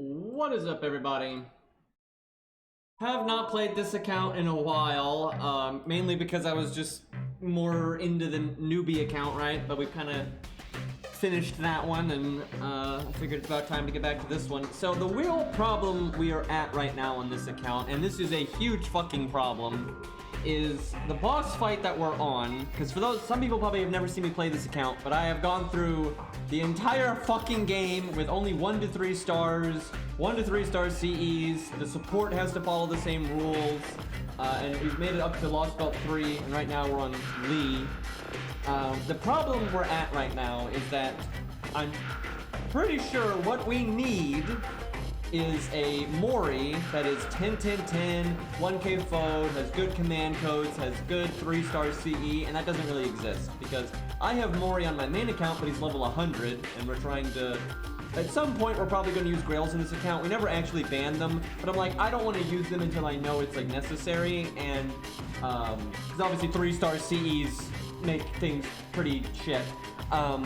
What is up, everybody? Have not played this account in a while, mainly because I was just more into the newbie account, right? But we've kind of finished that one, and I figured it's about time to get back to this one. So the real problem we are at right now on this account, and this is a huge fucking problem, is the boss fight that we're on. Because for those, some people probably have never seen me play this account, but I have gone through the entire fucking game with only 1 to 3 stars, 1 to 3 star CEs. The support has to follow the same rules, and we've made it up to Lostbelt 3, and right now we're on Li. The problem we're at right now is that I'm pretty sure what we need is a Mori that is 10-10-10, 1k foe, has good command codes, has good 3-star CE, and that doesn't really exist because I have Mori on my main account, but he's level 100, and we're trying to... At some point, we're probably going to use Grails in this account. We never actually banned them, but I'm like, I don't want to use them until I know it's like necessary, and because obviously 3-star CEs make things pretty shit. But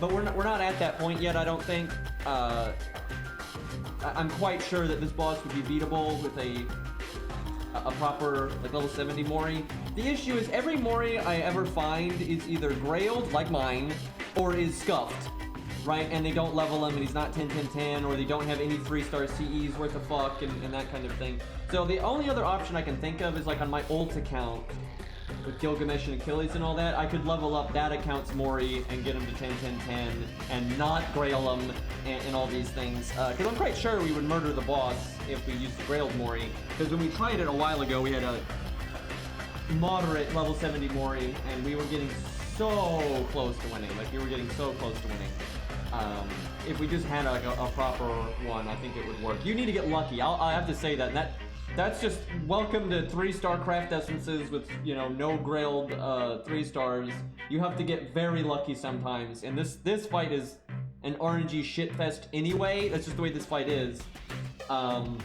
we're not at that point yet, I don't think. I'm quite sure that this boss would be beatable with a proper like level 70 Mori. The issue is every Mori I ever find is either grailed, like mine, or is scuffed, right? And they don't level him, and he's not 10-10-10, or they don't have any 3-star CEs worth of fuck, and that kind of thing. So the only other option I can think of is like on my ult account, with Gilgamesh and Achilles and all that, I could level up that account's Mori and get him to 10-10-10 and not grail him and all these things. Because I'm quite sure we would murder the boss if we used the grailed Mori. Because when we tried it a while ago, we had a moderate level 70 Mori, and we were getting so close to winning. Like, we were getting so close to winning. If we just had like a proper one, I think it would work. You need to get lucky. I have to say that. That's just welcome to 3-star craft essences with, you know, no grailed 3 stars. You have to get very lucky sometimes, and this fight is an RNG shitfest anyway. That's just the way this fight is. And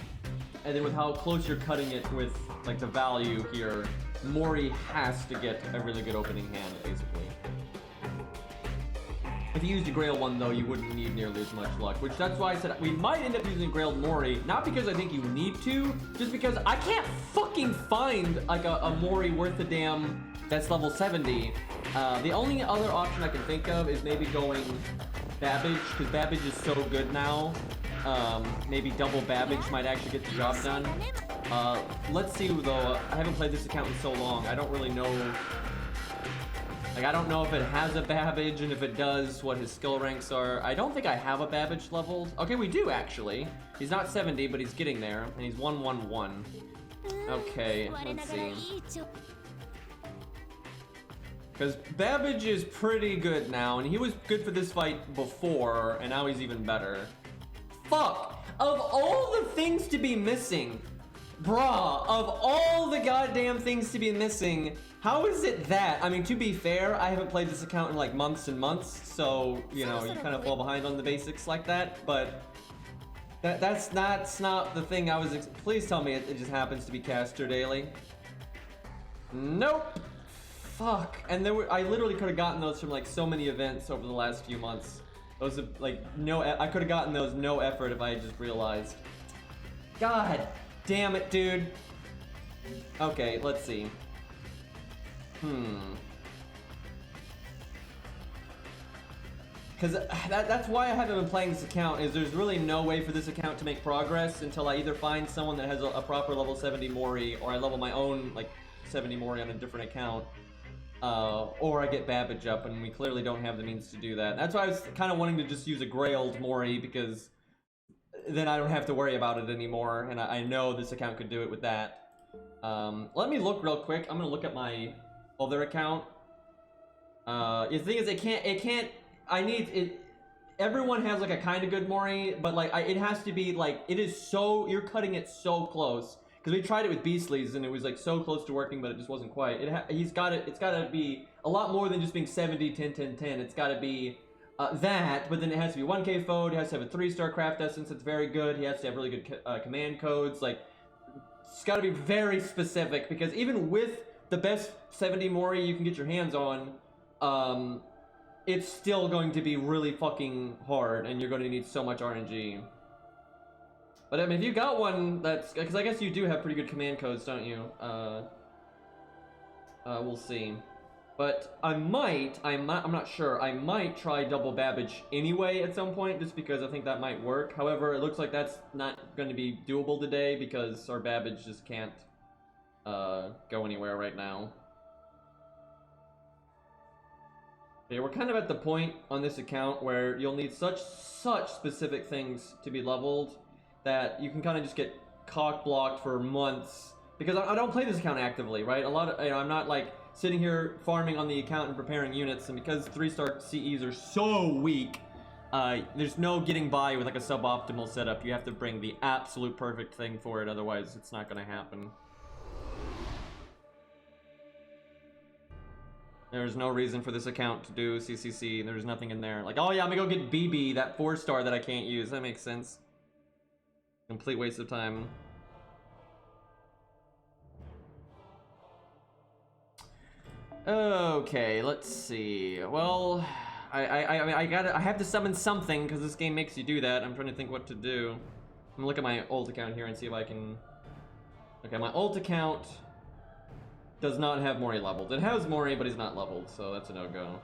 then with how close you're cutting it with like the value here, Mori has to get a really good opening hand, basically. If you used a Grail one, though, you wouldn't need nearly as much luck, which that's why I said we might end up using Grailed Mori, not because I think you need to, just because I can't fucking find, like, a Mori worth a damn that's level 70. The only other option I can think of is maybe going Babbage, because Babbage is so good now. Maybe double Babbage might actually get the job done. Let's see, though. I haven't played this account in so long. I don't really know... Like, I don't know if it has a Babbage, and if it does, what his skill ranks are. I don't think I have a Babbage leveled. Okay, we do, actually. He's not 70, but he's getting there, and he's 111. Okay, let's see. Because Babbage is pretty good now, and he was good for this fight before, and now he's even better. Fuck! Of all the things to be missing, bruh, of all the goddamn things to be missing, how is it that? I mean, to be fair, I haven't played this account in like months and months, so, you know, you kind of fall behind on the basics like that, but that's not the thing I was please tell me it just happens to be caster daily. Nope. Fuck. And I literally could have gotten those from like so many events over the last few months. Those are like I could have gotten those no effort if I had just realized. God damn it, dude. Okay, let's see. Because that's why I haven't been playing this account, is there's really no way for this account to make progress until I either find someone that has a proper level 70 Mori, or I level my own like 70 Mori on a different account, or I get Babbage up, and we clearly don't have the means to do that. That's why I was kind of wanting to just use a Grailed Mori, because then I don't have to worry about it anymore, and I know this account could do it with that. Let me look real quick. I'm gonna look at my other account. The thing is, everyone has like a kind of good Mori, but like it has to be like, it is so, you're cutting it so close, because we tried it with Beastly's and it was like so close to working, but it just wasn't quite. It's got to be a lot more than just being 70 10 10 10. It's got to be that, but then it has to be 1k foe, it has to have a 3-star craft essence that's very good, he has to have really good command codes. Like, it's got to be very specific, because even with the best 70 Mori you can get your hands on, it's still going to be really fucking hard, and you're going to need so much RNG. But I mean, if you got one that's... Because I guess you do have pretty good command codes, don't you? We'll see. But I'm not sure, I might try double Babbage anyway at some point, just because I think that might work. However, it looks like that's not going to be doable today, because our Babbage just can't go anywhere right now. Okay, we're kind of at the point on this account where you'll need such specific things to be leveled that you can kind of just get cock-blocked for months. Because I don't play this account actively, right? I'm not like sitting here farming on the account and preparing units, and because 3-star CEs are so weak, there's no getting by with like a suboptimal setup. You have to bring the absolute perfect thing for it, otherwise it's not gonna happen. There's no reason for this account to do CCC, there's nothing in there. Like, oh yeah, I'm gonna go get BB, that 4-star that I can't use. That makes sense. Complete waste of time. Okay, let's see. Well, I have to summon something because this game makes you do that. I'm trying to think what to do. I'm gonna look at my ult account here and see if I can. Okay, my ult account does not have Mori leveled. It has Mori, but he's not leveled, so that's a no-go.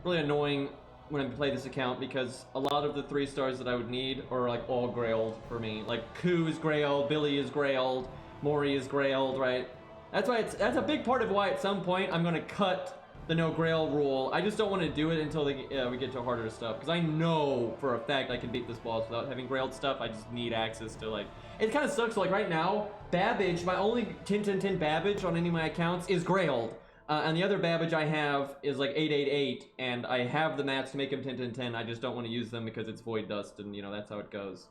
Really annoying when I play this account because a lot of the 3-stars that I would need are like all grailed for me. Like Ku is grailed, Billy is grailed, Mori is grailed, right? That's a big part of why at some point I'm gonna cut the no grail rule. I just don't want to do it until we get to harder stuff, because I know for a fact I can beat this boss without having grailed stuff. I just need access to, like, it kind of sucks. Like right now, Babbage, my only 10-10-10 Babbage on any of my accounts is grailed, and the other Babbage I have is like 888, and I have the mats to make him 10-10-10. I just don't want to use them because it's Void Dust, and you know that's how it goes.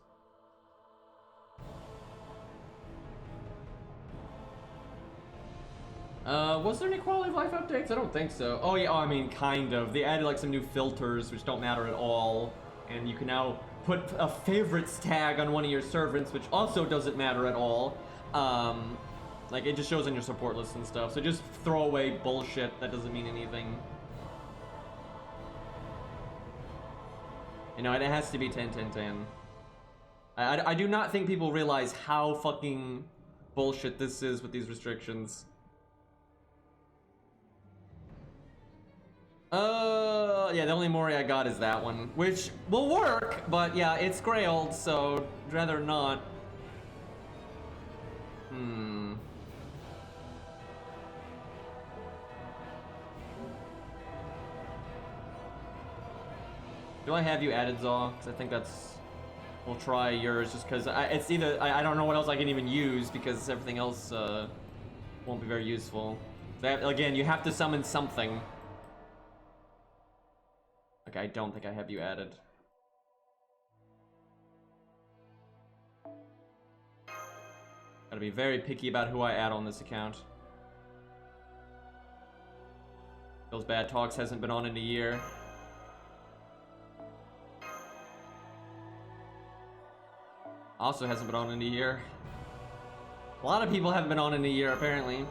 Was there any quality of life updates? I don't think so. Oh yeah, I mean, kind of. They added like some new filters, which don't matter at all. And you can now put a favorites tag on one of your servants, which also doesn't matter at all. Like, it just shows on your support list and stuff. So just throw away bullshit that doesn't mean anything. You know, it has to be 10-10-10. I do not think people realize how fucking bullshit this is with these restrictions. Yeah, the only Mori I got is that one, which will work, but yeah, it's grailed, so I'd rather not. Do I have you added, Zaw? Because I think that's... We'll try yours, just because it's either... I don't know what else I can even use, because everything else won't be very useful. So again, you have to summon something. Okay, I don't think I have you added. Gotta be very picky about who I add on this account. Those Bad Talks hasn't been on in a year. Also hasn't been on in a year. A lot of people haven't been on in a year, apparently.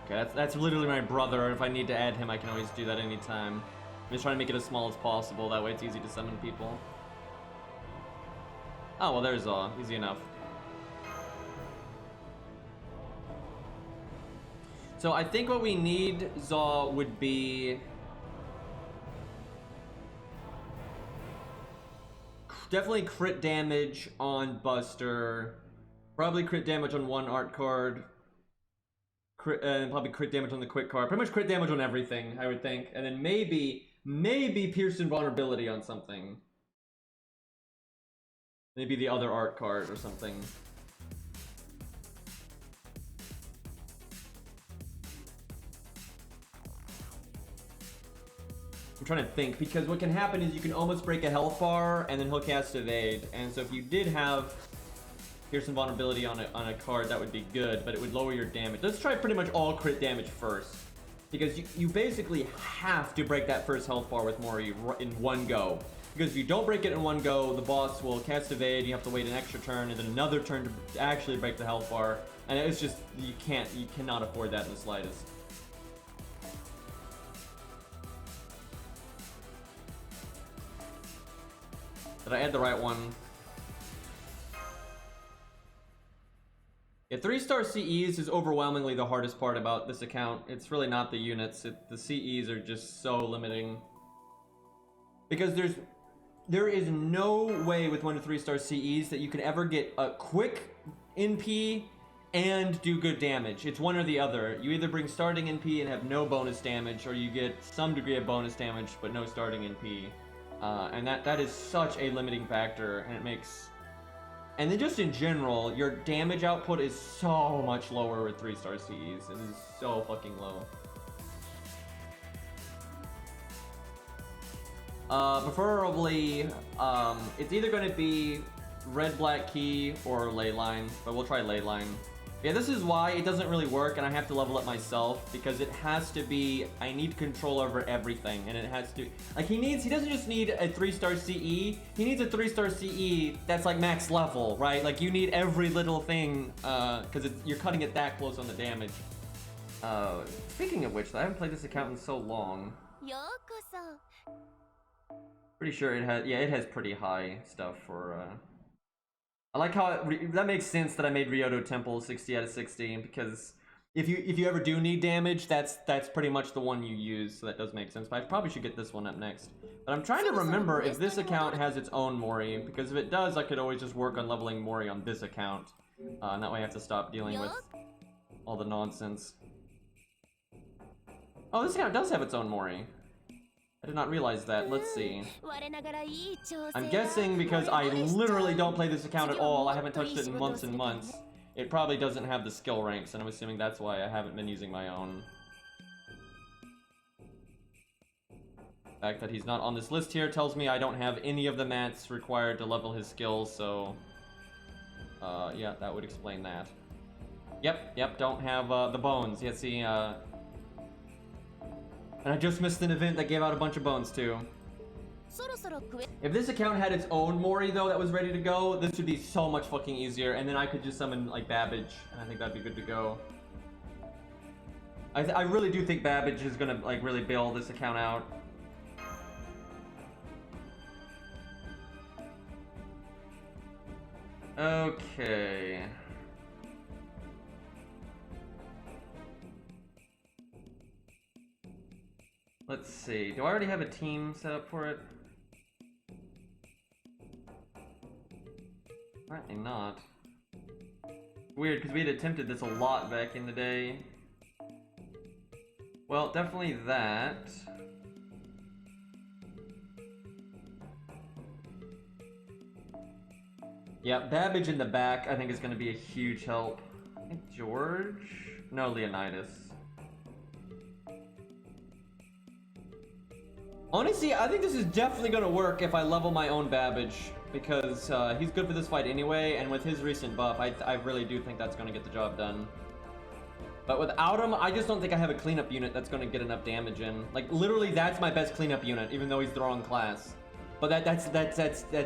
Okay, that's literally my brother. If I need to add him, I can always do that anytime. I'm just trying to make it as small as possible. That way it's easy to summon people. Oh, well, there's easy enough. So I think what we need, Zaw, would be... definitely crit damage on Buster. Probably crit damage on one art card. And probably crit damage on the quick card. Pretty much crit damage on everything, I would think. And then maybe pierced invulnerability on something. Maybe the other art card or something. I'm trying to think, because what can happen is you can almost break a health bar and then he'll cast evade. And so if you did have pierce invulnerability on a card, that would be good, but it would lower your damage. Let's try pretty much all crit damage first, because you basically have to break that first health bar with Mori in one go. Because if you don't break it in one go, the boss will cast evade, you have to wait an extra turn, and then another turn to actually break the health bar. And it's just, you cannot afford that in the slightest. Did I add the right one? Yeah, 3-star CEs is overwhelmingly the hardest part about this account. It's really not the units. The CEs are just so limiting. Because there is no way with 1 to 3-star CEs that you can ever get a quick NP and do good damage. It's one or the other. You either bring starting NP and have no bonus damage, or you get some degree of bonus damage but no starting NP. And that is such a limiting factor, and it makes... And then just in general, your damage output is so much lower with 3-star CEs. It is so fucking low. Preferably, it's either going to be red-black key or ley line, but we'll try ley line. Yeah, this is why it doesn't really work, and I have to level it myself, because it has to be, I need control over everything, and it has to, like, he doesn't just need a 3-star CE, he needs a 3-star CE that's like max level, right? Like, you need every little thing, because you're cutting it that close on the damage. Speaking of which, I haven't played this account in so long. Pretty sure it has pretty high stuff for, I like how that makes sense that I made Ryoto Temple 60 out of 60, because if you ever do need damage, that's pretty much the one you use, so that does make sense. But I probably should get this one up next. But I'm trying to remember if this account has its own Mori, because if it does, I could always just work on leveling Mori on this account. And that way I have to stop dealing with all the nonsense. Oh, this account does have its own Mori. I did not realize that. Let's see. I'm guessing because I literally don't play this account at all, I haven't touched it in months and months, it probably doesn't have the skill ranks, and I'm assuming that's why I haven't been using my own. The fact that he's not on this list here tells me I don't have any of the mats required to level his skills, so... yeah, that would explain that. Yep, don't have the bones. Yeah, see, and I just missed an event that gave out a bunch of bones too. If this account had its own Mori though that was ready to go, this would be so much fucking easier, and then I could just summon like Babbage, and I think that'd be good to go. I really do think Babbage is gonna like really bail this account out. Okay. Let's see. Do I already have a team set up for it? Apparently not. Weird, because we had attempted this a lot back in the day. Well, definitely that. Yeah, Babbage in the back I think is going to be a huge help. I think George? No, Leonidas. Honestly, I think this is definitely going to work if I level my own Babbage, because he's good for this fight anyway, and with his recent buff, I really do think that's going to get the job done. But without him, I just don't think I have a cleanup unit that's going to get enough damage in. Like, literally, that's my best cleanup unit, even though he's the wrong class. But that's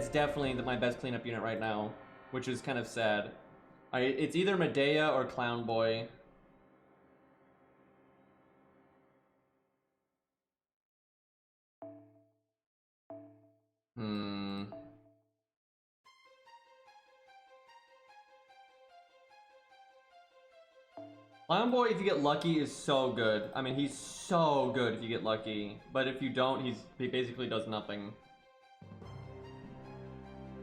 definitely my best cleanup unit right now, which is kind of sad. It's either Medea or Clown Boy. Clown Boy, if you get lucky, is so good. I mean, he's so good if you get lucky. But if you don't, he basically does nothing.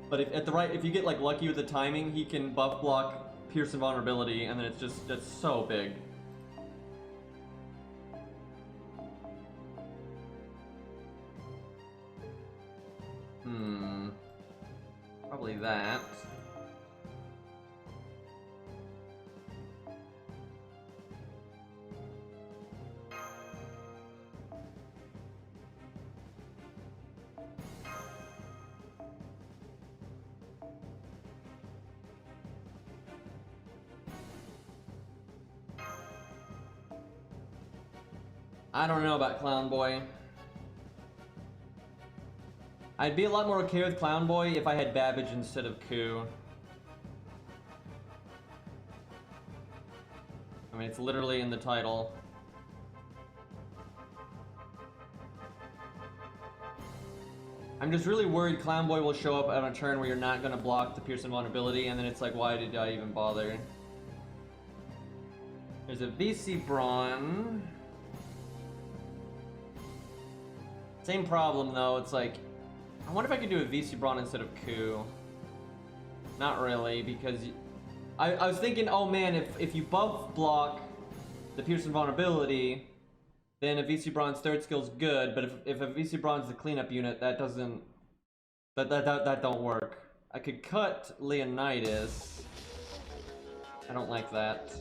But if you get like lucky with the timing, he can buff block Pierce and Vulnerability, and then that's so big. Probably that. I don't know about Clown Boy. I'd be a lot more okay with Clown Boy if I had Babbage instead of Ku. I mean, it's literally in the title. I'm just really worried Clown Boy will show up on a turn where you're not gonna block the Pearson vulnerability, and then it's like, why did I even bother? There's a VC Brawn. Same problem though, it's like, I wonder if I could do a VC Brawn instead of Coup. Not really, because I was thinking, oh man, if you buff block the Pearson vulnerability, then a VC Brawn's third skill's good, but if a VC Brawn's the cleanup unit, that doesn't... That don't work. I could cut Leonidas. I don't like that.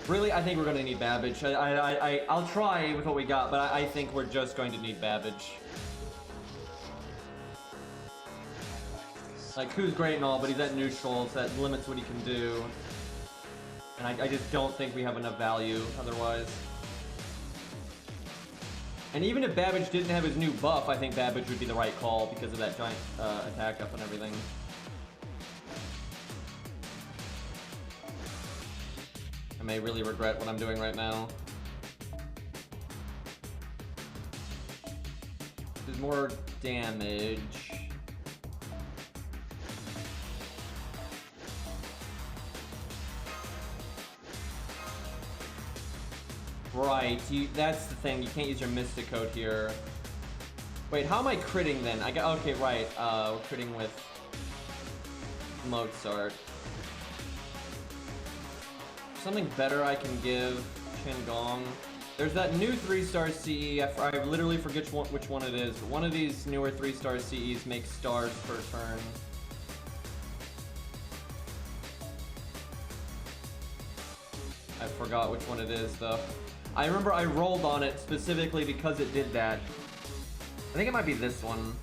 Really, I think we're gonna need Babbage. I'll try with what we got, but I think we're just going to need Babbage. Like, Ku's great and all, but he's at neutral, so that limits what he can do. And I just don't think we have enough value otherwise. And even if Babbage didn't have his new buff, I think Babbage would be the right call because of that giant attack up and everything. I may really regret what I'm doing right now. There's more damage. Right, that's the thing, you can't use your Mystic Code here. Wait, how am I critting then? Okay, right, we're critting with Mozart. Something better I can give Qingong. There's that new 3-star CE, I literally forget which one it is, but one of these newer 3-star CEs makes stars per turn. I forgot which one it is though. I remember I rolled on it specifically because it did that. I think it might be this one.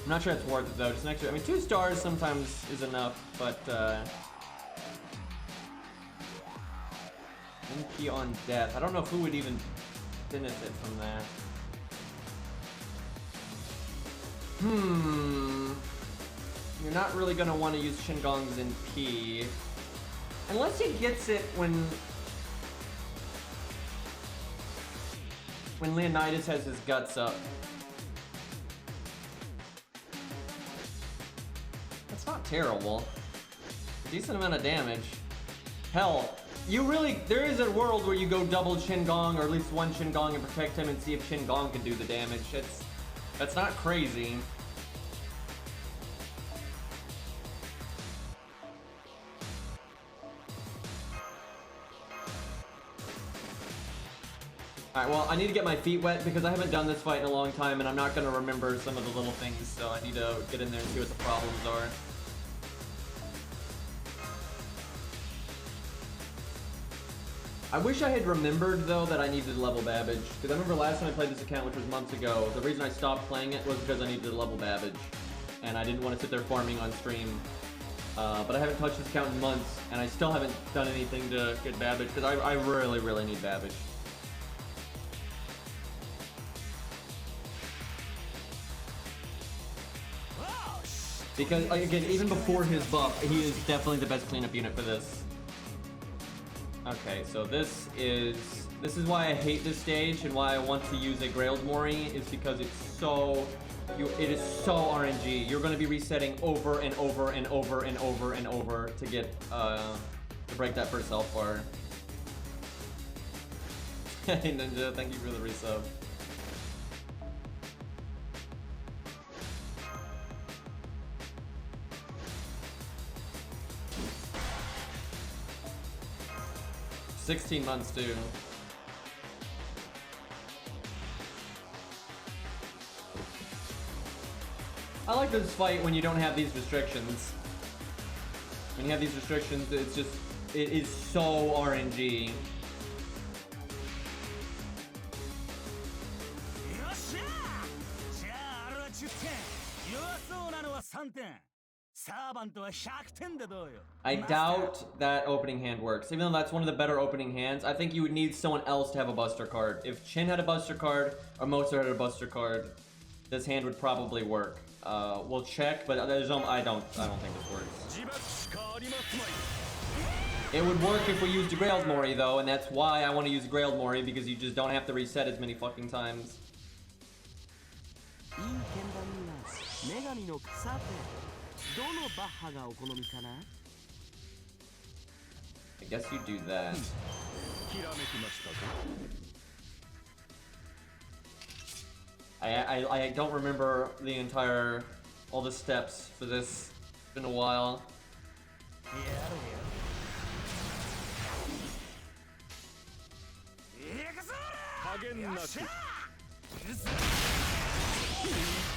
I'm not sure it's worth it though, just an extra, I mean 2 stars sometimes is enough, but MP on death. I don't know who would even benefit from that. You're not really gonna want to use Qingong's NP. Unless he gets it when Leonidas has his guts up. That's not terrible. A decent amount of damage. Hell, there is a world where you go double Qingong, or at least one Qingong, and protect him and see if Qingong can do the damage. That's not crazy. Alright, well, I need to get my feet wet because I haven't done this fight in a long time and I'm not going to remember some of the little things, so I need to get in there and see what the problems are. I wish I had remembered, though, that I needed to level Babbage, because I remember last time I played this account, which was months ago, the reason I stopped playing it was because I needed to level Babbage, and I didn't want to sit there farming on stream. But I haven't touched this account in months, and I still haven't done anything to get Babbage, because I really, really need Babbage. Because, like, again, even before his buff, he is definitely the best cleanup unit for this. Okay, so this is why I hate this stage and why I want to use a Grailed Mori, is because it is so RNG. You're going to be resetting over and over and over and over and over to get to break that first health bar. Hey Ninja, thank you for the resub. $16 months, dude. I like this fight when you don't have these restrictions. When you have these restrictions, it is so RNG. I doubt that opening hand works. Even though that's one of the better opening hands, I think you would need someone else to have a Buster card. If Chin had a Buster card or Mozart had a Buster card, this hand would probably work. We'll check, but I don't think this works. It would work if we used a Grailed Mori though, and that's why I want to use Grailed Mori, because you just don't have to reset as many fucking times. いい鍵盤には女神のさてどのバッハがお好みかな I guess you do that. I don't remember the entire all the steps for this. It's been a while.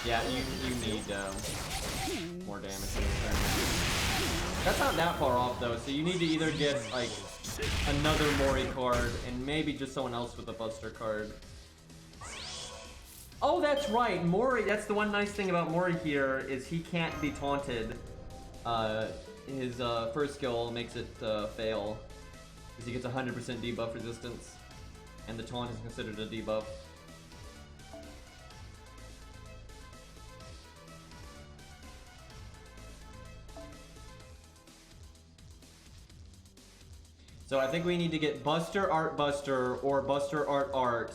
Yeah, you need more damage in this turn. That's not that far off though, so you need to either get like another Mori card and maybe just someone else with a Buster card. Oh, that's right, Mori. That's the one nice thing about Mori here is he can't be taunted. His first skill makes it fail because he gets 100% debuff resistance, and the taunt is considered a debuff. So I think we need to get Buster Art Buster or Buster Art Art.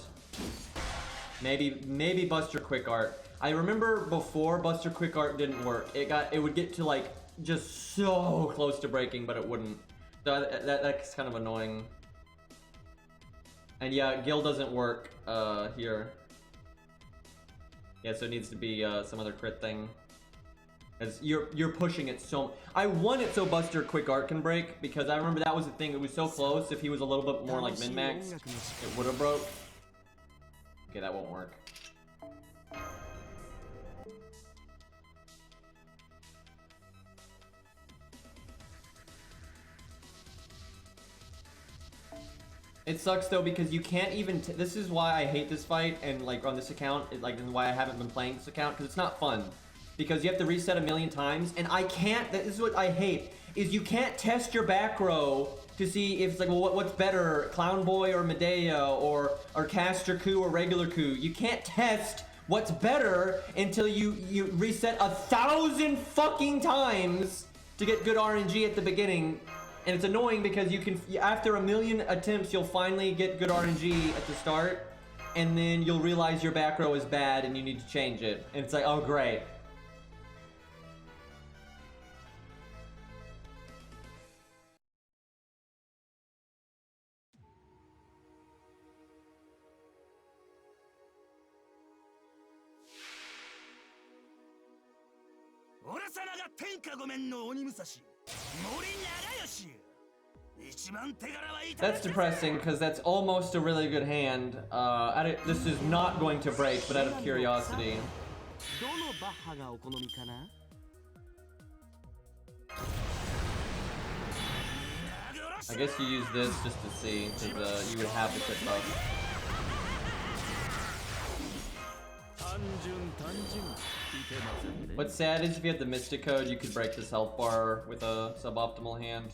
Maybe Buster Quick Art. I remember before Buster Quick Art didn't work. It would get to like just so close to breaking, but it wouldn't. So that's kind of annoying. And yeah, Gil doesn't work here. Yeah, so it needs to be some other crit thing. As you're pushing it so. I want it so Buster Quick Art can break because I remember that was the thing. It was so close. If he was a little bit more like min-max, it would have broke. Okay, that won't work. It sucks though because you can't even. This is why I hate this fight and like on this account, and why I haven't been playing this account because it's not fun. Because you have to reset a million times, and I can't. This is what I hate: is you can't test your back row to see if it's like, well, what's better, Clown Boy or Medea or Caster Coup or regular Coup. You can't test what's better until you reset 1,000 fucking times to get good RNG at the beginning. And it's annoying because you can, after a million attempts, you'll finally get good RNG at the start, and then you'll realize your back row is bad and you need to change it. And it's like, oh great. That's depressing because that's almost a really good hand. This is not going to break, but out of curiosity. I guess you use this just to see, because you would have the crit buff. What's sad is if you had the Mystic Code, you could break this health bar with a suboptimal hand.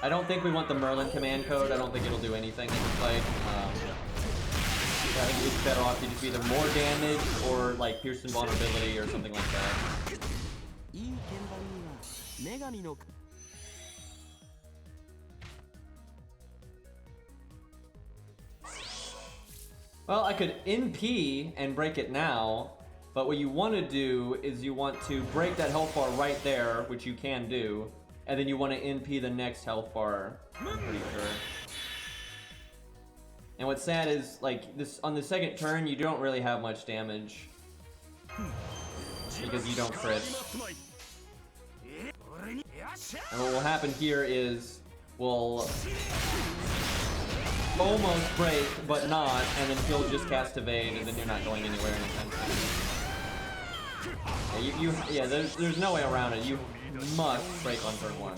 I don't think we want the Merlin command code. I don't think it'll do anything in the fight. I think it's better off to just either more damage or like Pierce Invulnerability or something like that. Well, I could NP and break it now, but what you want to do is you want to break that health bar right there, which you can do, and then you want to NP the next health bar, I'm pretty sure. And what's sad is, like, this on the second turn, you don't really have much damage. Because you don't crit. And what will happen here is, we'll almost break, but not, and then he'll just cast evade, and then you're not going anywhere anytime soon. Yeah, there's no way around it. You must break on turn 1.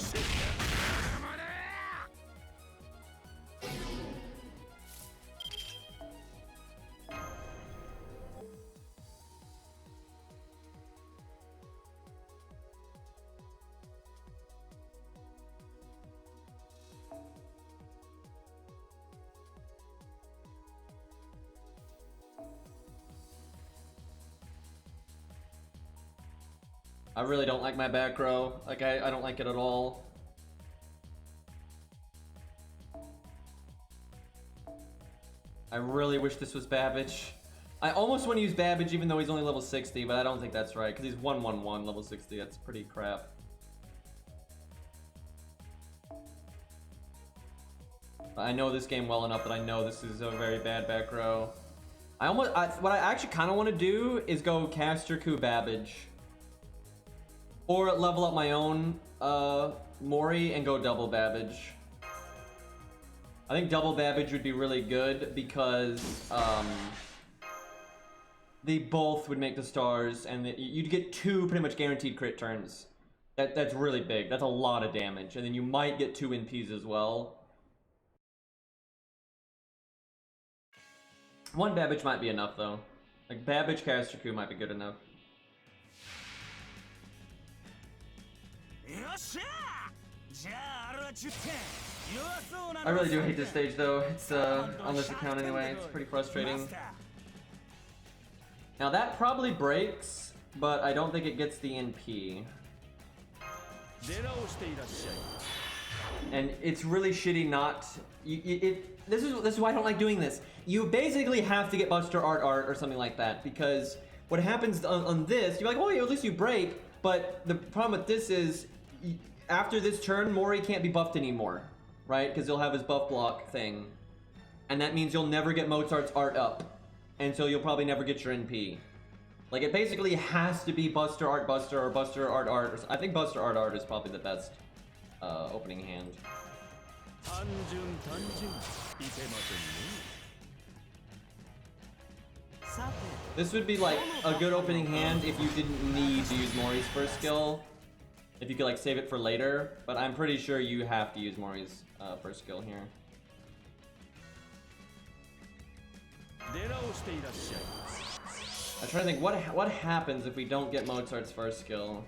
I really don't like my back row. Like, I don't like it at all. I really wish this was Babbage. I almost want to use Babbage even though he's only level 60, but I don't think that's right, because he's 111 level 60. That's pretty crap. I know this game well enough that I know this is a very bad back row. What I actually kind of want to do is go Caster Coup Babbage. Or level up my own Mori and go double Babbage. I think double Babbage would be really good because they both would make the stars, and you'd get 2 pretty much guaranteed crit turns. That's really big. That's a lot of damage, and then you might get 2 NPs as well. 1 Babbage might be enough though. Like Babbage Caster Coup might be good enough. I really do hate this stage though. It's on this account anyway. It's pretty frustrating. Now that probably breaks, but I don't think it gets the NP. And it's really shitty not. This is why I don't like doing this. You basically have to get Buster Art or something like that, because what happens on this, you're like, oh, at least you break. But the problem with this is, after this turn, Mori can't be buffed anymore, right? Because he'll have his buff block thing, and that means you'll never get Mozart's art up, and so you'll probably never get your NP. Like it basically has to be Buster Art Buster or Buster Art Art. I think Buster Art Art is probably the best opening hand. This would be like a good opening hand if you didn't need to use Mori's first skill. If you could like save it for later, but I'm pretty sure you have to use Mori's first skill here. I'm trying to think what happens if we don't get Mozart's first skill.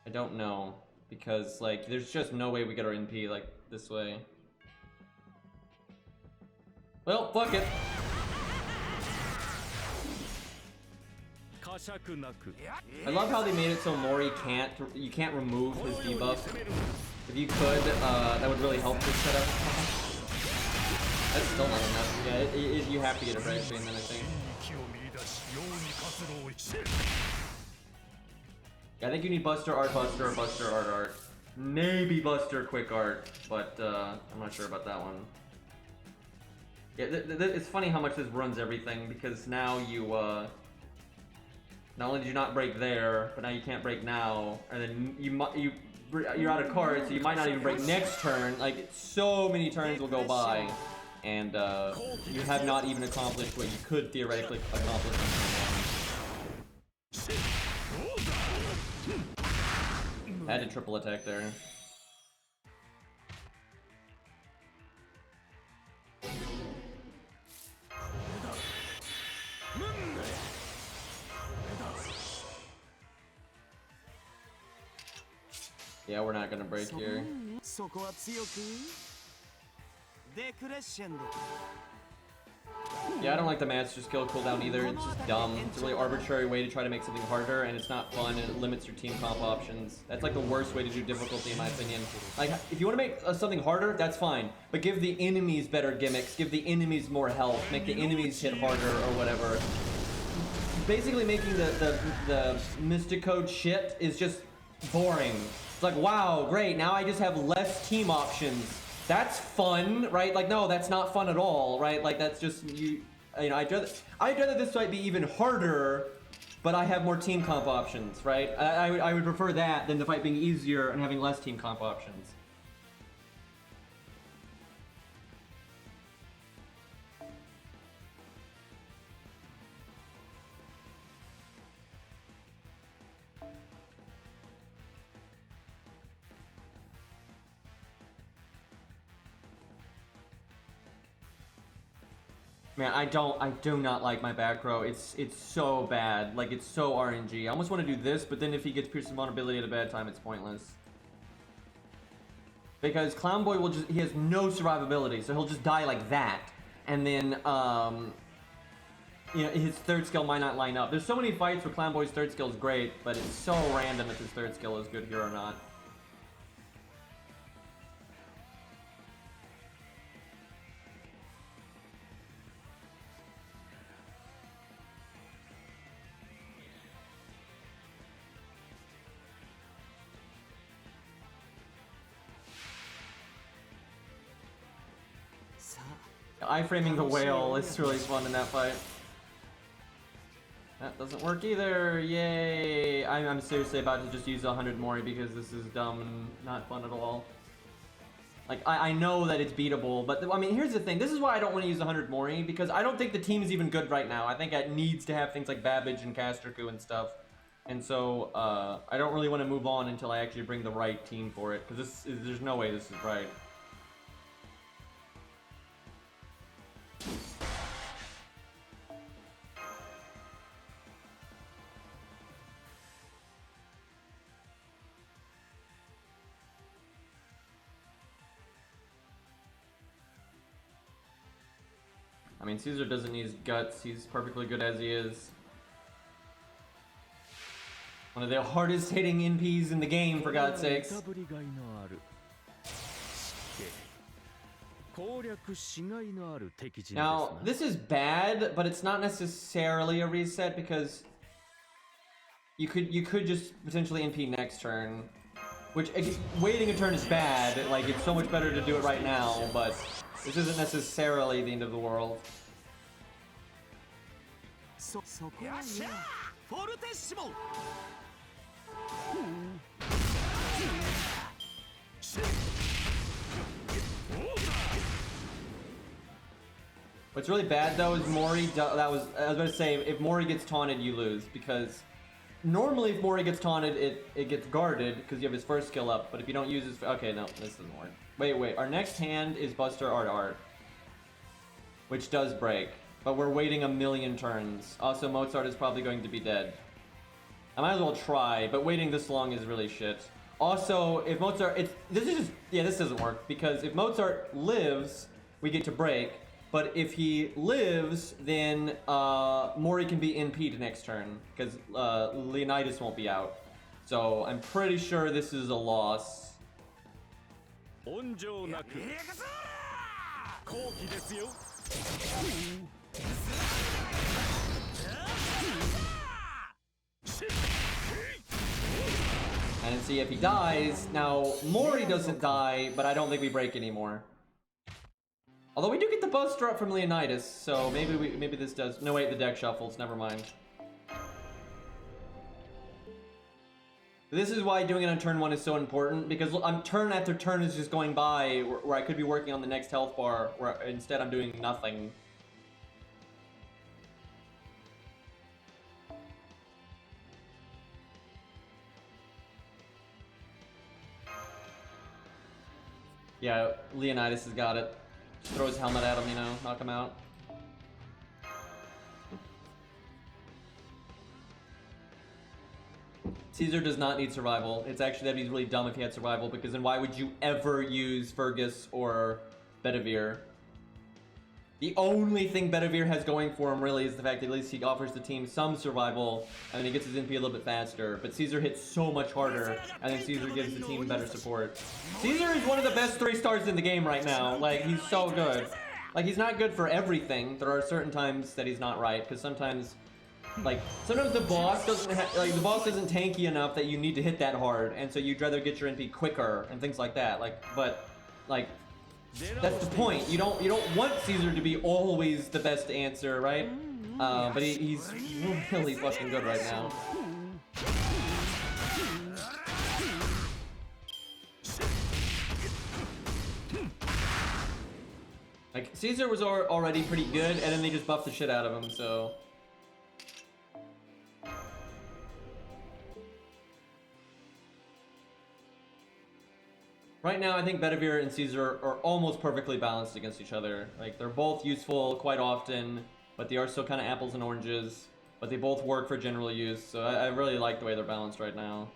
I don't know, because like there's just no way we get our NP like this way. Well, fuck it. I love how they made it so Mori you can't remove his debuff. If you could, that would really help this setup. That's still not enough. Yeah, you have to get a break chain then, I think. Yeah, I think you need Buster Art Buster or Buster Art Art. Maybe Buster Quick Art, but I'm not sure about that one. Yeah, it's funny how much this runs everything, because now you, not only did you not break there, but now you can't break now, and then you're out of cards, so you might not even break next turn. Like, so many turns will go by, and you have not even accomplished what you could theoretically accomplish. I had a triple attack there. Yeah, we're not gonna break here. Yeah, I don't like the Master Skill cooldown either. It's just dumb. It's a really arbitrary way to try to make something harder, and it's not fun, and it limits your team comp options. That's like the worst way to do difficulty, in my opinion. Like, if you want to make something harder, that's fine, but give the enemies better gimmicks, give the enemies more health, make the enemies hit harder or whatever. Basically making the Mystic Code shit is just boring. It's like, wow, great, now I just have less team options. That's fun, right? Like, no, that's not fun at all, right? Like, that's just, you know, I'd rather this might be even harder, but I have more team comp options, right? I would prefer that than the fight being easier and having less team comp options. Man, I do not like my back row. It's so bad. Like, it's so RNG. I almost want to do this, but then if he gets pierced invulnerability at a bad time, it's pointless. Because Clown Boy he has no survivability, so he'll just die like that. And then, you know, his third skill might not line up. There's so many fights where Clown Boy's third skill is great, but it's so random if his third skill is good here or not. iframing the whale is really fun in that fight. That doesn't work either. Yay! I'm seriously about to just use 100 Mori because this is dumb and not fun at all. Like, I know that it's beatable, but I mean, here's the thing. This is why I don't want to use 100 Mori, because I don't think the team is even good right now. I think it needs to have things like Babbage and Casterku and stuff. And so, I don't really want to move on until I actually bring the right team for it, because there's no way this is right. I mean, Caesar doesn't need guts. He's perfectly good as he is. One of the hardest hitting NPs in the game, for God's sakes. Now, this is bad, but it's not necessarily a reset because you could just potentially NP next turn. Which, waiting a turn is bad. Like, it's so much better to do it right now, but this isn't necessarily the end of the world. What's really bad though is Mori. I was about to say, if Mori gets taunted, you lose, because normally if Mori gets taunted, it gets guarded because you have his first skill up. But if you don't use his, okay, no, this doesn't work. Wait. Our next hand is Buster Art, which does break, but we're waiting a million turns. Also, Mozart is probably going to be dead. I might as well try, but waiting this long is really shit. Also, if Mozart, this doesn't work, because if Mozart lives, we get to break. But if he lives, then Mori can be NP'd next turn, because Leonidas won't be out. So I'm pretty sure this is a loss. And see if he dies. Now, Mori doesn't die, but I don't think we break anymore. Although we do get the Buster up from Leonidas, so maybe this does. No, wait, the deck shuffles. Never mind. This is why doing it on turn 1 is so important, because turn after turn is just going by where I could be working on the next health bar, where instead I'm doing nothing. Yeah, Leonidas has got it. Just throw his helmet at him, you know, knock him out. Caesar does not need survival. It's actually, that'd be really dumb if he had survival, because then why would you ever use Fergus or Bedivere? The only thing Bedivere has going for him really is the fact that at least he offers the team some survival, and then he gets his NP a little bit faster. But Caesar hits so much harder, and then Caesar gives the team better support. Caesar is one of the best 3 stars in the game right now. Like, he's so good. Like, he's not good for everything. There are certain times that he's not right, because sometimes the boss doesn't the boss isn't tanky enough that you need to hit that hard, and so you'd rather get your NP quicker and things like that. That's the point. You don't want Caesar to be always the best answer, right? But he's really fucking good right now. Like, Caesar was already pretty good, and then they just buffed the shit out of him, so... Right now, I think Bedivere and Caesar are almost perfectly balanced against each other. Like, they're both useful quite often, but they are still kind of apples and oranges. But they both work for general use, so I really like the way they're balanced right now.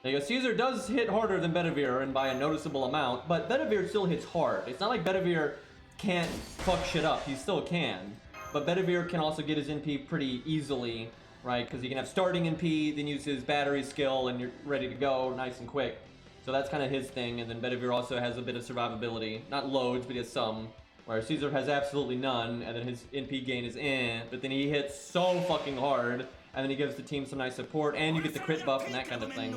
There you go. Caesar does hit harder than Bedivere, and by a noticeable amount, but Bedivere still hits hard. It's not like Bedivere can't fuck shit up. He still can. But Bedivere can also get his NP pretty easily, right? Because he can have starting NP, then use his battery skill, and you're ready to go nice and quick. So that's kind of his thing, and then Bedivere also has a bit of survivability. Not loads, but he has some. Where Caesar has absolutely none, and then his NP gain is but then he hits so fucking hard, and then he gives the team some nice support, and you get the crit buff and that kind of thing.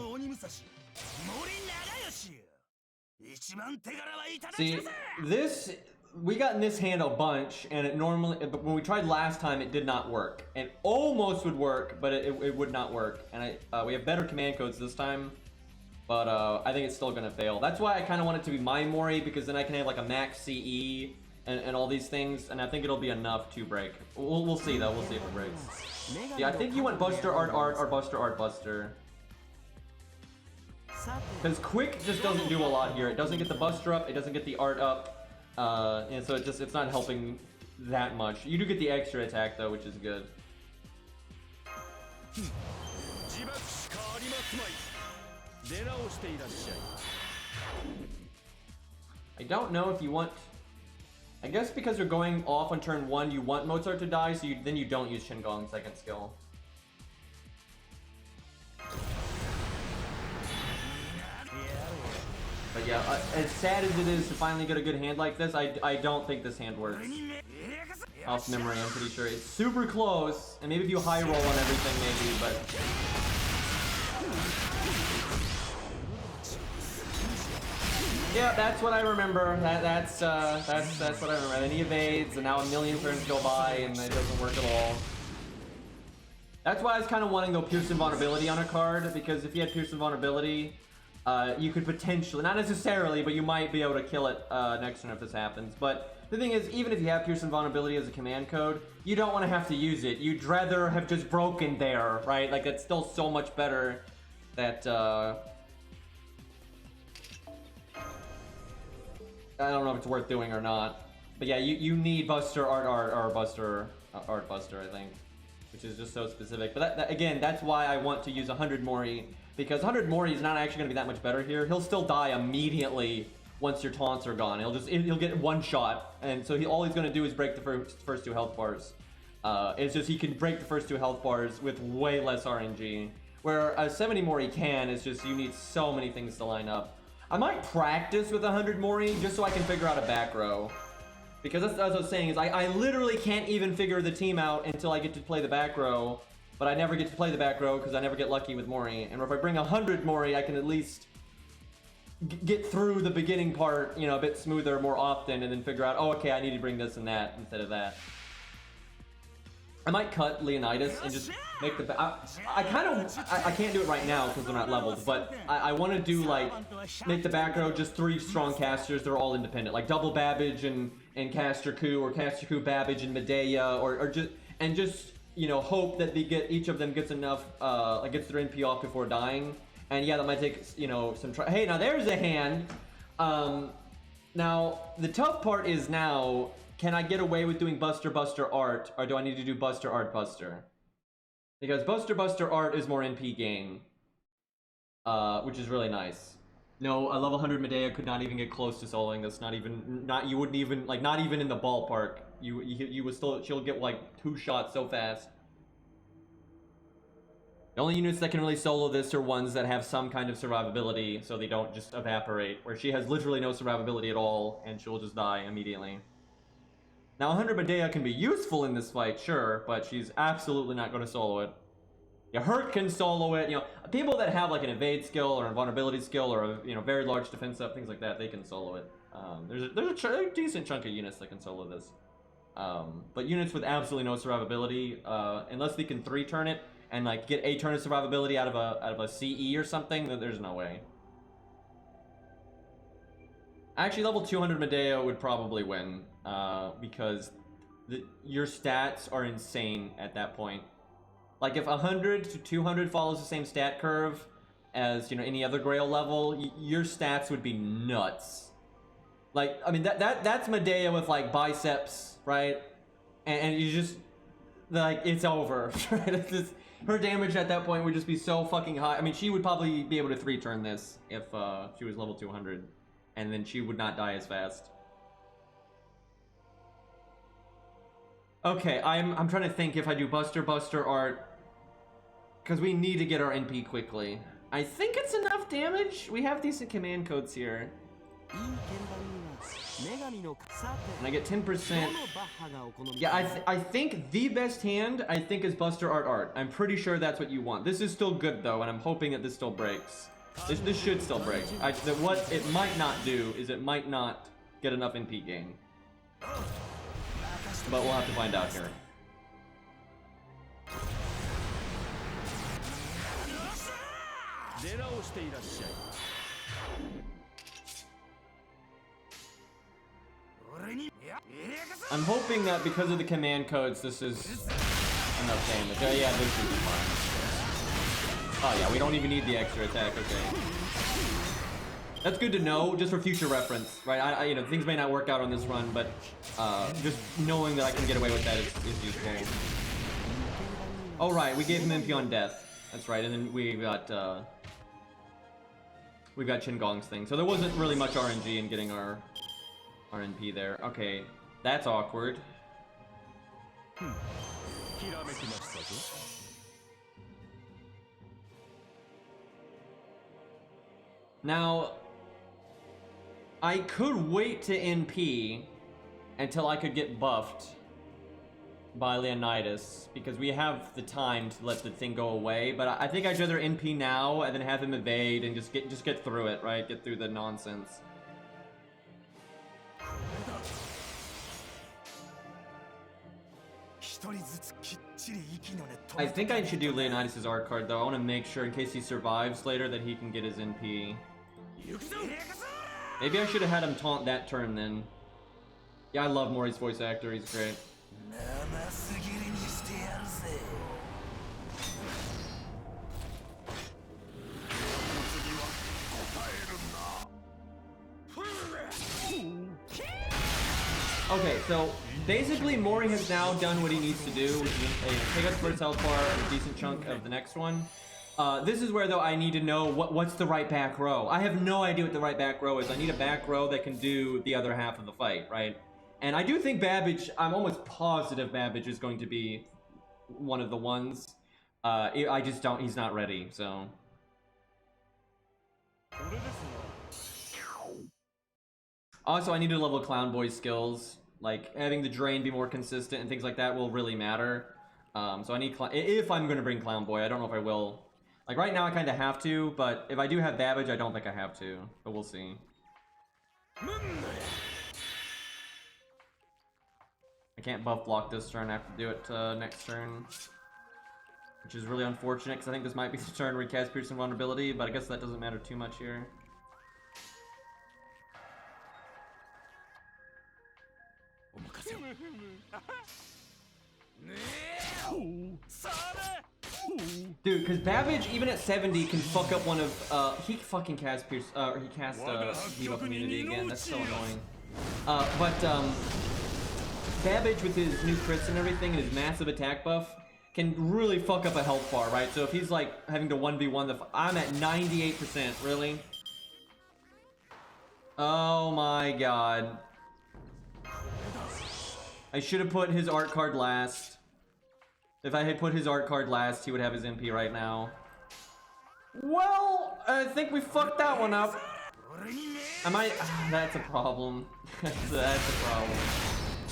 See, this we got in this hand a bunch, and it normally, but when we tried last time, it did not work. It almost would work, but it would not work. And we have better command codes this time, but I think it's still gonna fail. That's why I kind of want it to be my Mori, because then I can have like a max CE and all these things, and I think it'll be enough to break. We'll see though. We'll see if it breaks. Yeah, I think you want Buster Art or Buster Art Buster. Because Quick just doesn't do a lot here. It doesn't get the Buster up, it doesn't get the Art up, and so it's not helping that much. You do get the extra attack though, which is good. I don't know if you want... I guess because you're going off on turn 1, you want Mozart to die, so then you don't use Shingon's second skill. But yeah, as sad as it is to finally get a good hand like this, I don't think this hand works. Off memory, I'm pretty sure. It's super close, and maybe if you high roll on everything, maybe, but... Yeah, that's what I remember. That's what I remember. Then he evades, and now a million turns go by, and it doesn't work at all. That's why I was kind of wanting, though, Pierce Invulnerability on a card, because if you had Pierce Invulnerability, you could potentially, not necessarily, but you might be able to kill it next turn if this happens. But the thing is, even if you have Pierce Invulnerability as a command code, you don't want to have to use it. You'd rather have just broken there, right? Like, it's still so much better that, I don't know if it's worth doing or not. But yeah, you need Buster Art or Buster Art Buster, I think. Which is just so specific. But that, again, that's why I want to use 100 Mori. Because 100 Mori is not actually going to be that much better here. He'll still die immediately once your taunts are gone. He'll get one shot. And so all he's going to do is break the first 2 health bars. It's just he can break the first 2 health bars with way less RNG. Where a 70 Mori can, it's just you need so many things to line up. I might practice with 100 Mori just so I can figure out a back row. Because that's what I was saying, is I literally can't even figure the team out until I get to play the back row. But I never get to play the back row because I never get lucky with Mori. And if I bring 100 Mori, I can at least get through the beginning part, you know, a bit smoother more often, and then figure out, oh, okay, I need to bring this and that instead of that. I might cut Leonidas and just make the... I can't do it right now because they're not leveled, but I want to do, like, make the back row just 3 strong casters. They're all independent. Like, double Babbage and Caster Coup, or Caster Coup, Babbage, and Medea, or just, you know, hope that they get, each of them gets enough, like, gets their NP off before dying. And yeah, that might take, you know, some try. Hey, now there's a hand. Now, the tough part is now... Can I get away with doing Buster Art, or do I need to do Buster Art Buster? Because Buster Art is more NP gain, which is really nice. No, a level 100 Medea could not even get close to soloing this. You wouldn't even, like, not even in the ballpark. You would still, she'll get like 2 shots so fast. The only units that can really solo this are ones that have some kind of survivability, so they don't just evaporate. Where she has literally no survivability at all, and she'll just die immediately. Now, 100 Medea can be useful in this fight, sure, but she's absolutely not going to solo it. Yeah, Hurt can solo it. You know, people that have like an evade skill or a vulnerability skill or a, you know, very large defense up, things like that, they can solo it. There's a decent chunk of units that can solo this. But units with absolutely no survivability, unless they can 3-turn it and like get a turn of survivability out of a CE or something, then there's no way. Actually, level 200 Medea would probably win, because your stats are insane at that point. Like, if 100 to 200 follows the same stat curve as, you know, any other Grail level, your stats would be nuts. Like, I mean, that's Medea with, like, biceps, right? And you just, like, it's over, right? It's just, her damage at that point would just be so fucking high. I mean, she would probably be able to 3-turn this if she was level 200. And then she would not die as fast. Okay, I'm trying to think if I do Buster Art, because we need to get our NP quickly. I think it's enough damage. We have decent command codes here. And I get 10%. Yeah, I think the best hand, I think, is Buster Art. I'm pretty sure that's what you want. This is still good, though, and I'm hoping that this still breaks. This should still break. What it might not do is it might not get enough NP gain. But we'll have to find out here. I'm hoping that because of the command codes, this is enough damage. Oh yeah, this should be fine. Oh yeah, we don't even need the extra attack, okay. That's good to know, just for future reference, right? You know, things may not work out on this run, but just knowing that I can get away with that is useful. Oh right, we gave him MP on death. That's right, and then we've got Qingong's thing. So there wasn't really much RNG in getting our NP there. Okay, that's awkward. Now, I could wait to NP until I could get buffed by Leonidas, because we have the time to let the thing go away, but I think I'd rather NP now and then have him evade and just get through it, right? Get through the nonsense. I think I should do Leonidas' art card though. I want to make sure in case he survives later that he can get his NP. Maybe I should have had him taunt that turn then. Yeah, I love Mori's voice actor, he's great. Okay, so basically Mori has now done what he needs to do, which is take us first health bar and a decent chunk of the next one. This is where though I need to know what's the right back row. I have no idea what the right back row is. I need a back row that can do the other half of the fight, right? And I do think Babbage, I'm almost positive Babbage is going to be one of the ones. I just don't, he's not ready, so. Also, I need to level Clown Boy's skills. Like, having the drain be more consistent and things like that will really matter. So I need, if I'm going to bring Clown Boy, I don't know if I will. Like, right now I kind of have to, but if I do have Babbage, I don't think I have to. But we'll see. I can't buff block this turn, I have to do it next turn. Which is really unfortunate, because I think this might be the turn where he casts Piercing Vulnerability, but I guess that doesn't matter too much here. Dude, because Babbage, even at 70, can fuck up one of, he fucking casts Pierce, he cast, Debuff Immunity again, that's so annoying. Babbage with his new crits and everything and his massive attack buff can really fuck up a health bar, right? So if he's like having to 1v1 the I'm at 98%, really? Oh my god. I should have put his art card last. If I had put his art card last, he would have his MP right now. Well, I think we fucked that one up. I might, that's a problem. that's a problem.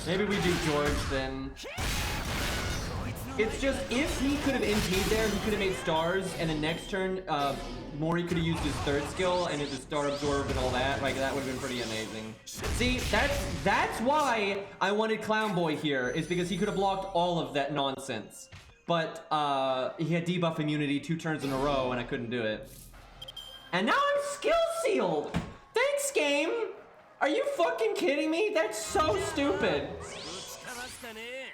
Maybe we do George then. It's just, if he could have NP'd there, he could have made stars, and then next turn, Mori could have used his third skill, and it's a star absorb and all that. Like, that would have been pretty amazing. See, that's why I wanted Clown Boy here, is because he could have blocked all of that nonsense. But, he had debuff immunity 2 turns in a row, and I couldn't do it. And now I'm skill sealed! Thanks, game! Are you fucking kidding me? That's so stupid!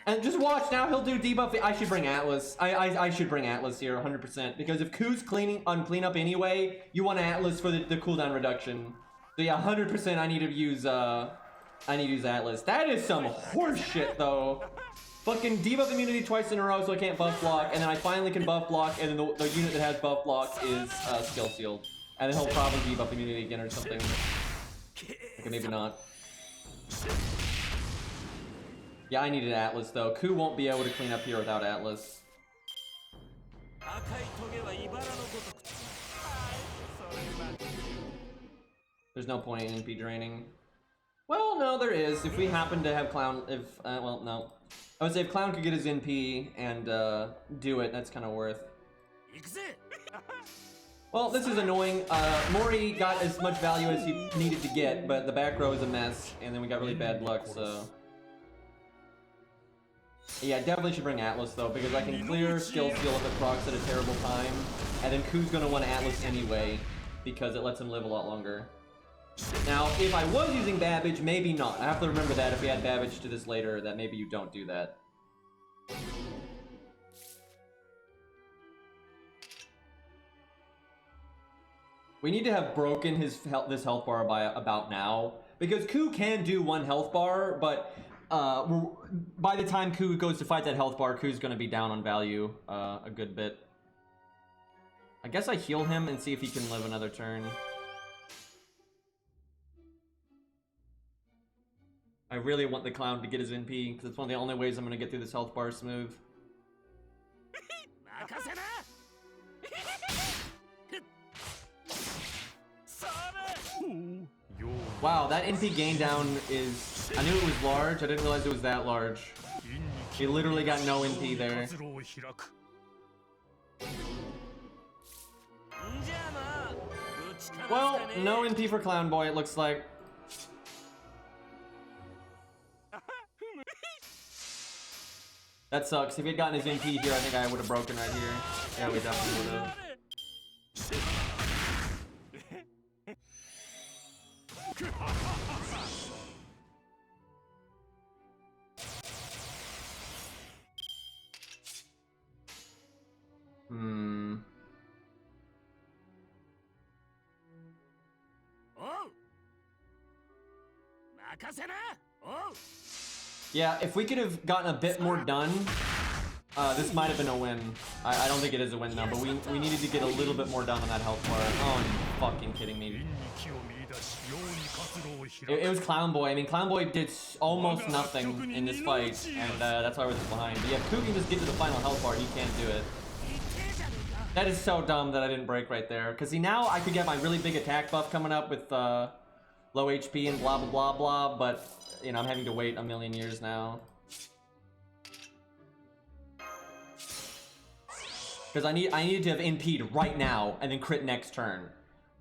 And just watch, now he'll do debuff. I should bring Atlas. I should bring Atlas here 100%. Because if Ku's on cleanup anyway, you want Atlas for the cooldown reduction. So yeah, 100% I need to use Atlas. That is some horse shit though. Fucking debuff immunity twice in a row so I can't buff block, and then I finally can buff block, and then the unit that has buff block is skill sealed. And then he'll probably debuff immunity again or something. Okay, maybe not. Yeah, I needed Atlas though. Ku won't be able to clean up here without Atlas. There's no point in NP draining. Well, no, there is. If we happen to have Clown, well, no. I would say if Clown could get his NP and do it, that's kind of worth. Well, this is annoying. Mori got as much value as he needed to get, but the back row is a mess, and then we got really bad luck, so... Yeah, definitely should bring Atlas though, because I can clear skill steal if it procs at a terrible time, and then Ku's gonna want Atlas anyway, because it lets him live a lot longer. Now, if I was using Babbage, maybe not. I have to remember that if we add Babbage to this later, that maybe you don't do that. We need to have broken this health bar by about now, because Ku can do 1 health bar, but by the time Ku goes to fight that health bar, Ku's going to be down on value a good bit. I guess I heal him and see if he can live another turn. I really want the clown to get his NP, because it's one of the only ways I'm going to get through this health bar smooth. Wow, that NP gain down is... I knew it was large, I didn't realize it was that large. He literally got no NP there. Well, no NP for Clown Boy, it looks like. That sucks. If he had gotten his NP here, I think I would have broken right here. Yeah, we definitely would have. Yeah, if we could have gotten a bit more done, this might have been a win. I don't think it is a win though, but we needed to get a little bit more done on that health bar. Oh, you fucking kidding me. It was Clown Boy. I mean, Clown Boy did almost nothing in this fight, and that's why we're just behind. But yeah, if Ku can just get to the final health bar, he can't do it. That is so dumb that I didn't break right there. Because see, now I could get my really big attack buff coming up with low HP and blah, blah, blah, blah, but, you know, I'm having to wait a million years now. Because I needed to have NP'd right now and then crit next turn.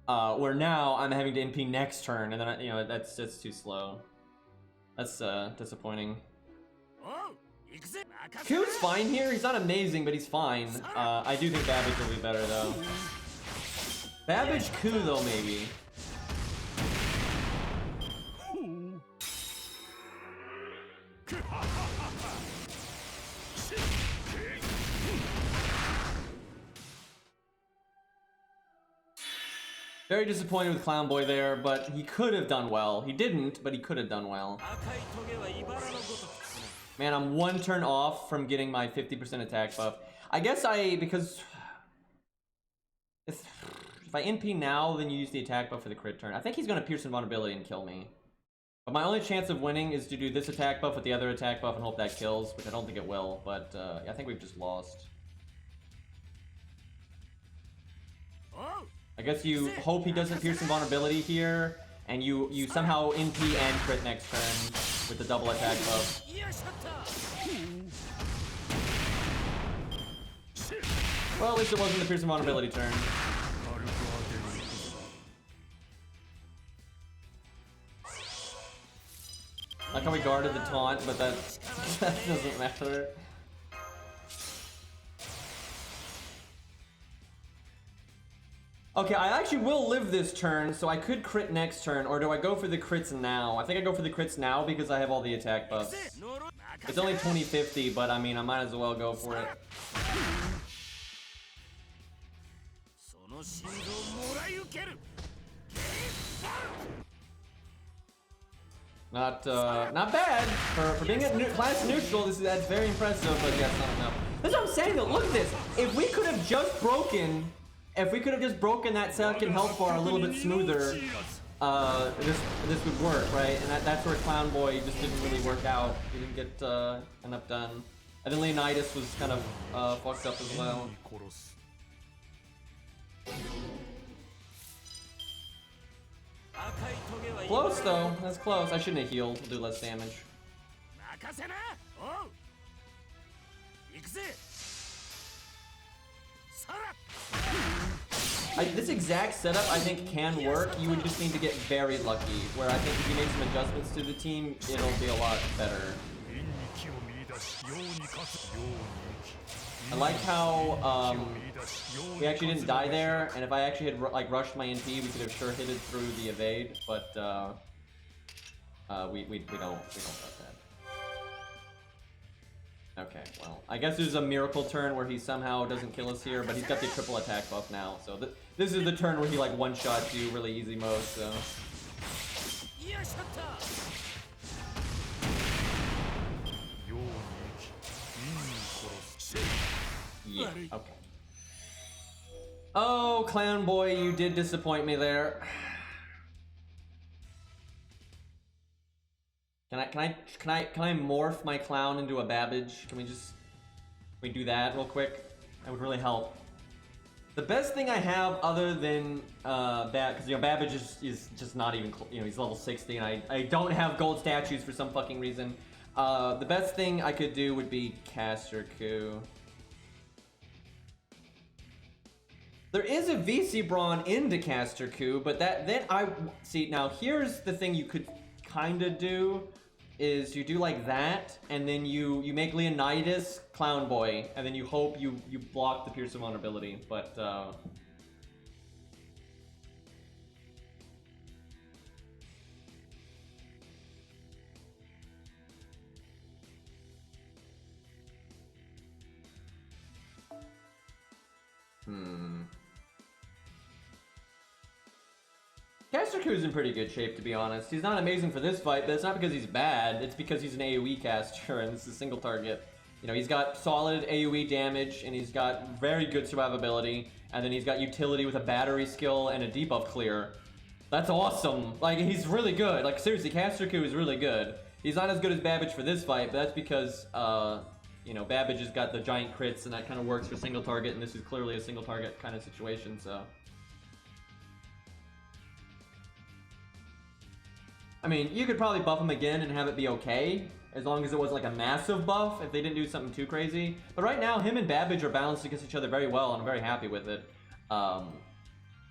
Where now I'm having to NP next turn, and then, you know, that's just too slow. That's disappointing. Ku's fine here. He's not amazing, but he's fine. I do think Babbage will be better, though. Babbage Ku, though, maybe. Very disappointed with Clown Boy there, but he could have done well. He didn't, but he could have done well. Man, I'm 1 turn off from getting my 50% attack buff. I guess because if I NP now, then you use the attack buff for the crit turn. I think he's going to Pierce Invulnerability and kill me. But my only chance of winning is to do this attack buff with the other attack buff and hope that kills, which I don't think it will, but I think we've just lost. I guess you hope he doesn't Pierce Invulnerability here, and you somehow NP and crit next turn with the double attack buff. Well, at least it wasn't the Pierce Invulnerability turn. Like how we guarded the taunt, but that doesn't matter. Okay, I actually will live this turn, so I could crit next turn, or do I go for the crits now? I think I go for the crits now because I have all the attack buffs. It's only 2050, but I mean, I might as well go for it. Not bad. For being at class neutral, that's very impressive, but yeah, it's not enough. That's what I'm saying though, look at this! If we could have just broken that second health bar a little bit smoother, this would work, right? And that's where Clown Boy just didn't really work out. He didn't get enough done. And then Leonidas was kind of fucked up as well. Close though, that's close. I shouldn't have healed, we'll do less damage. This exact setup I think can work. You would just need to get very lucky, where I think if you make some adjustments to the team, it'll be a lot better. I like how we actually didn't die there, and if I actually had like rushed my NP, we could have sure hit it through the evade, but we don't got that. Okay, well, I guess there's a miracle turn where he somehow doesn't kill us here, but he's got the triple attack buff now, so this is the turn where he like one-shots you really easy mode, so. Yeah, okay. Oh, clown boy, you did disappoint me there. Can I morph my clown into a Babbage? Can we do that real quick? That would really help. The best thing I have other than because Babbage is just not even, he's level 60 and I don't have gold statues for some fucking reason. The best thing I could do would be Caster Coup. There is a VC Brawn into Caster Coup, but now here's the thing you could kind of do is you do like that, and then you make Leonidas Clown Boy, and then you hope you block the Pierce of Vulnerability, but Caster Coup is in pretty good shape, to be honest. He's not amazing for this fight, but it's not because he's bad. It's because he's an AoE caster, and this is single target. He's got solid AoE damage, and he's got very good survivability, and then he's got utility with a battery skill and a debuff clear. That's awesome. Like, he's really good. Like, seriously, Caster Coup is really good. He's not as good as Babbage for this fight, but that's because, Babbage has got the giant crits, and that kind of works for single target, and this is clearly a single target kind of situation, so. I mean, you could probably buff him again and have it be okay, as long as it was like a massive buff, if they didn't do something too crazy. But right now, him and Babbage are balanced against each other very well, and I'm very happy with it.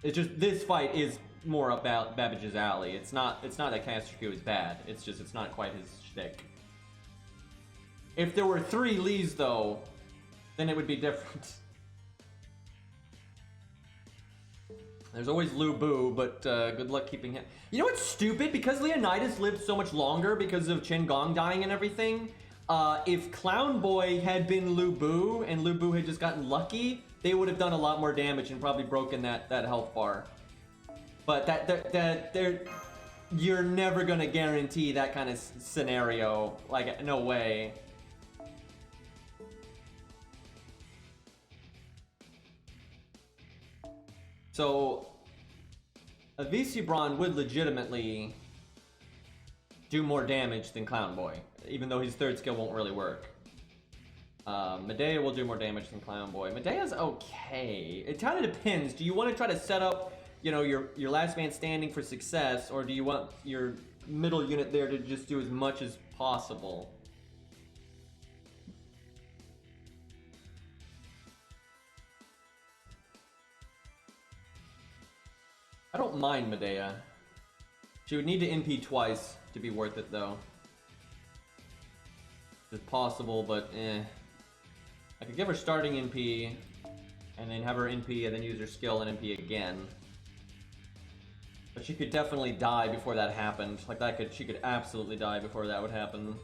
It's just, this fight is more about Babbage's alley. It's not that Caster Coup is bad, it's just, it's not quite his shtick. If there were 3 Lees, though, then it would be different. There's always Lu Bu, but good luck keeping him. You know what's stupid? Because Leonidas lived so much longer because of Chen Gong dying and everything, if Clown Boy had been Lu Bu and Lu Bu had just gotten lucky, they would have done a lot more damage and probably broken that health bar. But you're never gonna guarantee that kind of scenario. Like, no way. So, a VC Brawn would legitimately do more damage than Clown Boy, even though his third skill won't really work. Medea will do more damage than Clown Boy. Medea's okay. It kind of depends. Do you want to try to set up, your last man standing for success, or do you want your middle unit there to just do as much as possible? I don't mind Medea. She would need to NP twice to be worth it, though. It's possible, but I could give her starting NP, and then have her NP, and then use her skill and NP again. But she could definitely die before that happened. She could absolutely die before that would happen.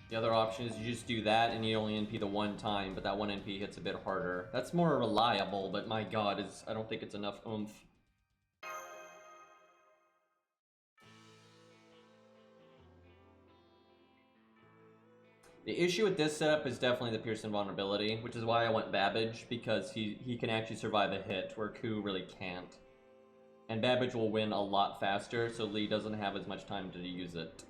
The other option is you just do that and you only NP the one time, but that one NP hits a bit harder. That's more reliable, but my god, I don't think it's enough oomph. The issue with this setup is definitely the Pierce Invulnerability, which is why I went Babbage, because he can actually survive a hit, where Coup really can't. And Babbage will win a lot faster, so Lee doesn't have as much time to use it.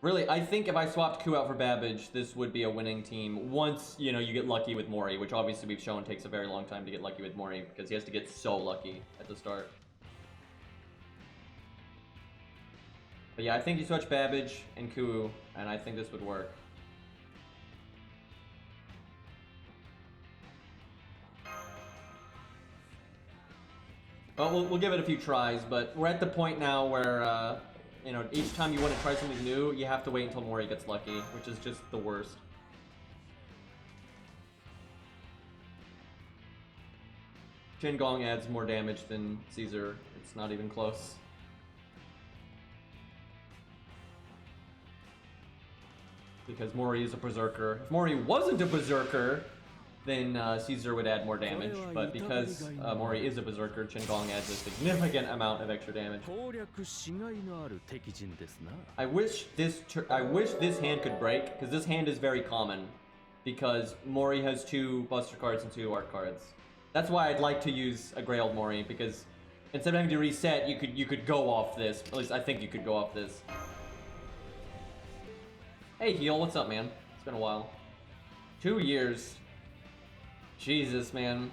Really, I think if I swapped Coup out for Babbage, this would be a winning team once, you get lucky with Mori, which obviously we've shown takes a very long time to get lucky with Mori, because he has to get so lucky at the start. But yeah, I think you switch Babbage and Coup, and I think this would work. Well, we'll give it a few tries, but we're at the point now where, you know, each time you want to try something new, you have to wait until Mori gets lucky, which is just the worst. Qingong adds more damage than Caesar. It's not even close. Because Mori is a berserker. If Mori wasn't a berserker, then Caesar would add more damage. But because Mori is a berserker, Qingong adds a significant amount of extra damage. I wish this hand could break, because this hand is very common. Because Mori has 2 Buster cards and 2 art cards. That's why I'd like to use a Grailed Mori, because instead of having to reset, you could go off this. At least I think you could go off this. Hey Heel, what's up, man? It's been a while. 2 years. Jesus, man.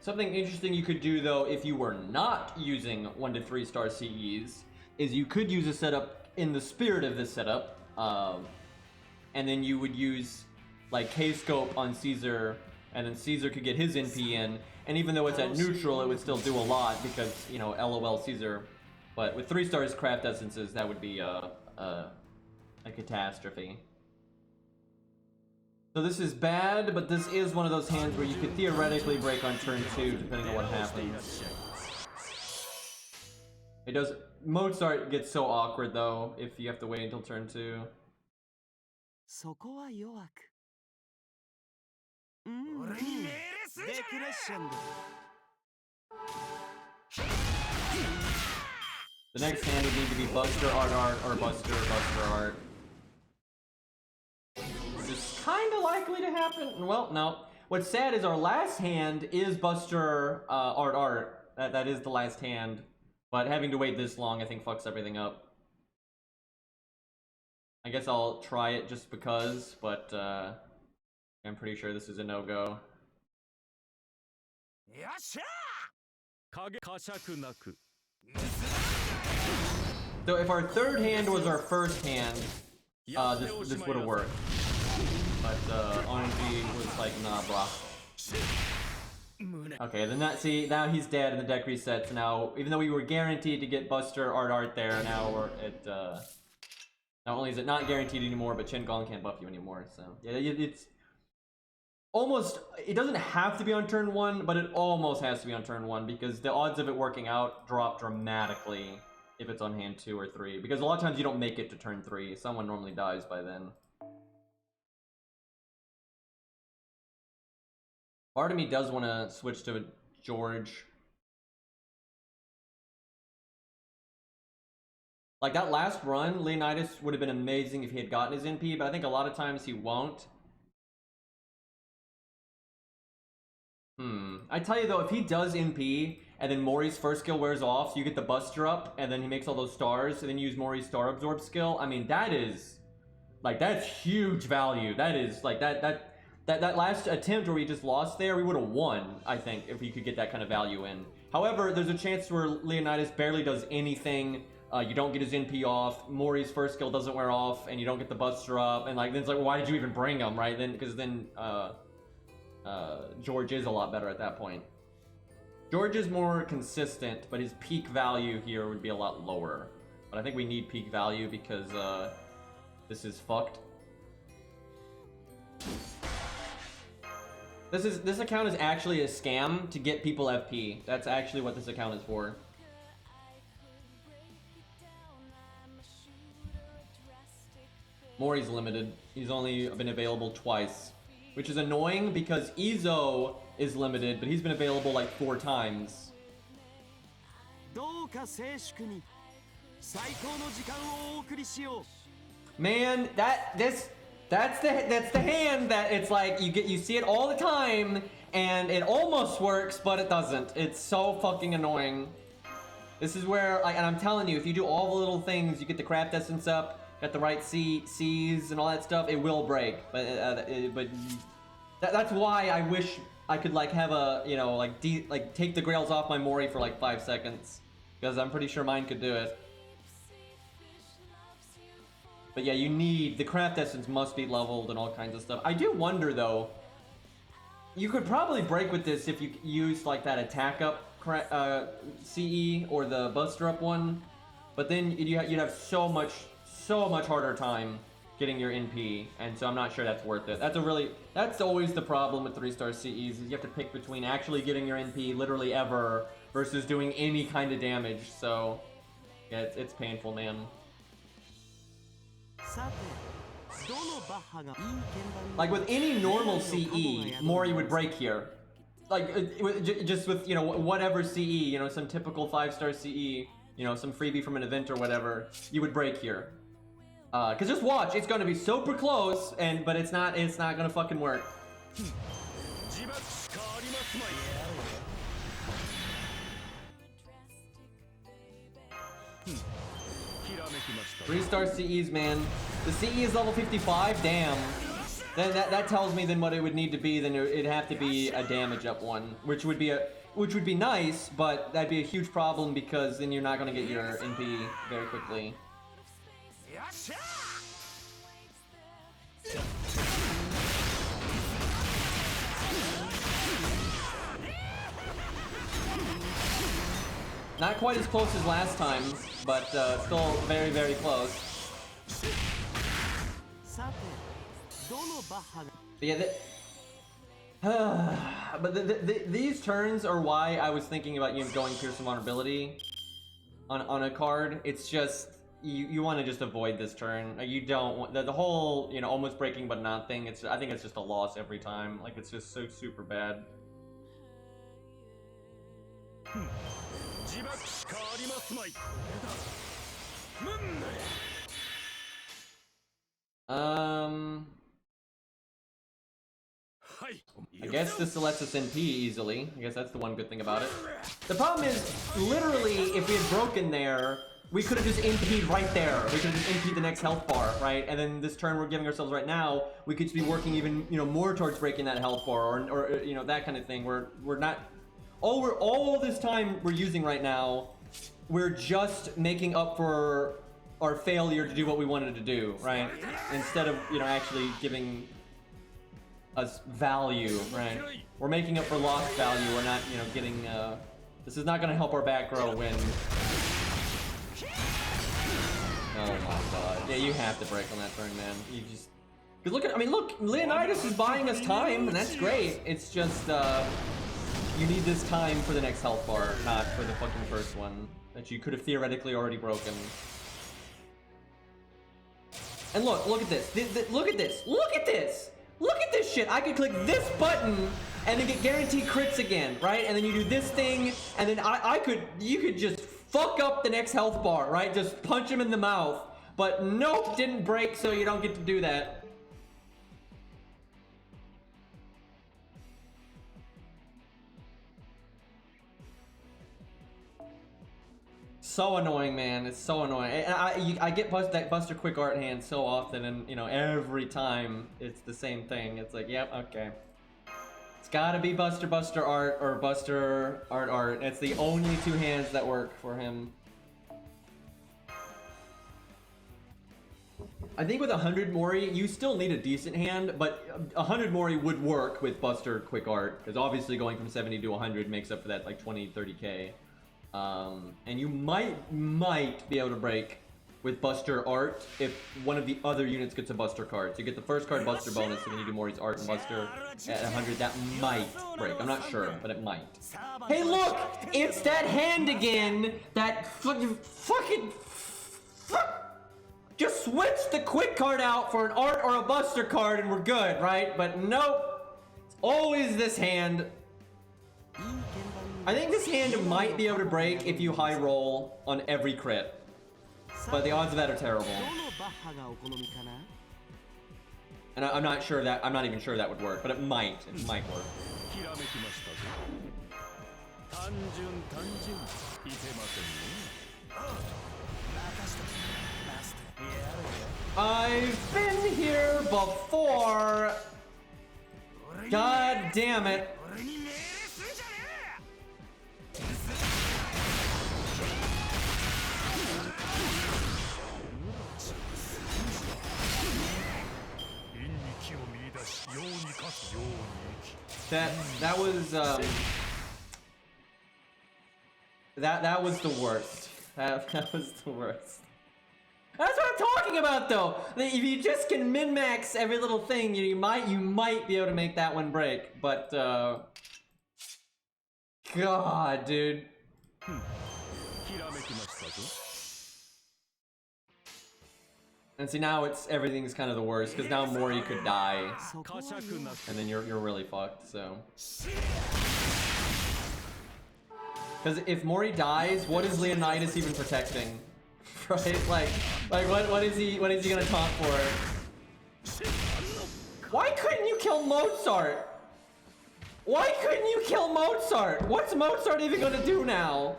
Something interesting you could do, though, if you were not using 1 to 3 star CEs, is you could use a setup in the spirit of this setup, and then you would use like K-Scope on Caesar, and then Caesar could get his NP in, and even though it's at neutral, it would still do a lot because, you know, LOL Caesar. But with 3 stars Craft Essences, that would be a catastrophe. So this is bad, but this is one of those hands where you could theoretically break on turn 2, depending on what happens. It does. Mozart gets so awkward though if you have to wait until turn 2. The next hand would need to be Buster Art or Buster Art. Which is kind of likely to happen. Well, no. What's sad is our last hand is Buster Art. That is the last hand. But having to wait this long, I think, fucks everything up. I guess I'll try it just because, but I'm pretty sure this is a no-go. So if our third hand was our first hand, this would have worked. But RNG was like, nah, brah. Okay, then now he's dead and the deck resets. Now, even though we were guaranteed to get Buster Art there, now we're at, not only is it not guaranteed anymore, but Qingong can't buff you anymore, so. Yeah, it's almost, it doesn't have to be on turn 1, but it almost has to be on turn 1, because the odds of it working out drop dramatically if it's on hand 2 or 3, because a lot of times you don't make it to turn 3. Someone normally dies by then. Part of me does want to switch to George. Like that last run, Leonidas would have been amazing if he had gotten his NP, but I think a lot of times he won't. I tell you though, if he does NP, and then Mori's first skill wears off, so you get the Buster up, and then he makes all those stars, and then you use Mori's Star Absorb skill, I mean, that is, like, that's huge value. That is, like, that last attempt where we just lost there, we would have won, I think, if we could get that kind of value in. However, there's a chance where Leonidas barely does anything, you don't get his NP off, Mori's first skill doesn't wear off, and you don't get the Buster up, and like, then it's like, why did you even bring him, right? Then, because then, George is a lot better at that point. George is more consistent, but his peak value here would be a lot lower. But I think we need peak value because, this is fucked. This account is actually a scam to get people FP. That's actually what this account is for. Mori's limited. He's only been available twice, which is annoying because Izo is limited, but he's been available like 4 times. Man, that's the hand that it's like you see it all the time and it almost works, but it doesn't. It's so fucking annoying. This is where, like, and I'm telling you, if you do all the little things, you get the Craft Essence up, got the right C's and all that stuff, it will break. But that's why I wish I could like have a, you know, like take the grails off my Mori for like 5 seconds, because I'm pretty sure mine could do it. But yeah, you need the craft essence must be leveled and all kinds of stuff. I do wonder though, you could probably break with this if you use like that attack up CE or the buster up one, but then you'd have so much harder time getting your NP, and so I'm not sure that's worth it. That's always the problem with 3-star CEs, is you have to pick between actually getting your NP literally ever versus doing any kind of damage. So yeah, it's painful, man. Like with any normal CE, Mori would break here. Like just with, you know, whatever CE, you know, some typical 5-star CE, you know, some freebie from an event or whatever, you would break here. Cause just watch, it's gonna be super close, but it's not gonna fucking work. 3-star CEs, man. The CE is level 55, damn. Then that tells me then what it would need to be. Then it'd have to be a damage up one, which would be nice, but that'd be a huge problem because then you're not gonna get your NP very quickly. Not quite as close as last time, but still very, very close. But yeah, but these turns are why I was thinking about going Pierce and Vulnerability on a card. It's just you want to just avoid this turn. You don't want the whole, you know, almost breaking but not thing. I think it's just a loss every time. Like, it's just so super bad. I guess this lets us NP easily. I guess that's the one good thing about it. The problem is, literally, if we had broken there, we could have just NP'd right there. We could have just NP'd the next health bar, right? And then this turn we're giving ourselves right now, we could just be working even, you know, more towards breaking that health bar, or you know, that kind of thing. We're not. All this time we're using right now, we're just making up for our failure to do what we wanted to do, right? Instead of, you know, actually giving us value, right? We're making up for lost value. We're not, you know, getting, this is not gonna help our back row win. Oh my god. Yeah, you have to break on that turn, man. You just, because look at, I mean, look, Leonidas is buying us time, and that's great. It's just, you need this time for the next health bar, not for the fucking first one that you could have theoretically already broken. And look at this. Look at this. Look at this. Look at this shit. I could click this button and then get guaranteed crits again, right? And then you do this thing, and then you could just fuck up the next health bar, right? Just punch him in the mouth. But nope, didn't break, so you don't get to do that. So annoying, man. It's so annoying. And I get that Buster Quick Art hand so often, and you know, every time it's the same thing. It's like, yep, okay. It's gotta be Buster Art or Buster Art. It's the only two hands that work for him. I think with 100 Mori, you still need a decent hand, but 100 Mori would work with Buster Quick Art, because obviously going from 70 to 100 makes up for that like 20-30k. And you might be able to break with Buster Art if one of the other units gets a Buster card. So you get the first card Buster bonus, and then you do Mori's Art and Buster at 100. That might break. I'm not sure, but it might. Hey, look! It's that hand again! That fucking... Just switch the Quick card out for an Art or a Buster card and we're good, right? But nope. It's always this hand. I think this hand might be able to break if you high roll on every crit. But the odds of that are terrible. And I'm not sure that, I'm not even sure that would work, but it might work. I've been here before. God damn it. That was that was the worst. That was the worst. That's what I'm talking about, though. If you just can min-max every little thing, you might be able to make that one break. But God, dude. And see, now everything's kind of the worst because now Mori could die, and then you're really fucked. So, because if Mori dies, what is Leonidas even protecting? Right? Like what is he gonna taunt for? Why couldn't you kill Mozart? Why couldn't you kill Mozart? What's Mozart even gonna do now?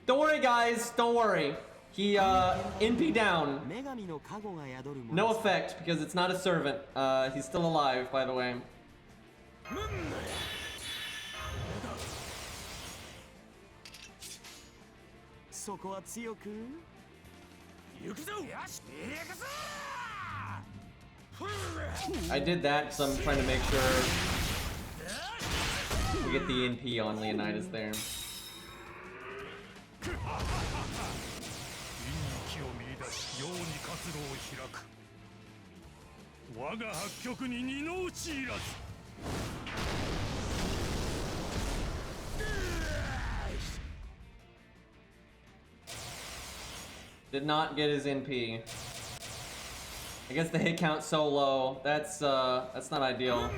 Don't worry, guys. Don't worry. He NP down. No effect because it's not a servant. He's still alive, by the way. I did that because I'm trying to make sure we get the NP on Leonidas there. Did not get his NP. I guess the hit count's so low. That's not ideal.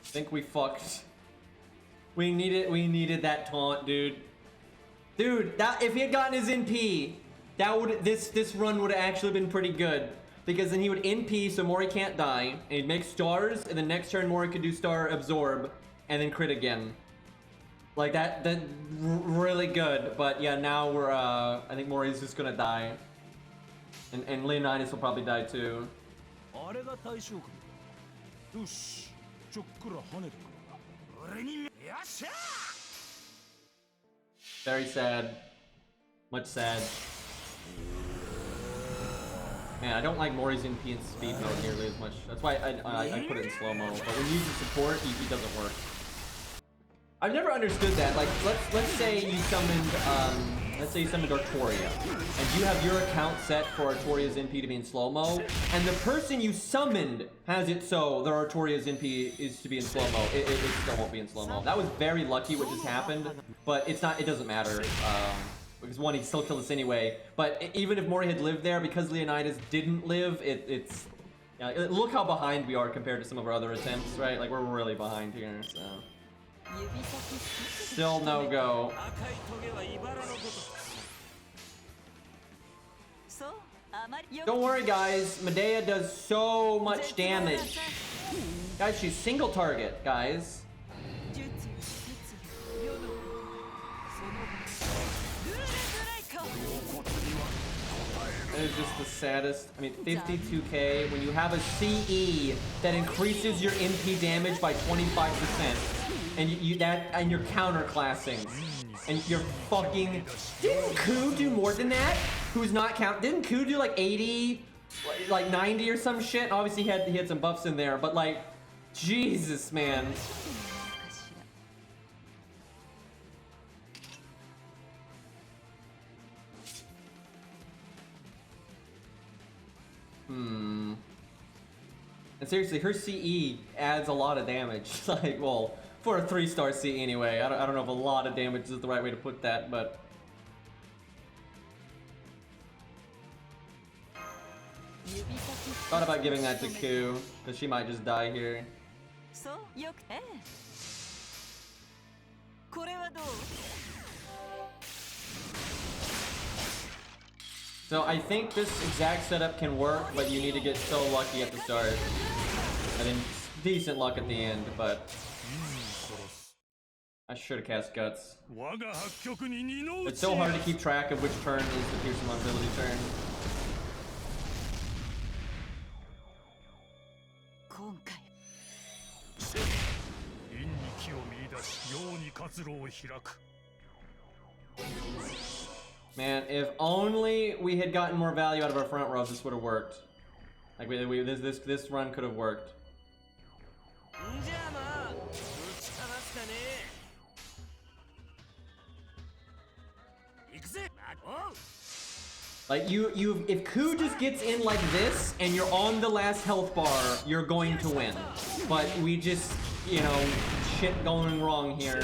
I think we fucked. We needed that taunt, dude. Dude, that if he had gotten his NP, this run would have actually been pretty good. Because then he would NP so Mori can't die, and he'd make stars, and the next turn Mori could do star absorb, and then crit again. Like that really good. But yeah, now we're I think Mori's just gonna die. And Leonidas will probably die too. Very sad. Much sad. Man, I don't like Mori's NP and speed mode nearly as much. That's why I put it in slow-mo. But when you use the support, he doesn't work. I've never understood that. Like, let's say you summoned Artoria, and you have your account set for Artoria's NP to be in slow-mo, and the person you summoned has it so their Artoria's NP is to be in slow-mo. It still won't be in slow-mo. That was very lucky what just happened, but it doesn't matter. Because one, he'd still kill us anyway. But even if Mori had lived there, because Leonidas didn't live, it's look how behind we are compared to some of our other attempts, right? Like, we're really behind here, so. Still no go. Don't worry, guys. Medea does so much damage. Guys, she's single target, guys. That is just the saddest. I mean, 52k when you have a CE that increases your MP damage by 25%, and and you're counterclassing, and you're fucking. Didn't Ku do more than that? Who's not count? Didn't Ku do like 80, like 90 or some shit? Obviously, he had some buffs in there, but like, Jesus, man. And seriously, her CE adds a lot of damage. Like, well, for a 3-star CE anyway. I don't know if a lot of damage is the right way to put that, but. Thought about giving that to Ku, because she might just die here. So I think this exact setup can work, but you need to get so lucky at the start. And then decent luck at the end, but I should have cast Guts. It's so hard to keep track of which turn is the Piercing Ability turn. Man, if only we had gotten more value out of our front rows, this would have worked. Like this run could have worked. Like if Ku just gets in like this and you're on the last health bar, you're going to win. But we just, you know, shit going wrong here.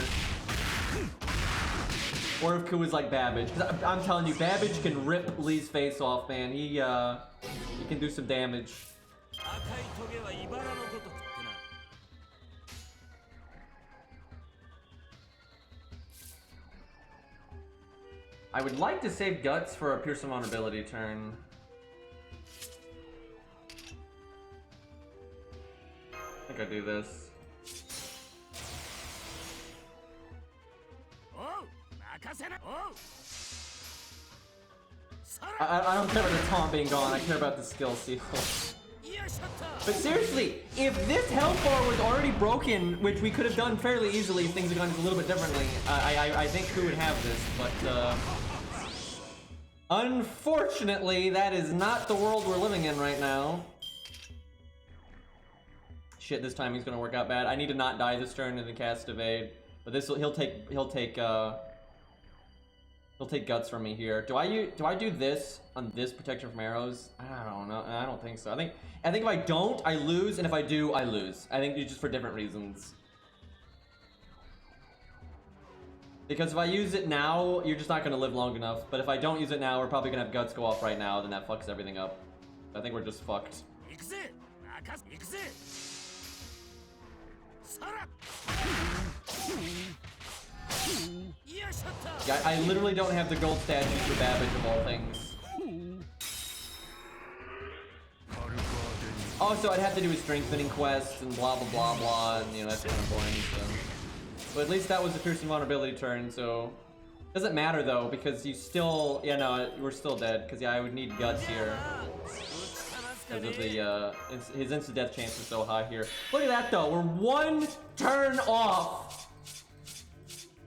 Or if Ku is like Babbage, because I'm telling you, Babbage can rip Lee's face off, man. He can do some damage. I would like to save Guts for a Piercing Vulnerability turn. I think I do this. I don't care about the taunt being gone, I care about the skill seal. But seriously, if this health bar was already broken, which we could have done fairly easily if things had gone a little bit differently, I think Ku would have this, but unfortunately, that is not the world we're living in right now. Shit, this time he's gonna work out bad. I need to not die this turn and then cast Evade. But this he'll take Guts from me here. Do I do this on this protection from arrows? I don't know. I don't think so. I think if I don't, I lose, and if I do, I lose. I think it's just for different reasons. Because if I use it now, you're just not gonna live long enough. But if I don't use it now, we're probably gonna have Guts go off right now, then that fucks everything up. I think we're just fucked. Yeah, I literally don't have the gold statues for Babbage of all things. Also, I'd have to do a strengthening quest and blah blah blah blah, and you know that's kind of boring. So. But at least that was the Piercing Vulnerability turn, so doesn't matter though because you still, yeah, no, we're still dead because yeah, I would need Guts here because of the his instant death chance is so high here. Look at that though, we're one turn off.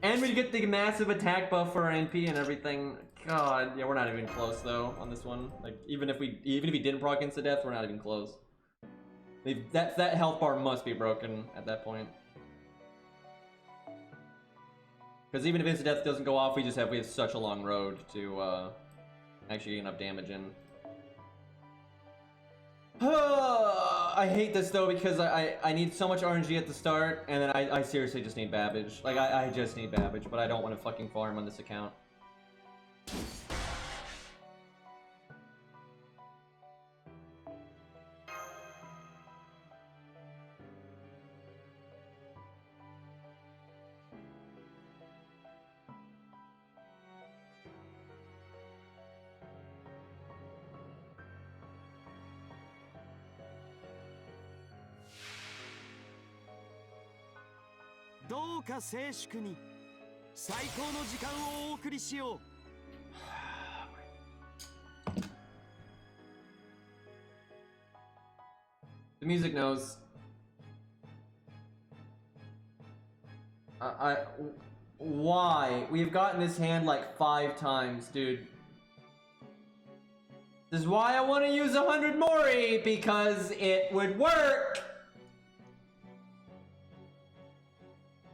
And we get the massive attack buff for our NP and everything. God, yeah, we're not even close though on this one. Like even if he didn't proc instant death, we're not even close. That health bar must be broken at that point. Because even if instant death doesn't go off, we have such a long road to actually get enough damage in. I hate this though because I need so much RNG at the start, and then I seriously just need Babbage. Like I just need Babbage, but I don't want to fucking farm on this account. The music knows. Why? We've gotten this hand like 5 times, dude. This is why I want to use 100 Mori, because it would work!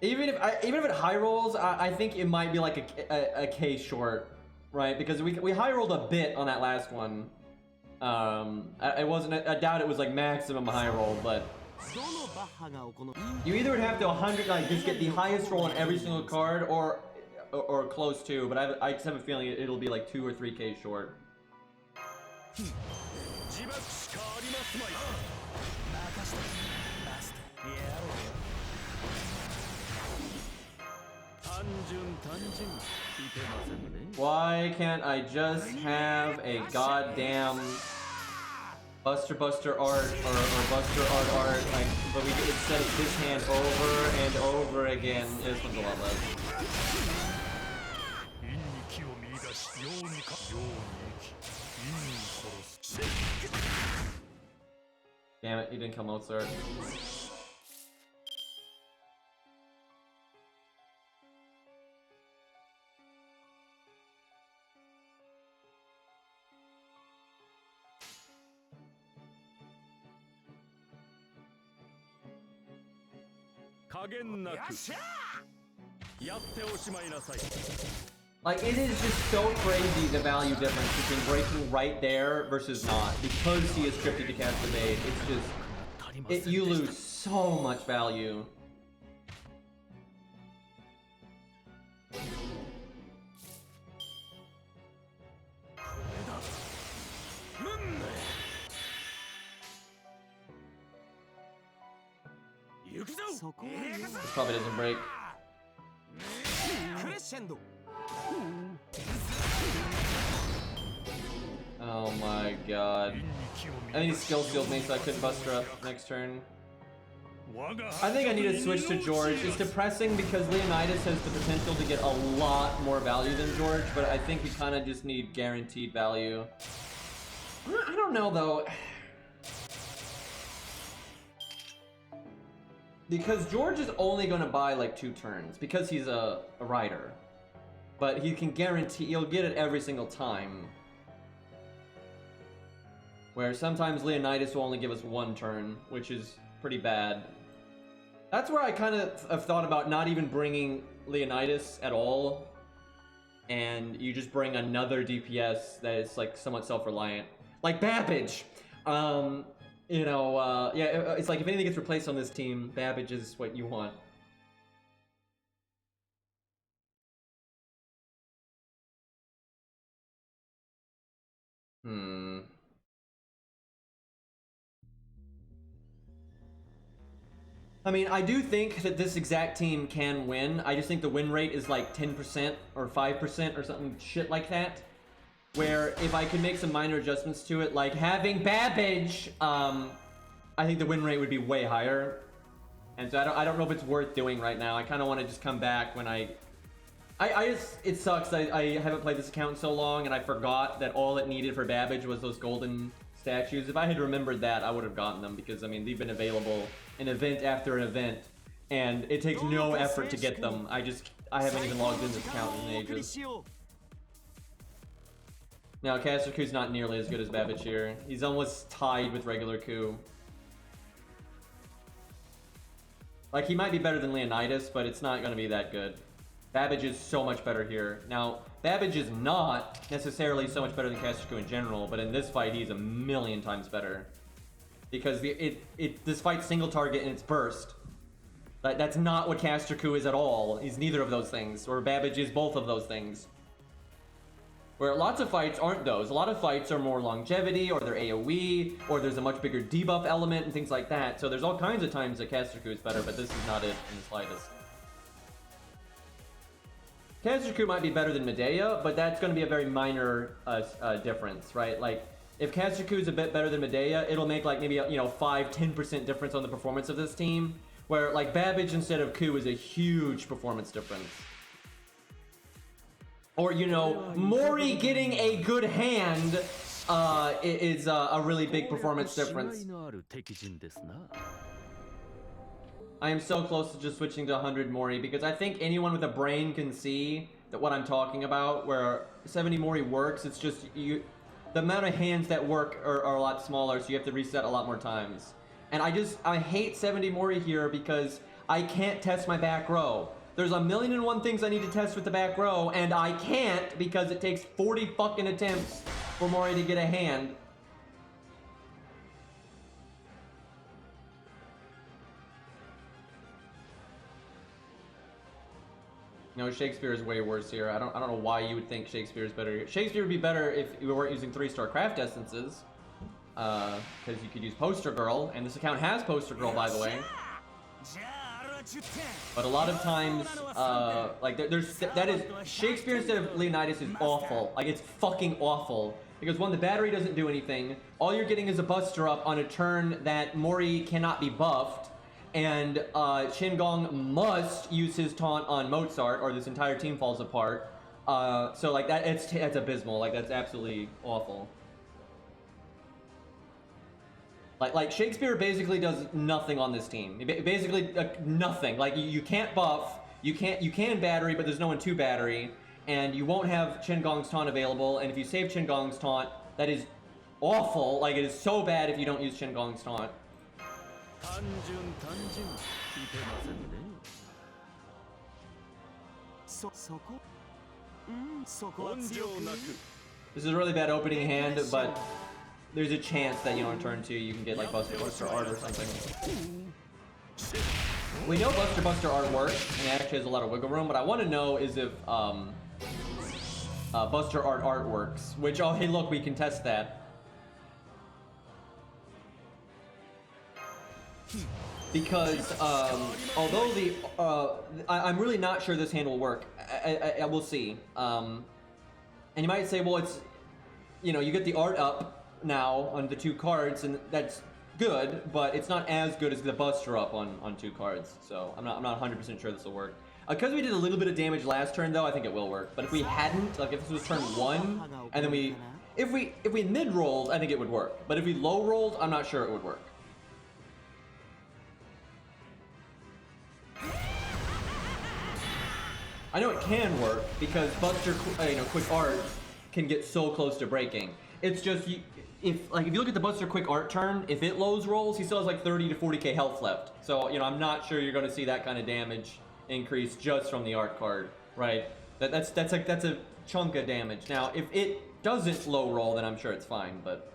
Even if it high rolls, I think it might be like a K short, right? Because we high rolled a bit on that last one. I doubt it was like maximum high roll, but you either would have to 100 like just get the highest roll on every single card, or close to. But I just have a feeling it'll be like 2 or 3K short. Why can't I just have a goddamn Buster art or Buster art like, but we get instead of this hand over and and over again. This one's a lot less. Damn it, he didn't kill Mozart. Like, it is just so crazy the value difference between breaking right there versus not. Because he is scripted to cast evade, it's just... you lose so much value. This probably doesn't break. Oh my god. I think he's skill sealed me so I couldn't bust her up next turn. I think I need to switch to George. It's depressing because Leonidas has the potential to get a lot more value than George, but I think we kind of just need guaranteed value. I don't know though. Because George is only going to buy like 2 turns because he's a rider. But he can guarantee he'll get it every single time. Where sometimes Leonidas will only give us 1 turn, which is pretty bad. That's where I kind of have thought about not even bringing Leonidas at all. And you just bring another DPS that is like somewhat self-reliant. Like Babbage! You know, yeah, it's like if anything gets replaced on this team, Babbage is what you want. I mean, I do think that this exact team can win. I just think the win rate is like 10% or 5% or something shit like that. Where if I could make some minor adjustments to it, like having Babbage, I think the win rate would be way higher. And so I don't know if it's worth doing right now. I kind of want to just come back when I just, it sucks that I haven't played this account in so long and I forgot that all it needed for Babbage was those golden statues. If I had remembered that, I would have gotten them because, I mean, they've been available in event after an event and it takes no effort to get them. I haven't even logged in this account in ages. Now, Caster Ku's not nearly as good as Babbage here. He's almost tied with regular Ku. Like, he might be better than Leonidas, but it's not going to be that good. Babbage is so much better here. Now, Babbage is not necessarily so much better than Caster Ku in general, but in this fight, he's a million times better. Because this fight's single target and it's burst. That's not what Caster Ku is at all. He's neither of those things, or Babbage is both of those things. Where lots of fights aren't those. A lot of fights are more longevity, or they're AoE, or there's a much bigger debuff element and things like that. So there's all kinds of times that Caster Ku is better, but this is not it in the slightest. Caster Ku might be better than Medea, but that's going to be a very minor difference, right? Like, if Caster Ku is a bit better than Medea, it'll make like maybe a 5-10% difference on the performance of this team. Where like Babbage instead of Ku is a huge performance difference. Or, Mori getting a good hand is a really big performance difference. I am so close to just switching to 100 Mori because I think anyone with a brain can see that what I'm talking about, where 70 Mori works, it's just the amount of hands that work are a lot smaller, so you have to reset a lot more times. And I hate 70 Mori here because I can't test my back row. There's 1,000,001 things I need to test with the back row, and I can't because it takes 40 fucking attempts for Mori to get a hand. No, Shakespeare is way worse here. I don't know why you would think Shakespeare is better here. Shakespeare would be better if you weren't using 3-star craft essences. Because you could use Poster Girl, and this account has Poster Girl, by the way. But a lot of times, Shakespeare instead of Leonidas is awful. Like, it's fucking awful. Because one, the battery doesn't do anything. All you're getting is a Buster Up on a turn that Mori cannot be buffed. and Shin-Gong must use his taunt on Mozart, or this entire team falls apart. So like that, it's abysmal. Like that's absolutely awful. Like Shakespeare basically does nothing on this team. Basically nothing. Like you can't buff, you can battery, but there's no one to battery, and you won't have Shin-Gong's taunt available. And if you save Shin-Gong's taunt, that is awful. Like it is so bad if you don't use Shin-Gong's taunt. This is a really bad opening hand, but there's a chance that, you know, in turn 2 you can get like Buster Art or something. We know Buster Art works, and it actually has a lot of wiggle room, but I want to know is if Buster Art works, which, oh hey look, we can test that. Because although the I'm really not sure this hand will work. I will see. And you might say, well, it's, you know, you get the art up now on the 2 cards, and that's good, but it's not as good as the Buster up on 2 cards. So I'm not 100% sure this will work. Because we did a little bit of damage last turn, though, I think it will work. But if we hadn't, like if this was turn 1, and then if we mid rolled, I think it would work. But if we low rolled, I'm not sure it would work. I know it can work because Buster, Quick Art can get so close to breaking. It's just if you look at the Buster Quick Art turn, if it lows rolls, he still has like 30 to 40k health left. So I'm not sure you're going to see that kind of damage increase just from the art card, right? That's a chunk of damage. Now, if it doesn't low roll, then I'm sure it's fine. But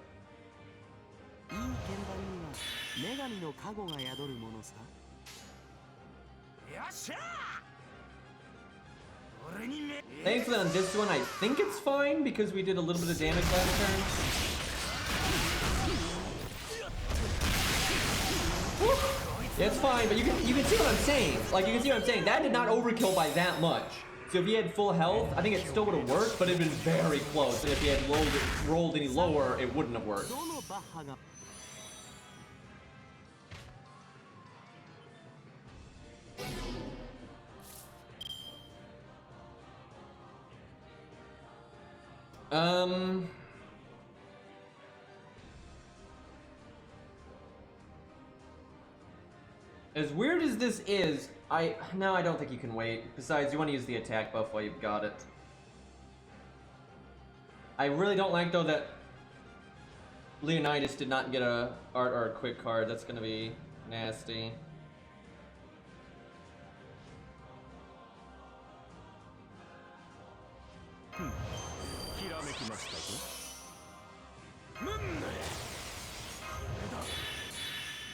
thankfully on this one, I think it's fine because we did a little bit of damage last turn. Woo! Yeah, it's fine, but you can see what I'm saying. Like, you can see what I'm saying. That did not overkill by that much. So if he had full health, I think it still would have worked, but it'd been very close. And if he had rolled any lower, it wouldn't have worked. As weird as this is, I don't think you can wait. Besides, you want to use the attack buff while you've got it. I really don't like, though, that Leonidas did not get a art or a quick card. That's gonna be nasty.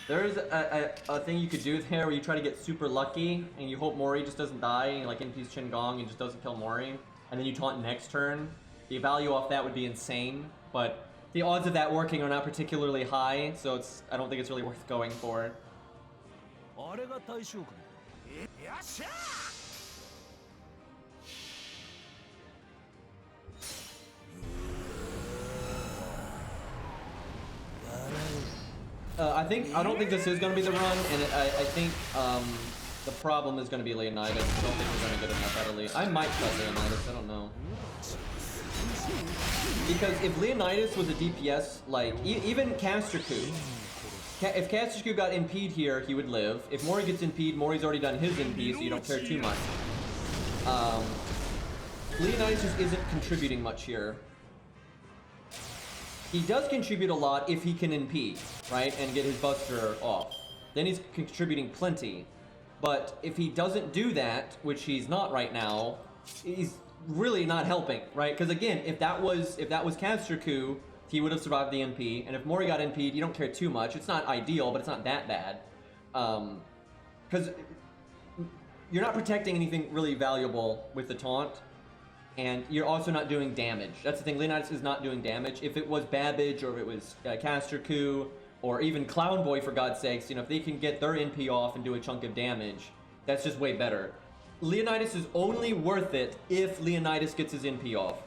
There's a thing you could do there where you try to get super lucky and you hope Mori just doesn't die, and like NP's Shin-Gong and just doesn't kill Mori, and then you taunt next turn. The value off that would be insane, but the odds of that working are not particularly high, so I don't think it's really worth going for. I don't think this is going to be the run, and I think the problem is going to be Leonidas. I don't think we're going to get enough out of Leonidas. I might cut Leonidas, I don't know. Because if Leonidas was a DPS, like, even Casterku, if Casterku got NP'd here, he would live. If Mori gets NP'd, Mori's already done his NP, so you don't care too much. Leonidas just isn't contributing much here. He does contribute a lot if he can NP, right, and get his Buster off. Then he's contributing plenty. But if he doesn't do that, which he's not right now, he's really not helping, right? Because again, if that was Casterku, he would have survived the NP, and if Mori got NP'd, you don't care too much. It's not ideal, but it's not that bad. Because you're not protecting anything really valuable with the taunt. And you're also not doing damage. That's the thing, Leonidas is not doing damage. If it was Babbage, or if it was Casterku, or even Clown Boy, for God's sakes, if they can get their NP off and do a chunk of damage, that's just way better. Leonidas is only worth it if Leonidas gets his NP off.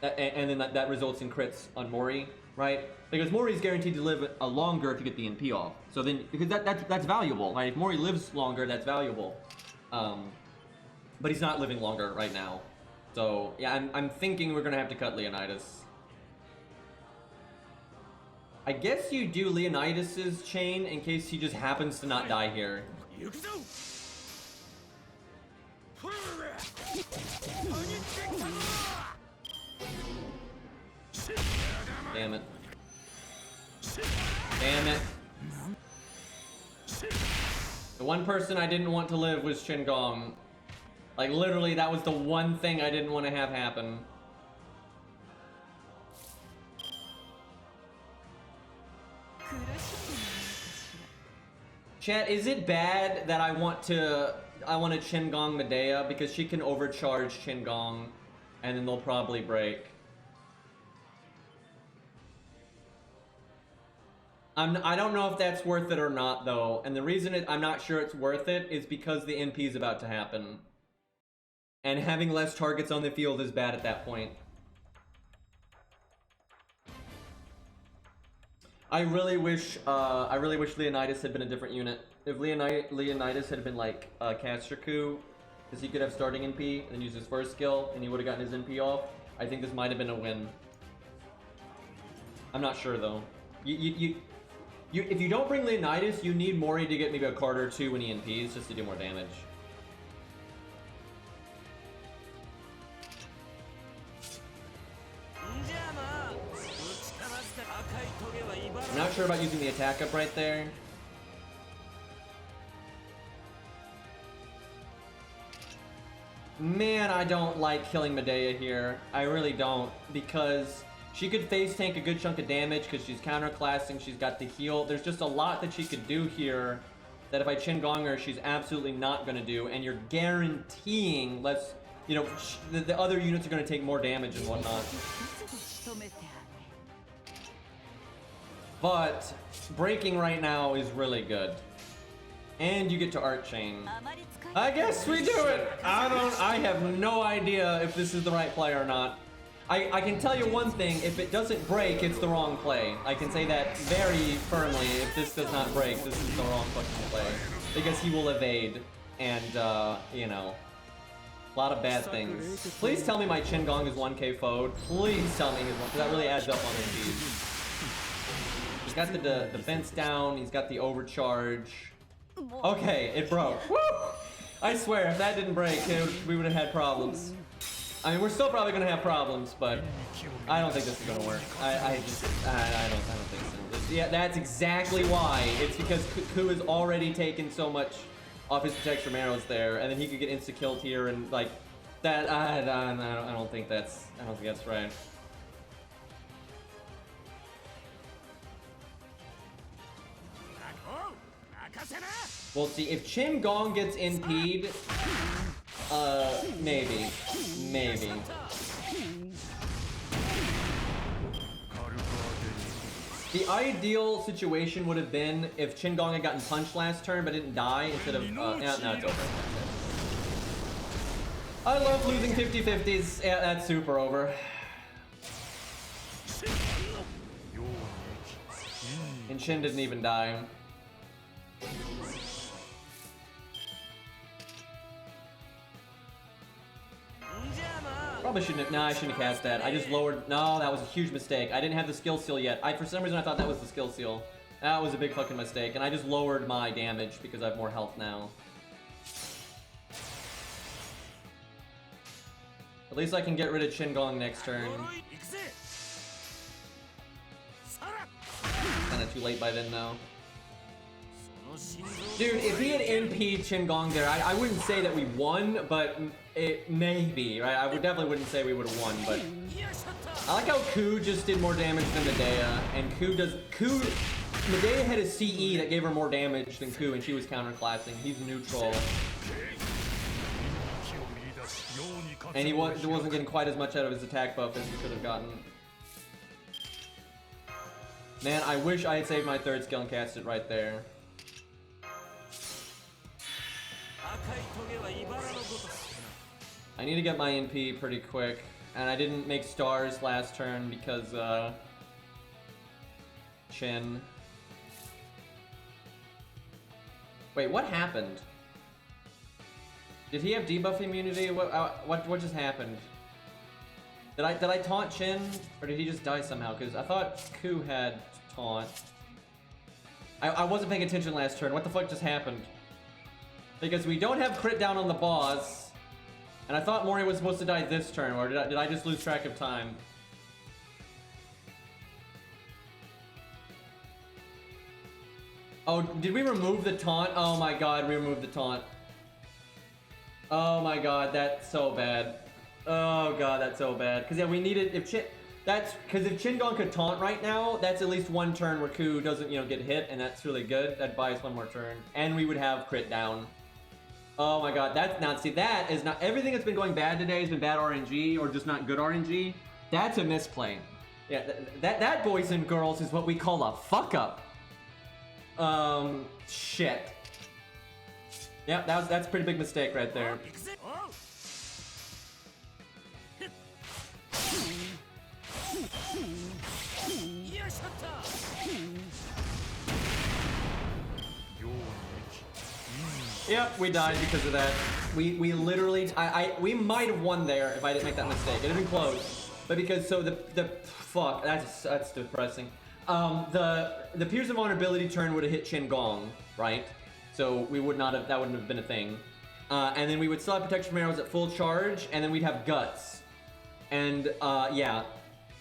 And then that results in crits on Mori. right? Because Mori's guaranteed to live longer if you get the NP off. So then, because that's valuable, right? If Mori lives longer, that's valuable. But he's not living longer right now. So yeah, I'm thinking we're gonna have to cut Leonidas. I guess you do Leonidas's chain in case he just happens to not die here. Damn it. Damn it. The one person I didn't want to live was Qingong. Like, literally, that was the one thing I didn't want to have happen. Chat, is it bad that I want to Qingong Medea because she can overcharge Qingong and then they'll probably break? I don't know if that's worth it or not though, and the reason I'm not sure it's worth it is because the NP is about to happen. And having less targets on the field is bad at that point. I really wish Leonidas had been a different unit. If Leonidas had been like Castraku, because he could have starting NP and then use his first skill, and he would have gotten his NP off, I think this might have been a win. I'm not sure though. If you don't bring Leonidas, you need Mori to get maybe a card or two when he NPs just to do more damage. I'm not sure about using the attack up right there. Man, I don't like killing Medea here. I really don't, because she could face tank a good chunk of damage because she's counterclassing, she's got the heal. There's just a lot that she could do here that if I Qingong her, she's absolutely not going to do, and you're guaranteeing less, you know, the other units are going to take more damage and whatnot. But breaking right now is really good. And you get to Art Chain. I guess we do it! I have no idea if this is the right play or not. I can tell you one thing, if it doesn't break, it's the wrong play. I can say that very firmly. If this does not break, this is the wrong fucking play. Because he will evade, and, you know, a lot of bad things. Please tell me my Qingong is 1k foed. Please tell me he's 1, because that really adds up on his speed. He's got the defense down, he's got the overcharge. Okay, it broke. Woo! I swear, if that didn't break, we would have had problems. I mean, we're still probably gonna have problems, but I don't think this is gonna work. I don't think so. Yeah, that's exactly why. It's because Ku has already taken so much off his protection arrows there, and then he could get insta killed here, and like that. I don't think that's right. We'll see if Qingong gets NP'd. Maybe. The ideal situation would have been if Qingong had gotten punched last turn but didn't die instead of, no, it's over. I love losing 50-50s. Yeah, that's super over. And Shin didn't even die. Probably shouldn't have, I shouldn't have cast that. I just lowered, no, that was a huge mistake. I didn't have the skill seal yet. For some reason I thought that was the skill seal. That was a big fucking mistake, and I just lowered my damage because I have more health now. At least I can get rid of Qingong next turn. Kinda too late by then though. Dude, if he had NP'd Qingong there, I wouldn't say that we won, but it may be, right? I definitely wouldn't say we would have won, but I like how Ku just did more damage than Medea, and Medea had a CE that gave her more damage than Ku, and she was counterclassing. He's neutral. And he wasn't getting quite as much out of his attack buff as he could have gotten. Man, I wish I had saved my third skill and cast it right there. I need to get my NP pretty quick, and I didn't make stars last turn because Chin. Wait, what happened? Did he have debuff immunity? What just happened? Did I taunt Chin, or did he just die somehow? Because I thought Ku had taunt. I wasn't paying attention last turn. What the fuck just happened? Because we don't have crit down on the boss, and I thought Mori was supposed to die this turn, or did I just lose track of time? Oh, did we remove the taunt? Oh my god, we removed the taunt. Oh my god, that's so bad. Oh god, that's so bad. Because yeah, we needed, if Chin, that's, because if Chin-Gong could taunt right now, that's at least one turn where Ku doesn't, you know, get hit, and that's really good. That buys one more turn. And we would have crit down. Oh my god, that's not, see, that is not, everything that's been going bad today has been bad RNG, or just not good RNG. That's a misplay. Yeah, that boys and girls is what we call a fuck up. Shit. Yeah, that's a pretty big mistake right there. Yep, we died because of that. We literally, we might have won there if I didn't make that mistake. It had been close, but because so the fuck, that's depressing. The Pierce of Vulnerability turn would have hit Chin-Gong, right? So we would not have, that wouldn't have been a thing. And then we would still have Protection from Arrows at full charge, and then we'd have Guts. And yeah,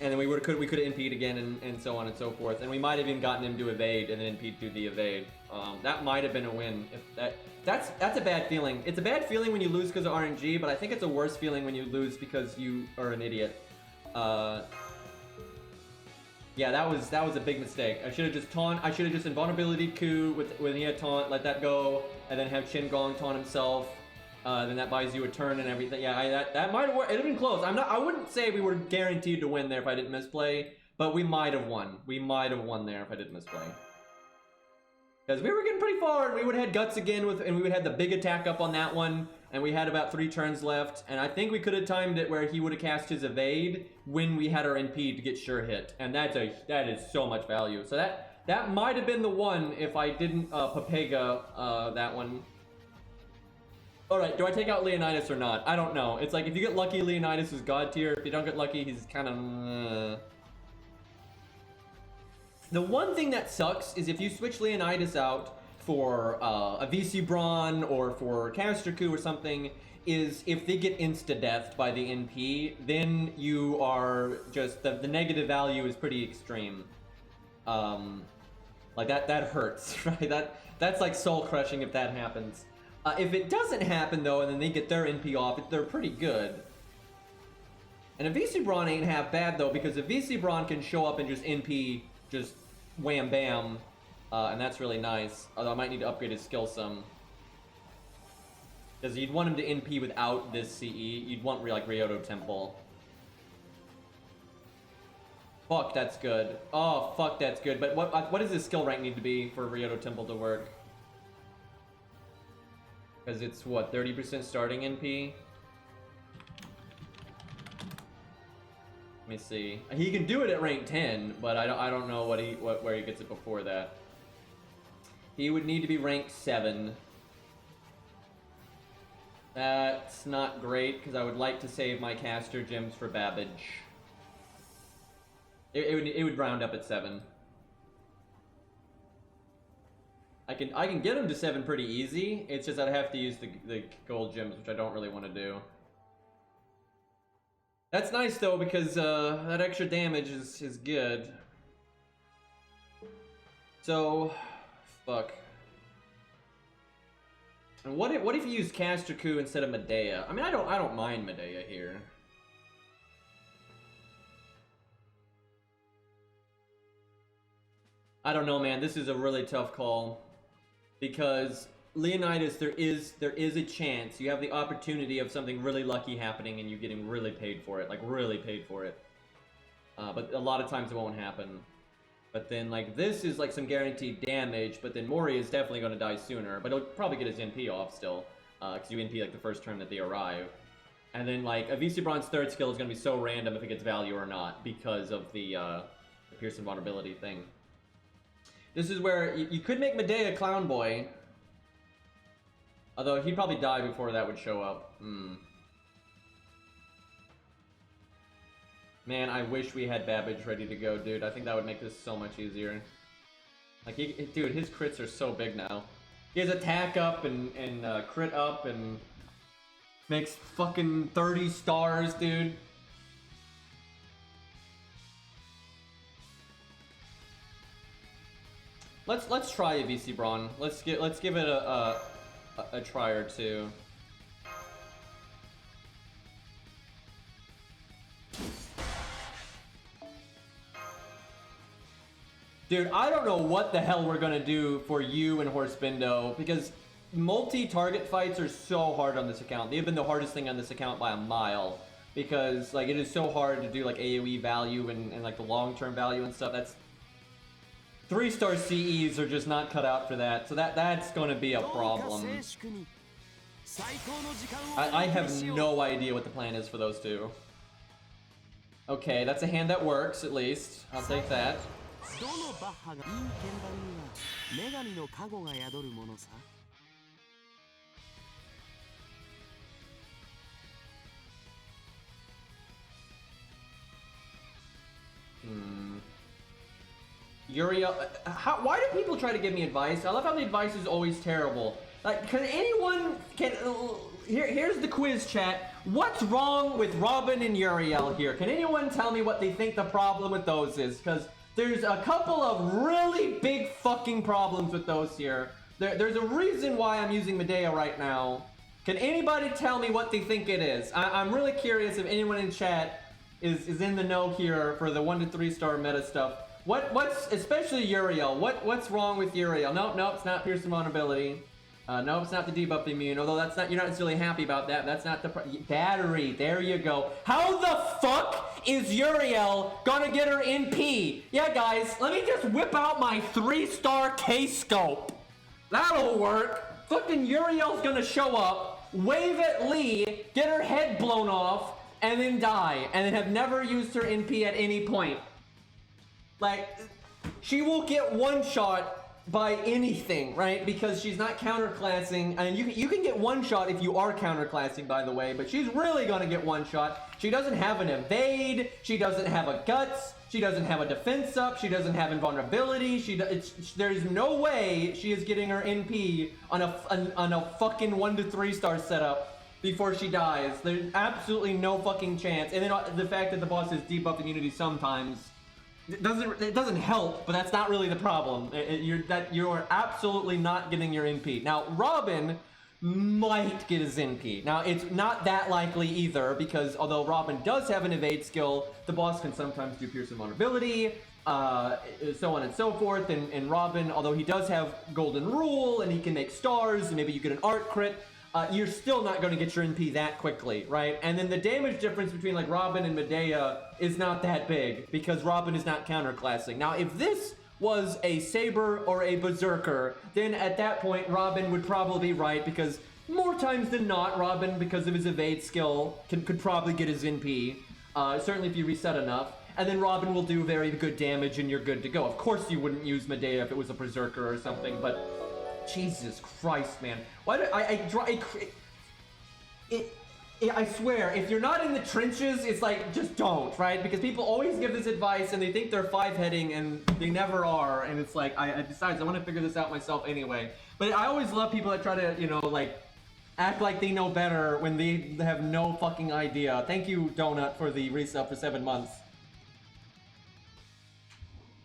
and then we could have NP'd again, and so on and so forth. And we might have even gotten him to evade, and then NP'd through the evade. That might have been a win. If that's a bad feeling. It's a bad feeling when you lose because of RNG, but I think it's a worse feeling when you lose because you are an idiot. Yeah, that was a big mistake. I should have just taunt. I should have just invulnerability Ku when he had taunt, let that go, and then have Chin-Gong taunt himself. Then that buys you a turn and everything. Yeah, that might have worked. It'd have been close. I wouldn't say we were guaranteed to win there if I didn't misplay, but we might have won. We might have won there if I didn't misplay. Because we were getting pretty far, and we would have had Guts again and we would have had the big attack up on that one, and we had about 3 turns left, and I think we could have timed it where he would have cast his evade when we had our NP to get sure hit, and that is so much value. So that might have been the one if I didn't Papega that one. Alright, do I take out Leonidas or not? I don't know. It's like, if you get lucky, Leonidas is god tier. If you don't get lucky, he's kind of... The one thing that sucks is if you switch Leonidas out for a VC Brawn or for Caster Ku or something, is if they get insta-deathed by the NP, then you are just... The negative value is pretty extreme. Like, that hurts, right? That's like soul-crushing if that happens. If it doesn't happen, though, and then they get their NP off, they're pretty good. And a VC Brawn ain't half bad, though, because a VC Brawn can show up and just NP, just wham bam, and that's really nice. Although I might need to upgrade his skill some. Because you'd want him to NP without this CE. You'd want, like, Ryoto Temple. Fuck, that's good. Oh, fuck, that's good. But what does his skill rank need to be for Ryoto Temple to work? Because it's, what, 30% starting NP? Let me see. He can do it at rank 10, but I don't know where he gets it before that. He would need to be rank 7. That's not great, because I would like to save my caster gems for Babbage. It would round up at 7. I can get him to 7 pretty easy. It's just I'd have to use the gold gems, which I don't really want to do. That's nice though, because that extra damage is good. So, fuck. And what if you use Caster Ku instead of Medea? I mean, I don't mind Medea here. I don't know, man. This is a really tough call. Because Leonidas, there is a chance, you have the opportunity of something really lucky happening and you getting really paid for it, like really paid for it. But a lot of times it won't happen. But then like this is like some guaranteed damage, but then Mori is definitely going to die sooner, but he'll probably get his NP off still, because you NP like the first turn that they arrive. And then like a VC Brawn's third skill is going to be so random if it gets value or not, because of the Pierce and Vulnerability thing. This is where you could make Medea Clown Boy. Although he'd probably die before that would show up. Man, I wish we had Babbage ready to go, dude. I think that would make this so much easier. Like, dude, his crits are so big now. He has attack up and crit up and makes fucking 30 stars, dude. Let's try a VC Brawn. Let's give it a try or two. Dude, I don't know what the hell we're gonna do for you and Horsebindo, because multi-target fights are so hard on this account. They've been the hardest thing on this account by a mile, because like it is so hard to do like AoE value and like the long-term value and stuff. That's 3-star CEs are just not cut out for that, so that's gonna be a problem. I have no idea what the plan is for those two. Okay, that's a hand that works at least. I'll take that. Uriel, why do people try to give me advice? I love how the advice is always terrible. Like, here's the quiz, chat. What's wrong with Robin and Uriel here? Can anyone tell me what they think the problem with those is? Because there's a couple of really big fucking problems with those here. There's a reason why I'm using Medea right now. Can anybody tell me what they think it is? I'm really curious if anyone in chat is in the know here for the 1 to 3 star meta stuff. What's especially Uriel? What's wrong with Uriel? Nope, it's not Piercing Vulnerability. No, it's not the debuff immune, although that's not, you're not necessarily happy about that. That's not the battery. There you go. How the fuck is Uriel gonna get her NP? Yeah, guys, let me just whip out my 3-star K-scope. That'll work. Fucking Uriel's gonna show up, wave at Lee, get her head blown off, and then die, and then have never used her NP at any point. Like, she will get one shot by anything, right? Because she's not counterclassing, and you can get one shot if you are counterclassing, by the way, but she's really gonna get one shot. She doesn't have an evade, she doesn't have a guts, she doesn't have a defense up, she doesn't have invulnerability, there's no way she is getting her NP on a fucking 1 to 3 star setup before she dies. There's absolutely no fucking chance. And then the fact that the boss has debuff immunity sometimes, it doesn't help, but that's not really the problem. You're absolutely not getting your NP. Now, Robin might get his NP. Now, it's not that likely either, because although Robin does have an evade skill, the boss can sometimes do Piercing Vulnerability, so on and so forth, and Robin, although he does have Golden Rule, and he can make stars, and maybe you get an art crit, you're still not going to get your NP that quickly, right? And then the damage difference between like Robin and Medea is not that big, because Robin is not counterclassing. Now, if this was a Saber or a Berserker, then at that point Robin would probably be right, because more times than not, Robin, because of his evade skill, could probably get his NP, certainly if you reset enough. And then Robin will do very good damage and you're good to go. Of course you wouldn't use Medea if it was a Berserker or something, but Jesus Christ, man. Why do I swear, if you're not in the trenches, it's like, just don't, right? Because people always give this advice and they think they're 5-heading and they never are. And it's like, besides, I want to figure this out myself anyway. But I always love people that try to, you know, like, act like they know better when they have no fucking idea. Thank you, Donut, for the resub for 7 months.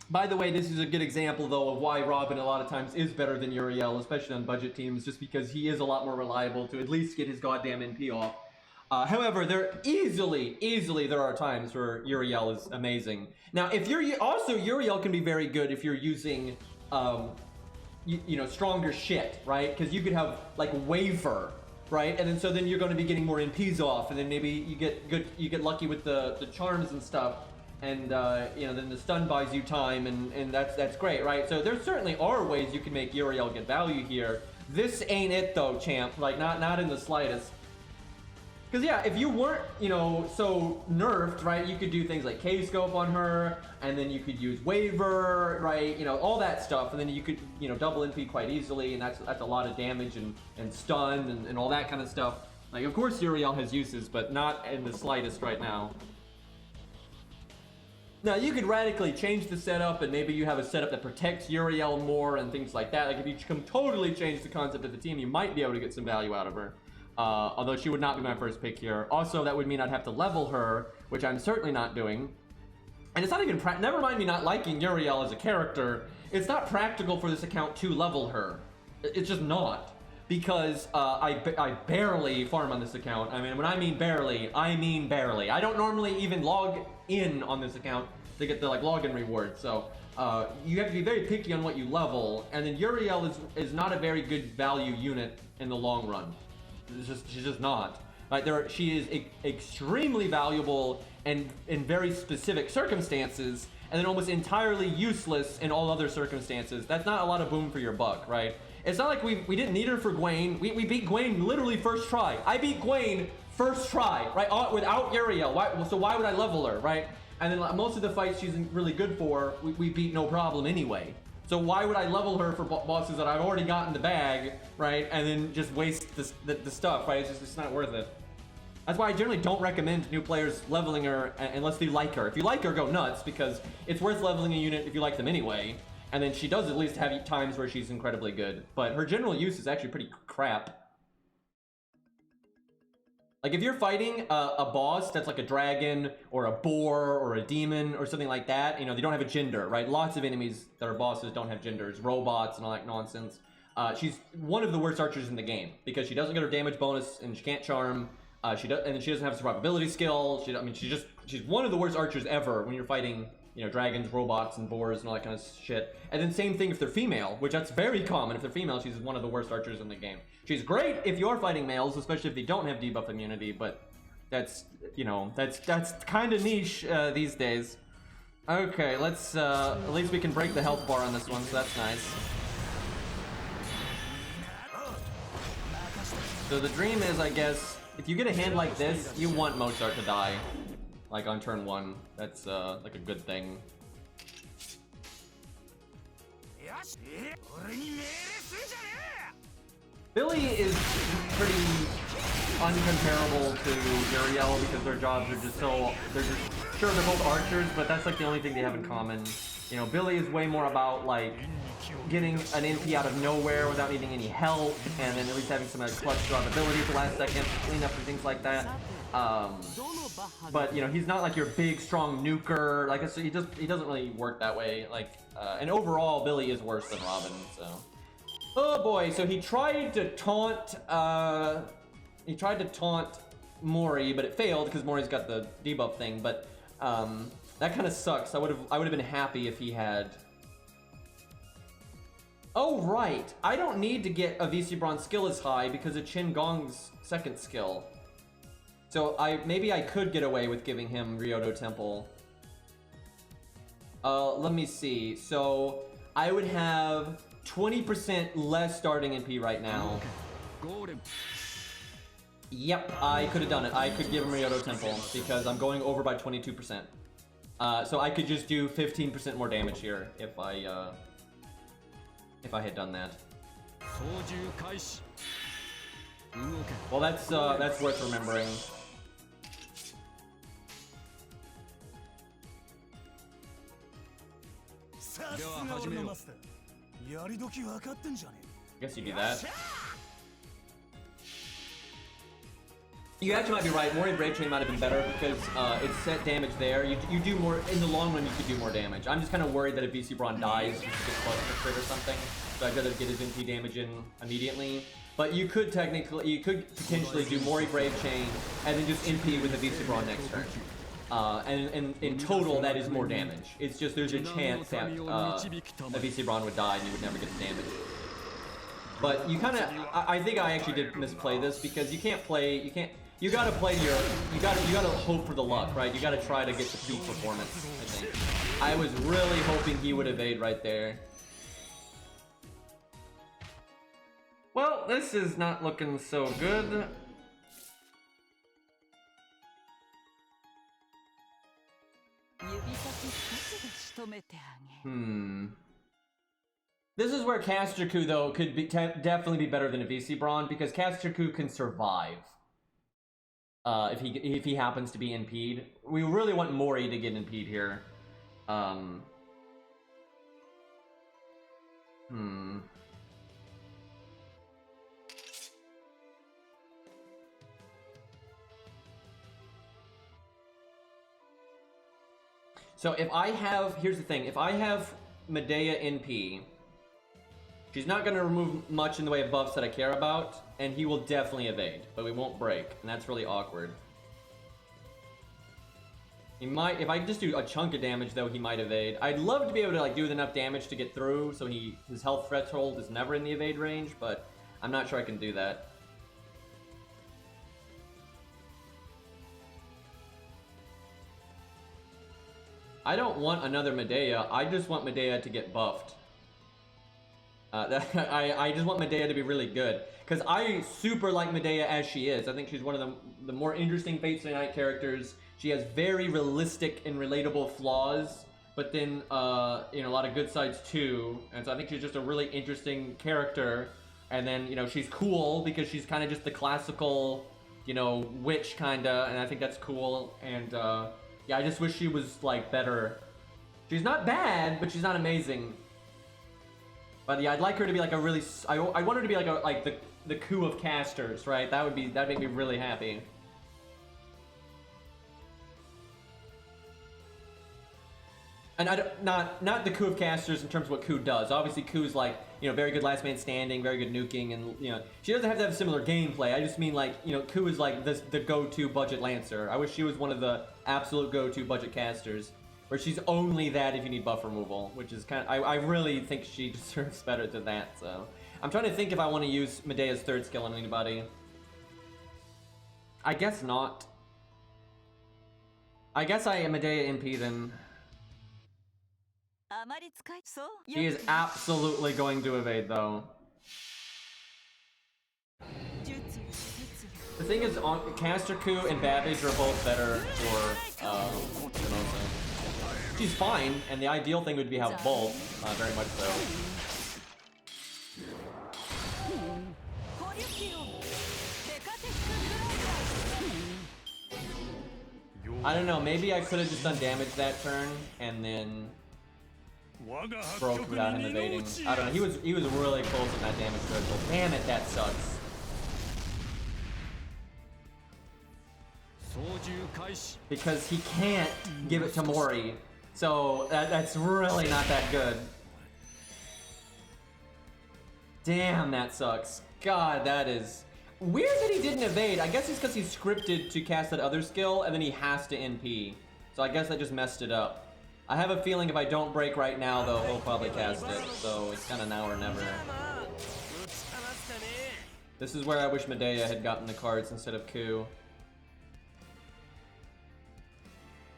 By the way, this is a good example, though, of why Robin a lot of times is better than Uriel, especially on budget teams, just because he is a lot more reliable to at least get his goddamn NP off. However, there are times where Uriel is amazing. Now, if you're also, Uriel can be very good if you're using, you know, stronger shit, right? Because you could have like Waver, right? And then so then you're going to be getting more NPs off, and then maybe you get lucky with the charms and stuff. And you know, then the stun buys you time, and that's great, right? So there certainly are ways you can make Uriel get value here. This ain't it though, champ. Like not in the slightest. Because yeah, if you weren't, you know, so nerfed, right, you could do things like K-scope on her, and then you could use Waver, right, you know, all that stuff, and then you could, you know, double NP quite easily, and that's a lot of damage and stun and all that kind of stuff. Like, of course Uriel has uses, but not in the slightest right now. Now, you could radically change the setup, and maybe you have a setup that protects Uriel more and things like that. Like, if you can totally change the concept of the team, you might be able to get some value out of her. Although she would not be my first pick here. Also, that would mean I'd have to level her, which I'm certainly not doing. And it's not even never mind me not liking Uriel as a character. It's not practical for this account to level her. It's just not. Because I barely farm on this account. I mean, when I mean barely, I mean barely. I don't normally even log in on this account to get the like login reward. So you have to be very picky on what you level. And then Uriel is not a very good value unit in the long run. She's just not. Like she is extremely valuable and in very specific circumstances, and then almost entirely useless in all other circumstances. That's not a lot of boom for your buck, right? It's not like we didn't need her for Gwen. We beat Gwen literally first try. I beat Gwen first try, right? Without Uriel. So why would I level her, right? And then most of the fights she's really good for, we beat no problem anyway. So why would I level her for bosses that I've already got in the bag, right? And then just waste the stuff, right? It's just not worth it. That's why I generally don't recommend new players leveling her unless they like her. If you like her, go nuts, because it's worth leveling a unit if you like them anyway. And then she does at least have times where she's incredibly good. But her general use is actually pretty crap. Like, if you're fighting a boss that's like a dragon or a boar or a demon or something like that, you know, they don't have a gender, right? Lots of enemies that are bosses don't have genders, robots and all that nonsense. She's one of the worst archers in the game because she doesn't get her damage bonus and she can't charm. And she doesn't have survivability skill. She's one of the worst archers ever when you're fighting, you know, dragons, robots, and boars and all that kind of shit. And then same thing if they're female, which that's very common. If they're female, she's one of the worst archers in the game. She's great if you're fighting males, especially if they don't have debuff immunity, but that's, you know, that's kind of niche these days. Okay, let's, at least we can break the health bar on this one, so that's nice. So the dream is, I guess, if you get a hand like this, you want Mozart to die. Like on turn 1, that's like a good thing. Billy is pretty uncomparable to Uriel because their jobs are just so, they're both archers, but that's like the only thing they have in common. You know, Billy is way more about like getting an NP out of nowhere without needing any help, and then at least having some clutch survivability at the last second, cleanup and things like that. But you know, he's not like your big strong nuker. Like so he doesn't really work that way. Like and overall, Billy is worse than Robin. So oh boy, so he tried to taunt Mori, but it failed because Mori's got the debuff thing. But that kind of sucks. I would have been happy if he had. Oh right, I don't need to get a VC Bronze skill as high because of Qin Gong's second skill. So maybe I could get away with giving him Ryoto Temple. Let me see. So I would have 20% less starting NP right now. Yep, I could have done it. I could give him Ryoto Temple because I'm going over by 22%. So I could just do 15% more damage here if I had done that. Well, that's worth remembering. Guess you do that. You actually might be right. Mori Brave Chain might have been better because it's set damage there. You do more in the long run. You could do more damage. I'm just kind of worried that if VC Braun dies, you could get close to crit or something. So I'd rather get his NP damage in immediately. But you could potentially do Mori Brave Chain and then just NP with the VC Braun next turn. And in total, that is more damage. It's just there's a chance that a VC Braun would die and you would never get the damage. But you kind of, I think I actually did misplay this because you gotta play you gotta hope for the luck, right? You gotta try to get the peak performance, I think. I was really hoping he would evade right there. Well, this is not looking so good. This is where Caster Ku, though, could be definitely be better than a VC Brawn, because Caster Ku can survive. If he happens to be NP'd. We really want Mori to get NP'd here. So if I have, here's the thing, if I have Medea NP, she's not going to remove much in the way of buffs that I care about, and he will definitely evade, but we won't break, and that's really awkward. He might, if I just do a chunk of damage though, he might evade. I'd love to be able to like do enough damage to get through, so his health threshold is never in the evade range, but I'm not sure I can do that. I don't want another Medea, I just want Medea to get buffed. I just want Medea to be really good, because I super like Medea as she is. I think she's one of the more interesting Fates of the Night characters. She has very realistic and relatable flaws, but then you know, a lot of good sides too. And so I think she's just a really interesting character. And then, you know, she's cool because she's kind of just the classical, you know, witch kinda, and I think that's cool. And yeah, I just wish she was like better. She's not bad, but she's not amazing. But yeah, I'd like her to be like a really, I want her to be like the Ku of casters, right? That'd make me really happy. And not the Ku of casters in terms of what Ku does. Obviously, Ku's like, you know, very good last man standing, very good nuking, and you know, she doesn't have to have similar gameplay. I just mean like, you know, Ku is like the go-to budget lancer. I wish she was one of the absolute go-to budget casters, where she's only that if you need buff removal, which is kind of, I really think she deserves better than that. So I'm trying to think if I want to use Medea's third skill on anybody. I guess not. I guess I am Medea NP then. He is absolutely going to evade though. The thing is, Caster Ku and Babbage are both better for Shinosa. She's fine, and the ideal thing would be have both, very much so. I don't know, maybe I could have just done damage that turn, and then broke without him evading. I don't know, he was really close in that damage threshold. Damn it, that sucks. Because he can't give it to Mori, so that's really not that good. Damn, that sucks. God, that is weird that he didn't evade. I guess it's because he's scripted to cast that other skill, and then he has to NP. So I guess that just messed it up. I have a feeling if I don't break right now, though, he'll probably cast it. So it's kind of now or never. This is where I wish Medea had gotten the cards instead of Ku.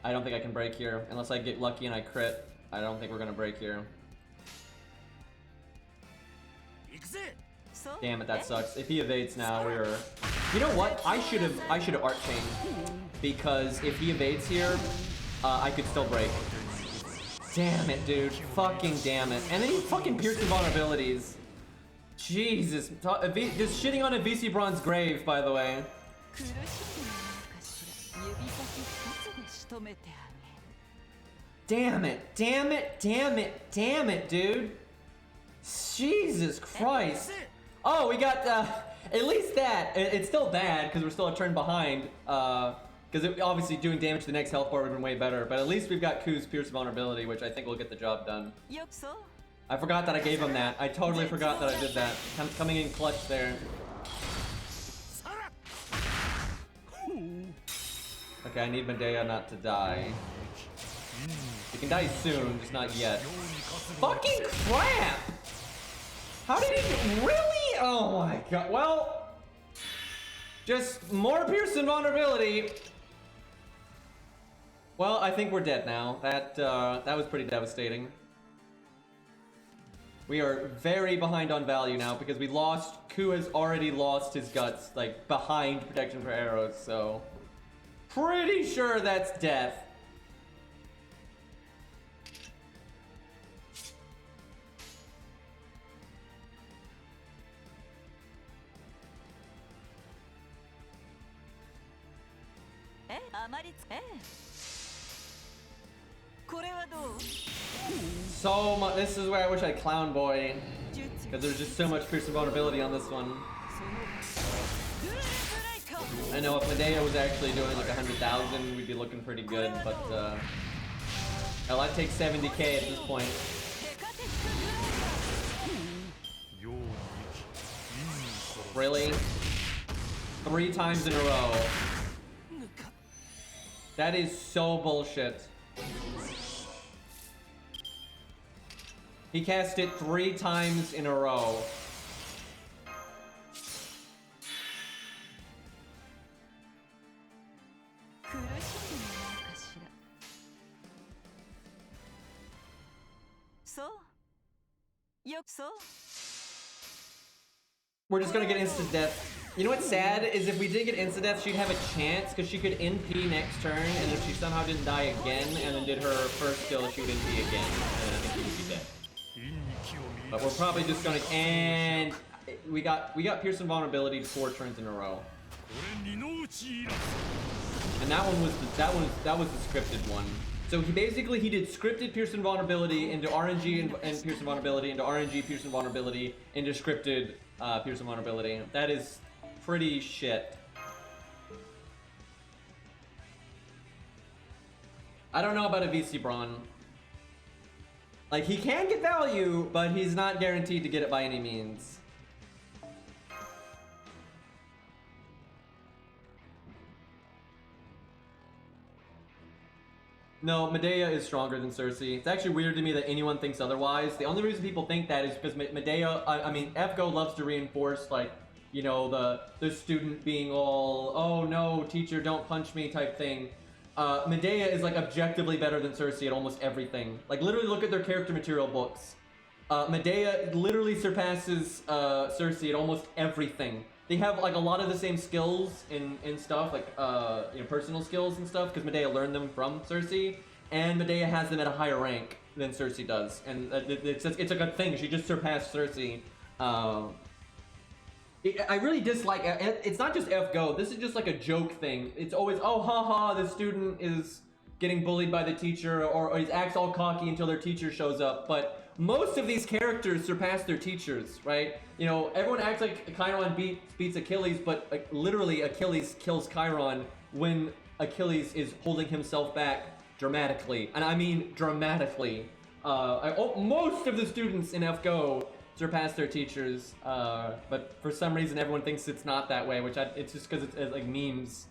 I don't think I can break here. Unless I get lucky and I crit. I don't think we're going to break here. Damn it, that sucks. If he evades now, we're... You know what? I should have art chained. Because if he evades here, I could still break. Damn it, dude. Fucking damn it. And then he fucking pierced the vulnerabilities. Jesus. Just shitting on a VC Brawn's grave, by the way. Damn it. Damn it. Damn it. Damn it, dude. Jesus Christ. Oh, we got, at least that. It's still bad, because we're still a turn behind. Because obviously doing damage to the next health bar would have been way better. But at least we've got Ku's Pierce Vulnerability, which I think will get the job done. I forgot that I gave him that. I totally forgot that I did that. Coming in clutch there. Okay, I need Medea not to die. He can die soon, just not yet. Fucking crap! How did he really? Oh my god. Well, just more Pierce and Vulnerability. Well, I think we're dead now. That was pretty devastating. We are very behind on value now because we lost. Ku has already lost his guts, like behind protection for arrows. So, pretty sure that's death. So much. This is where I wish I had Clown Boy, because there's just so much piercing vulnerability on this one. I know if Medea was actually doing like 100,000, we'd be looking pretty good, but hell, I'd take 70k at this point. Really? 3 times in a row. That is so bullshit. He cast it 3 times in a row. We're just gonna get instant death. You know what's sad is if we did get instant death, she'd have a chance because she could NP next turn, and if she somehow didn't die again and then did her first skill, she would NP again, and then I think she would be dead. But we're probably just gonna, and we got Pearson vulnerability 4 turns in a row. And that was the scripted one. So he did scripted Pearson vulnerability into RNG and Pearson vulnerability into RNG Pearson vulnerability into scripted Pearson vulnerability. That is pretty shit. I don't know about a VC Braun. Like, he can get value, but he's not guaranteed to get it by any means. No, Medea is stronger than Cersei. It's actually weird to me that anyone thinks otherwise. The only reason people think that is because Medea, I mean, FGO loves to reinforce, like, you know, the student being all, oh no, teacher, don't punch me type thing. Medea is, like, objectively better than Cersei at almost everything. Like, literally look at their character material books. Medea literally surpasses Cersei at almost everything. They have, like, a lot of the same skills and stuff, like, you know, personal skills and stuff, because Medea learned them from Cersei, and Medea has them at a higher rank than Cersei does, and it's a good thing. She just surpassed Cersei. I really dislike, it's not just FGO, this is just like a joke thing. It's always, oh, haha, the student is getting bullied by the teacher, or he acts all cocky until their teacher shows up, but most of these characters surpass their teachers, right? You know, everyone acts like Chiron beats Achilles, but like, literally Achilles kills Chiron when Achilles is holding himself back dramatically. And I mean dramatically. Most of the students in FGO surpass their teachers, but for some reason everyone thinks it's not that way, which it's just because it's like memes.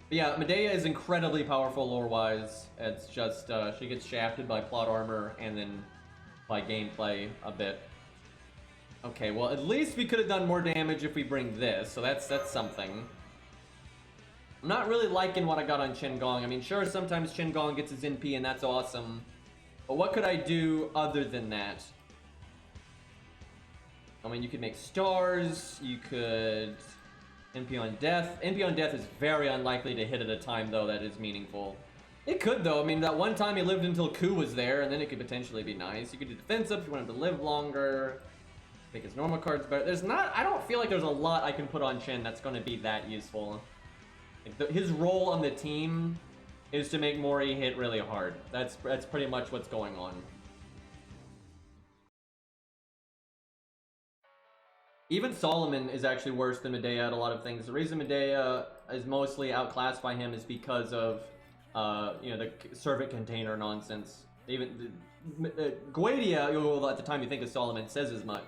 But yeah, Medea is incredibly powerful lore-wise. It's just, she gets shafted by plot armor and then by gameplay a bit. Okay, well, at least we could have done more damage if we bring this, so that's something. I'm not really liking what I got on Chen Gong. I mean, sure, sometimes Chen Gong gets his NP and that's awesome. But what could I do other than that? I mean, you could make stars, you could NP on death. NP on death is very unlikely to hit at a time, though, that is meaningful. It could, though. I mean, that one time he lived until Ku was there, and then it could potentially be nice. You could do defense up if you want him to live longer. Make his normal cards better. There's not, I don't feel like there's a lot I can put on Chen that's going to be that useful. Like his role on the team is to make Mori hit really hard. That's pretty much what's going on. Even Solomon is actually worse than Medea at a lot of things. The reason Medea is mostly outclassed by him is because of, you know, the servant container nonsense. Even Guadia, well, at the time you think of Solomon, says as much.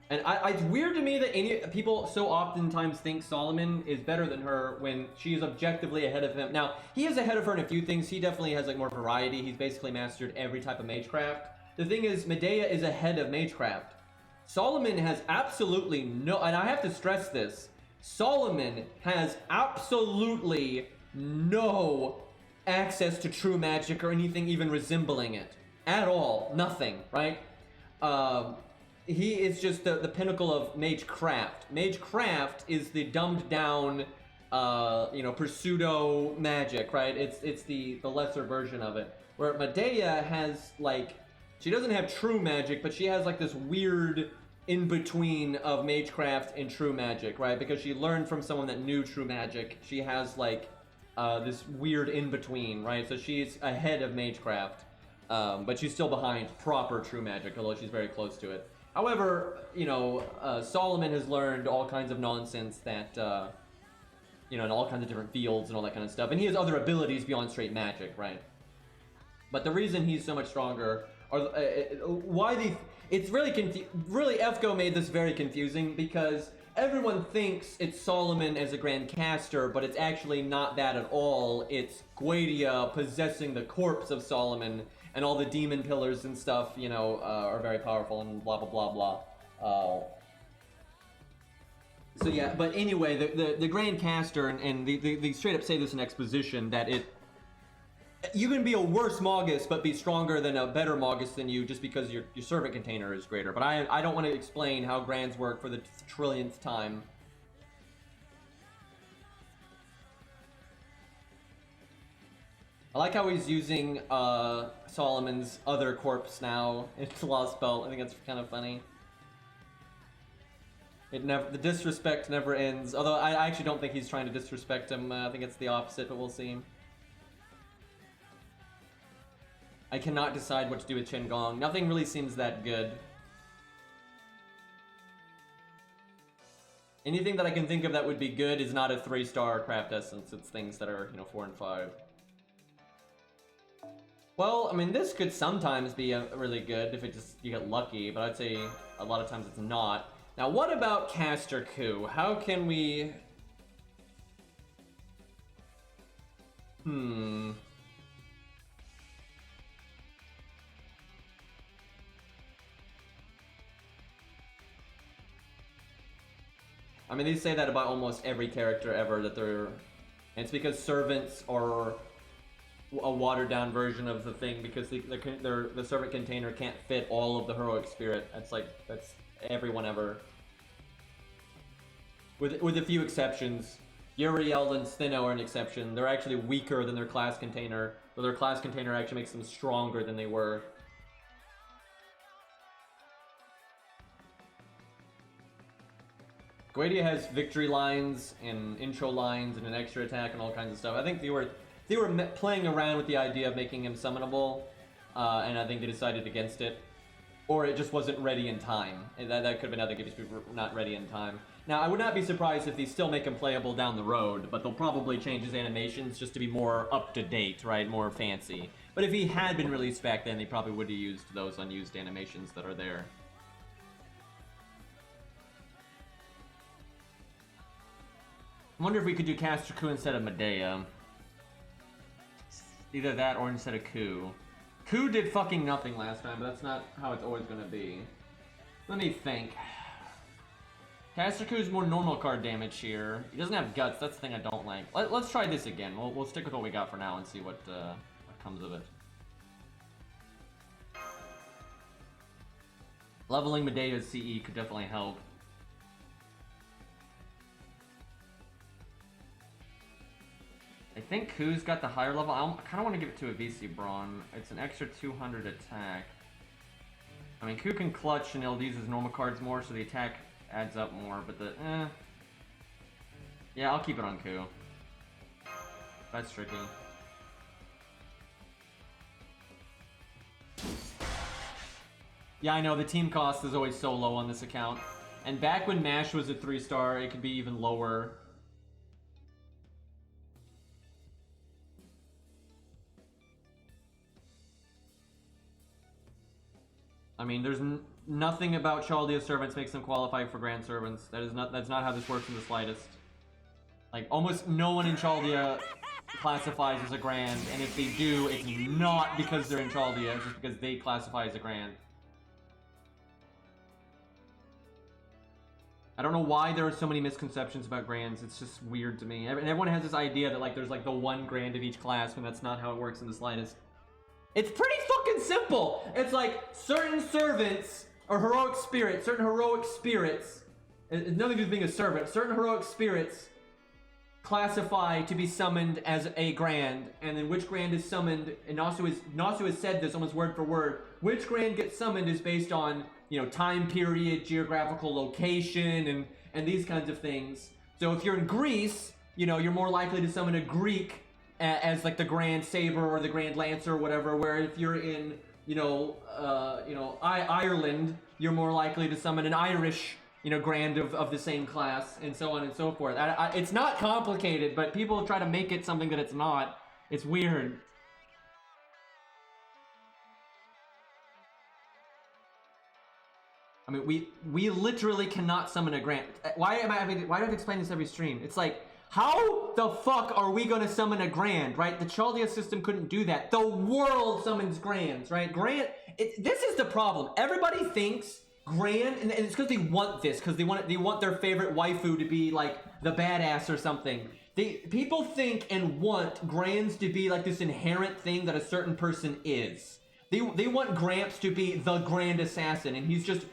And it's weird to me that people so oftentimes think Solomon is better than her when she is objectively ahead of him. Now, he is ahead of her in a few things. He definitely has like more variety. He's basically mastered every type of magecraft. The thing is, Medea is ahead of magecraft. Solomon has absolutely no, and I have to stress this, Solomon has absolutely no access to true magic or anything even resembling it. At all. Nothing, right? He is just the pinnacle of magecraft. Magecraft is the dumbed down, you know, pseudo magic, right? It's the lesser version of it. Where Medea has, like, she doesn't have true magic, but she has like this weird in between of magecraft and true magic, right? Because she learned from someone that knew true magic. She has like this weird in between, right? So she's ahead of magecraft, but she's still behind proper true magic, although she's very close to it. However, you know, Solomon has learned all kinds of nonsense that, you know, in all kinds of different fields and all that kind of stuff. And he has other abilities beyond straight magic, right? But the reason he's so much stronger, or it's really really FGO made this very confusing because everyone thinks it's Solomon as a Grand Caster, but it's actually not that at all. It's Guadia possessing the corpse of Solomon, and all the demon pillars and stuff, you know, are very powerful and blah blah blah blah. So yeah, but anyway, the Grand Caster and they straight up say this in exposition that you can be a worse Magus but be stronger than a better Magus than you just because your servant container is greater. But I don't want to explain how Grands work for the trillionth time. I like how he's using Solomon's other corpse now into Lostbelt. I think that's kind of funny. The disrespect never ends. Although I actually don't think he's trying to disrespect him. I think it's the opposite, but we'll see. I cannot decide what to do with Qingong. Nothing really seems that good. Anything that I can think of that would be good is not a 3-star craft essence. It's things that are, you know, 4 and 5. Well, I mean, this could sometimes be really good if you get lucky, but I'd say a lot of times it's not. Now, what about Caster Coup? How can we... I mean, they say that about almost every character ever, that they're... And it's because servants are a watered-down version of the thing, because the servant container can't fit all of the heroic spirit. That's everyone ever. With a few exceptions. Uriel and Stheno are an exception. They're actually weaker than their class container, but their class container actually makes them stronger than they were. Guadia has victory lines and intro lines and an extra attack and all kinds of stuff. I think they were playing around with the idea of making him summonable, and I think they decided against it. Or it just wasn't ready in time. That could have been other games people were not ready in time. Now, I would not be surprised if they still make him playable down the road, but they'll probably change his animations just to be more up-to-date, right? More fancy. But if he had been released back then, they probably would have used those unused animations that are there. I wonder if we could do Caster Coup instead of Medea. Either that or instead of Coup. Coup did fucking nothing last time, but that's not how it's always gonna be. Let me think. Caster Coup is more normal card damage here. He doesn't have guts, that's the thing I don't like. Let's try this again. We'll stick with what we got for now and see what comes of it. Leveling Medea's CE could definitely help. I think Ku's got the higher level. I kind of want to give it to a VC Brawn. It's an extra 200 attack. I mean, Ku can clutch and he'll use his normal cards more, so the attack adds up more, but yeah, I'll keep it on Ku. That's tricky. Yeah, I know, the team cost is always so low on this account. And back when MASH was a 3-star, it could be even lower. I mean, there's nothing about Chaldea's servants makes them qualify for Grand Servants. That's not how this works in the slightest. Like, almost no one in Chaldea classifies as a Grand, and if they do, it's not because they're in Chaldea, it's just because they classify as a Grand. I don't know why there are so many misconceptions about Grands. It's just weird to me. And everyone has this idea that, like, there's, like, the one Grand of each class, when that's not how it works in the slightest. It's pretty fucking simple! It's like, certain servants, or heroic spirits, certain heroic spirits, it's nothing to do with being a servant, certain heroic spirits classify to be summoned as a grand, and then which grand is summoned, and Nasu has said this almost word for word, which grand gets summoned is based on, you know, time period, geographical location, and these kinds of things. So if you're in Greece, you know, you're more likely to summon a Greek as like the Grand Saber or the Grand Lancer or whatever, where if you're in, Ireland, you're more likely to summon an Irish, you know, grand of the same class, and so on and so forth. It's not complicated, but people try to make it something that it's not. It's weird. I mean, we literally cannot summon a grand. Why do I have to explain this every stream? It's like, how the fuck are we gonna summon a grand, right? The Chaldea system couldn't do that. The world summons grands, right? This is the problem. Everybody thinks grand, and it's because they want this, because they want their favorite waifu to be like the badass or something. People think and want grands to be like this inherent thing that a certain person is. They want Gramps to be the grand assassin, and he's just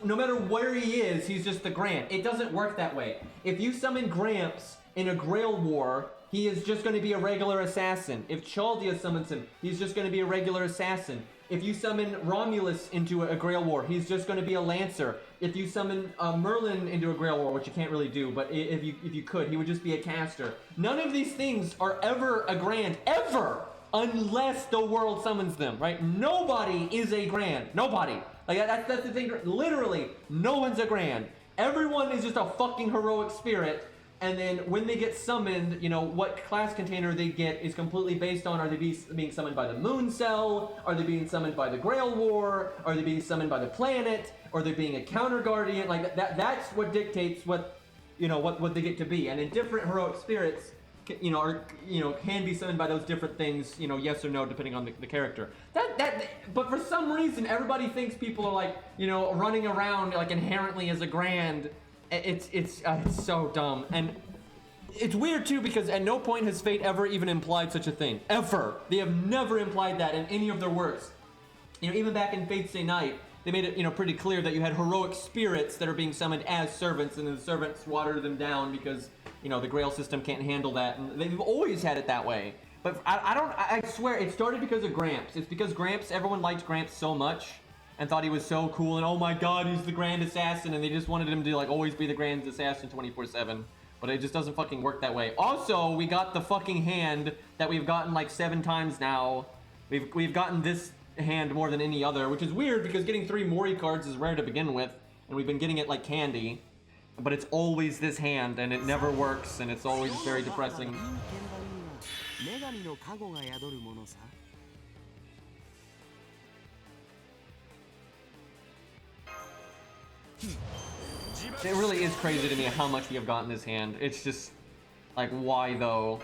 no matter where he is, he's just the grand. It doesn't work that way. If you summon Gramps in a Grail War, he is just going to be a regular assassin. If Chaldea summons him, he's just going to be a regular assassin. If you summon Romulus into a Grail War, he's just going to be a Lancer. If you summon Merlin into a Grail War, which you can't really do, but if you could, he would just be a caster. None of these things are ever a grand, ever, unless the world summons them, right? Nobody is a grand. Nobody. Like, that's the thing. Literally, no one's a grand. Everyone is just a fucking heroic spirit. And then when they get summoned, you know, what class container they get is completely based on, are they being summoned by the Moon Cell? Are they being summoned by the Grail War? Are they being summoned by the planet? Are they being a counter guardian? Like, that's what dictates what, you know, what they get to be. And in different heroic spirits, can be summoned by those different things, you know, yes or no, depending on the character. But for some reason, everybody thinks people are like, you know, running around like inherently as a grand. It's so dumb, and it's weird too because at no point has Fate ever even implied such a thing. Ever. They have never implied that in any of their works. You know, even back in Fate Stay Night, they made it, you know, pretty clear that you had heroic spirits that are being summoned as servants, and the servants water them down because, you know, the Grail system can't handle that, and they've always had it that way. But I swear, it started because of Gramps. It's because Gramps, everyone liked Gramps so much and thought he was so cool, and oh my god, he's the Grand Assassin, and they just wanted him to like always be the Grand Assassin 24/7. But it just doesn't fucking work that way. Also, we got the fucking hand that we've gotten like 7 times now. We've gotten this hand more than any other, which is weird because getting 3 Mori cards is rare to begin with, and we've been getting it like candy. But it's always this hand, and it never works, and it's always very depressing. It really is crazy to me how much we have gotten this hand. It's just like, why though?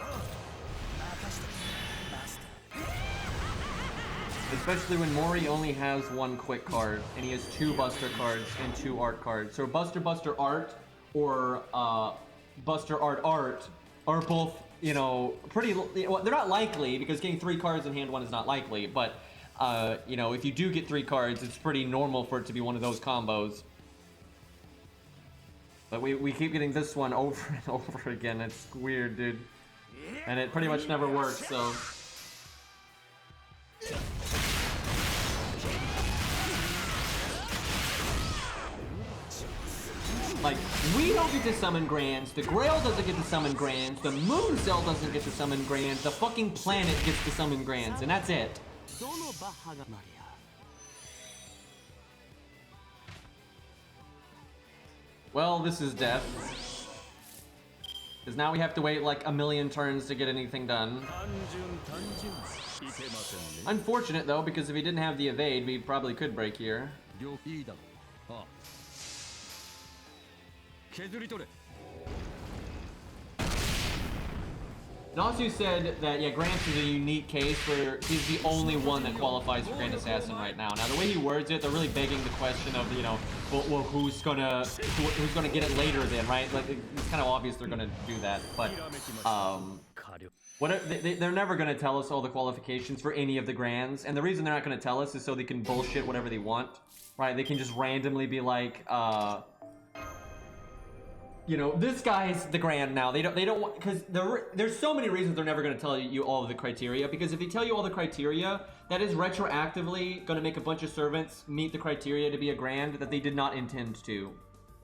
Especially when Mori only has 1 quick card, and he has 2 Buster cards and 2 art cards. So Buster Art or Buster Art are both, you know, pretty. Well, they're not likely because getting 3 cards in hand 1 is not likely. But you know, if you do get 3 cards, it's pretty normal for it to be one of those combos. But we keep getting this one over and over again. It's weird, dude. And it pretty much never works, so. Like, we don't get to summon Grands, the Grail doesn't get to summon Grands, the Moon Cell doesn't get to summon Grands, the fucking planet gets to summon Grands, and that's it. Well, this is death. Because now we have to wait like a million turns to get anything done. Unfortunate though, because if he didn't have the evade, we probably could break here. Nasu said that, yeah, Gramps is a unique case where he's the only one that qualifies for Grand Assassin right now. Now, the way he words it, they're really begging the question of, you know, well, who's gonna get it later then, right? Like, it's kind of obvious they're gonna do that, but, they're never gonna tell us all the qualifications for any of the Grands, and the reason they're not gonna tell us is so they can bullshit whatever they want, right? They can just randomly be like, you know, this guy's the grand now. They don't want, because there's so many reasons they're never going to tell you all of the criteria, because if they tell you all the criteria, that is retroactively going to make a bunch of servants meet the criteria to be a grand that they did not intend to,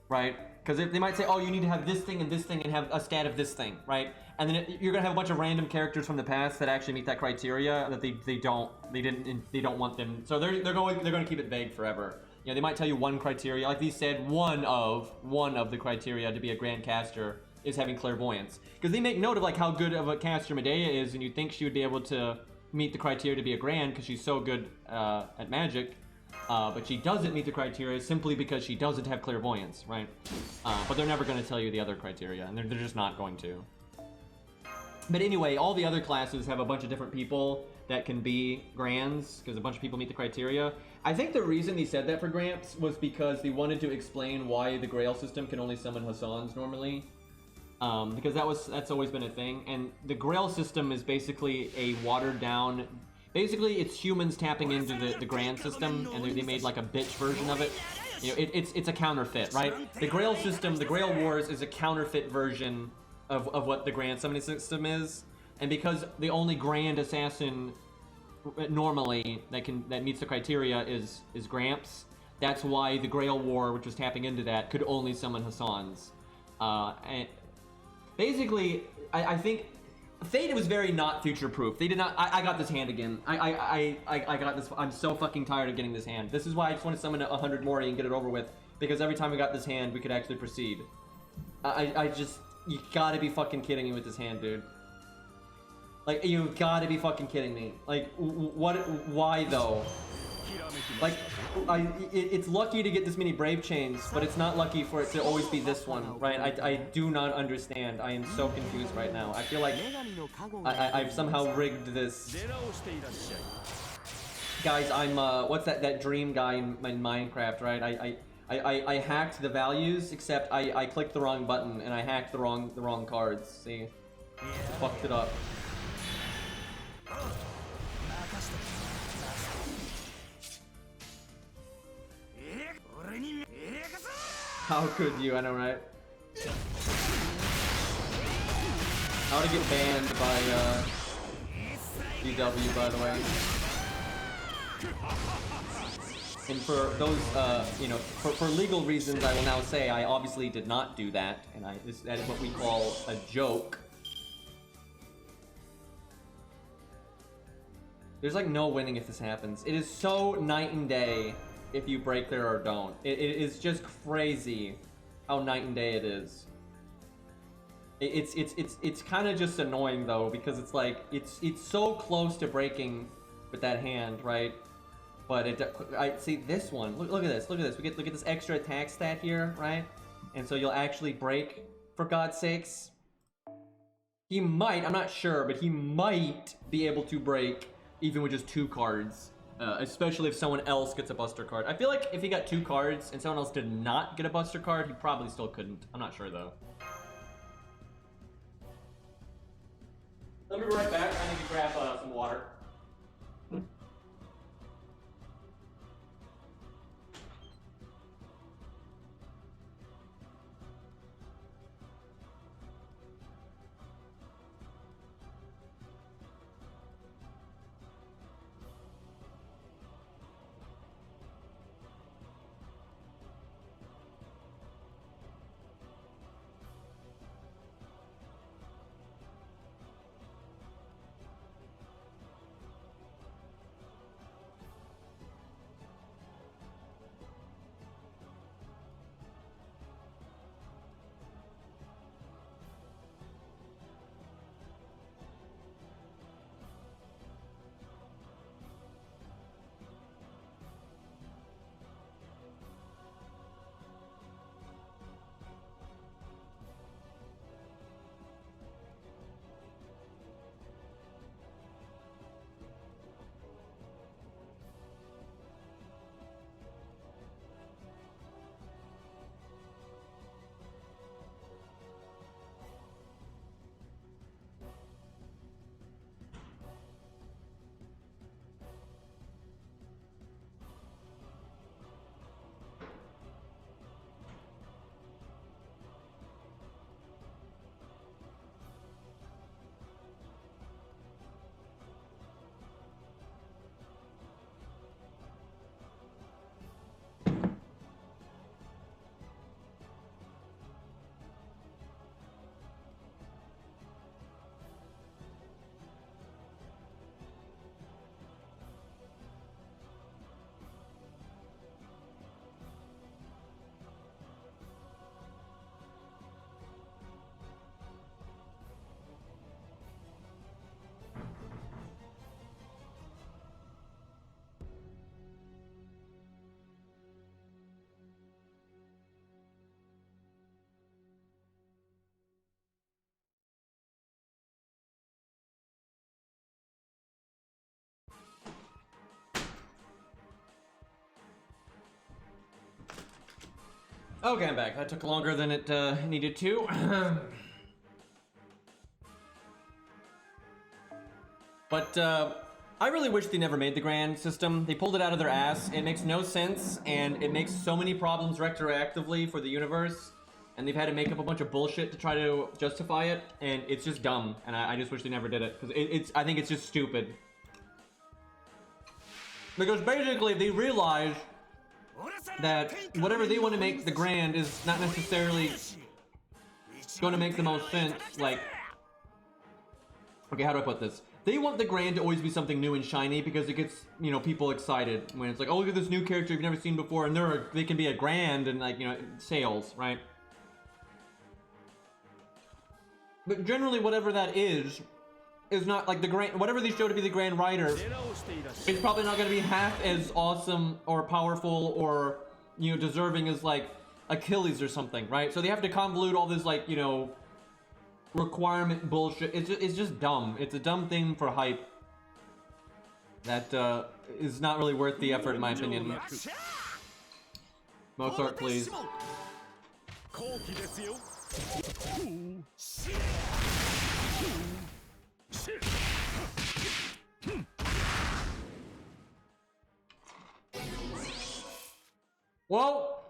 right? Because they might say, oh, you need to have this thing and have a stat of this thing, right? And then you're gonna have a bunch of random characters from the past that actually meet that criteria that they don't want them. So they're going to keep it vague forever. You know, they might tell you one criteria, like they said, one of the criteria to be a grand caster is having clairvoyance, because they make note of like how good of a caster Medea is, and you'd think she would be able to meet the criteria to be a grand because she's so good at magic. But she doesn't meet the criteria simply because she doesn't have clairvoyance, right? But they're never going to tell you the other criteria, and they're just not going to. But anyway, all the other classes have a bunch of different people that can be grands, because a bunch of people meet the criteria. I think the reason they said that for Gramps was because they wanted to explain why the Grail system can only summon Hassans normally. Because that's always been a thing, and the Grail system is basically a watered down... Basically, it's humans tapping into the Grand system, and they made like a bitch version of it. You know, it's a counterfeit, right? The Grail system, the Grail Wars, is a counterfeit version of what the Grand summoning system is. And because the only Grand Assassin normally that meets the criteria is Gramps, that's why the Grail War, which was tapping into that, could only summon Hassans. And basically, I think Fate was very not future-proof. They did not. I got this hand again. I got this. I'm so fucking tired of getting this hand. This is why I just want to summon 100 Mori and get it over with. Because every time we got this hand, we could actually proceed. I just, you gotta be fucking kidding me with this hand, dude. Like, you've gotta be fucking kidding me. Like, what? Why though? Like, it's lucky to get this many Brave Chains, but it's not lucky for it to always be this one, right? I do not understand. I am so confused right now. I feel like I've somehow rigged this. Guys, I'm, what's that dream guy in Minecraft, right? I hacked the values, except I clicked the wrong button, and I hacked the wrong cards, see? Fucked it up. How could you? I know, right? How to get banned by DW, by the way. And for those, you know, for legal reasons, I will now say I obviously did not do that, and that is what we call a joke. There's like no winning if this happens. It is so night and day if you break there or don't. It is just crazy how night and day it is. It's kind of just annoying though, because it's like it's so close to breaking with that hand, right? But I see this one. Look at this. Look at this. We get this extra attack stat here, right? And so you'll actually break, for God's sakes. He might, I'm not sure, but he might be able to break even with just 2 cards. Especially if someone else gets a Buster card. I feel like if he got 2 cards and someone else did not get a Buster card, he probably still couldn't. I'm not sure though. Let me be right back. I need to grab some water. Okay, I'm back. That took longer than it needed to. But I really wish they never made the grand system. They pulled it out of their ass. It makes no sense, and it makes so many problems retroactively for the universe. And they've had to make up a bunch of bullshit to try to justify it, and it's just dumb. And I just wish they never did it, because I think it's just stupid. Because basically they realize that whatever they want to make the grand is not necessarily going to make the most sense. Like, okay, how do I put this? They want the grand to always be something new and shiny because it gets, you know, people excited when it's like, oh, look at this new character you've never seen before, and they can be a grand and, like, you know, sales, right? But generally, whatever that is not like the grand. Whatever they show to be the grand rider, it's probably not going to be half as awesome or powerful or, you know, deserving as like Achilles or something, right? So they have to convolute all this, like, you know, requirement bullshit. It's just dumb. It's a dumb thing for hype that is not really worth the effort, in my opinion. Mozart, please. Well,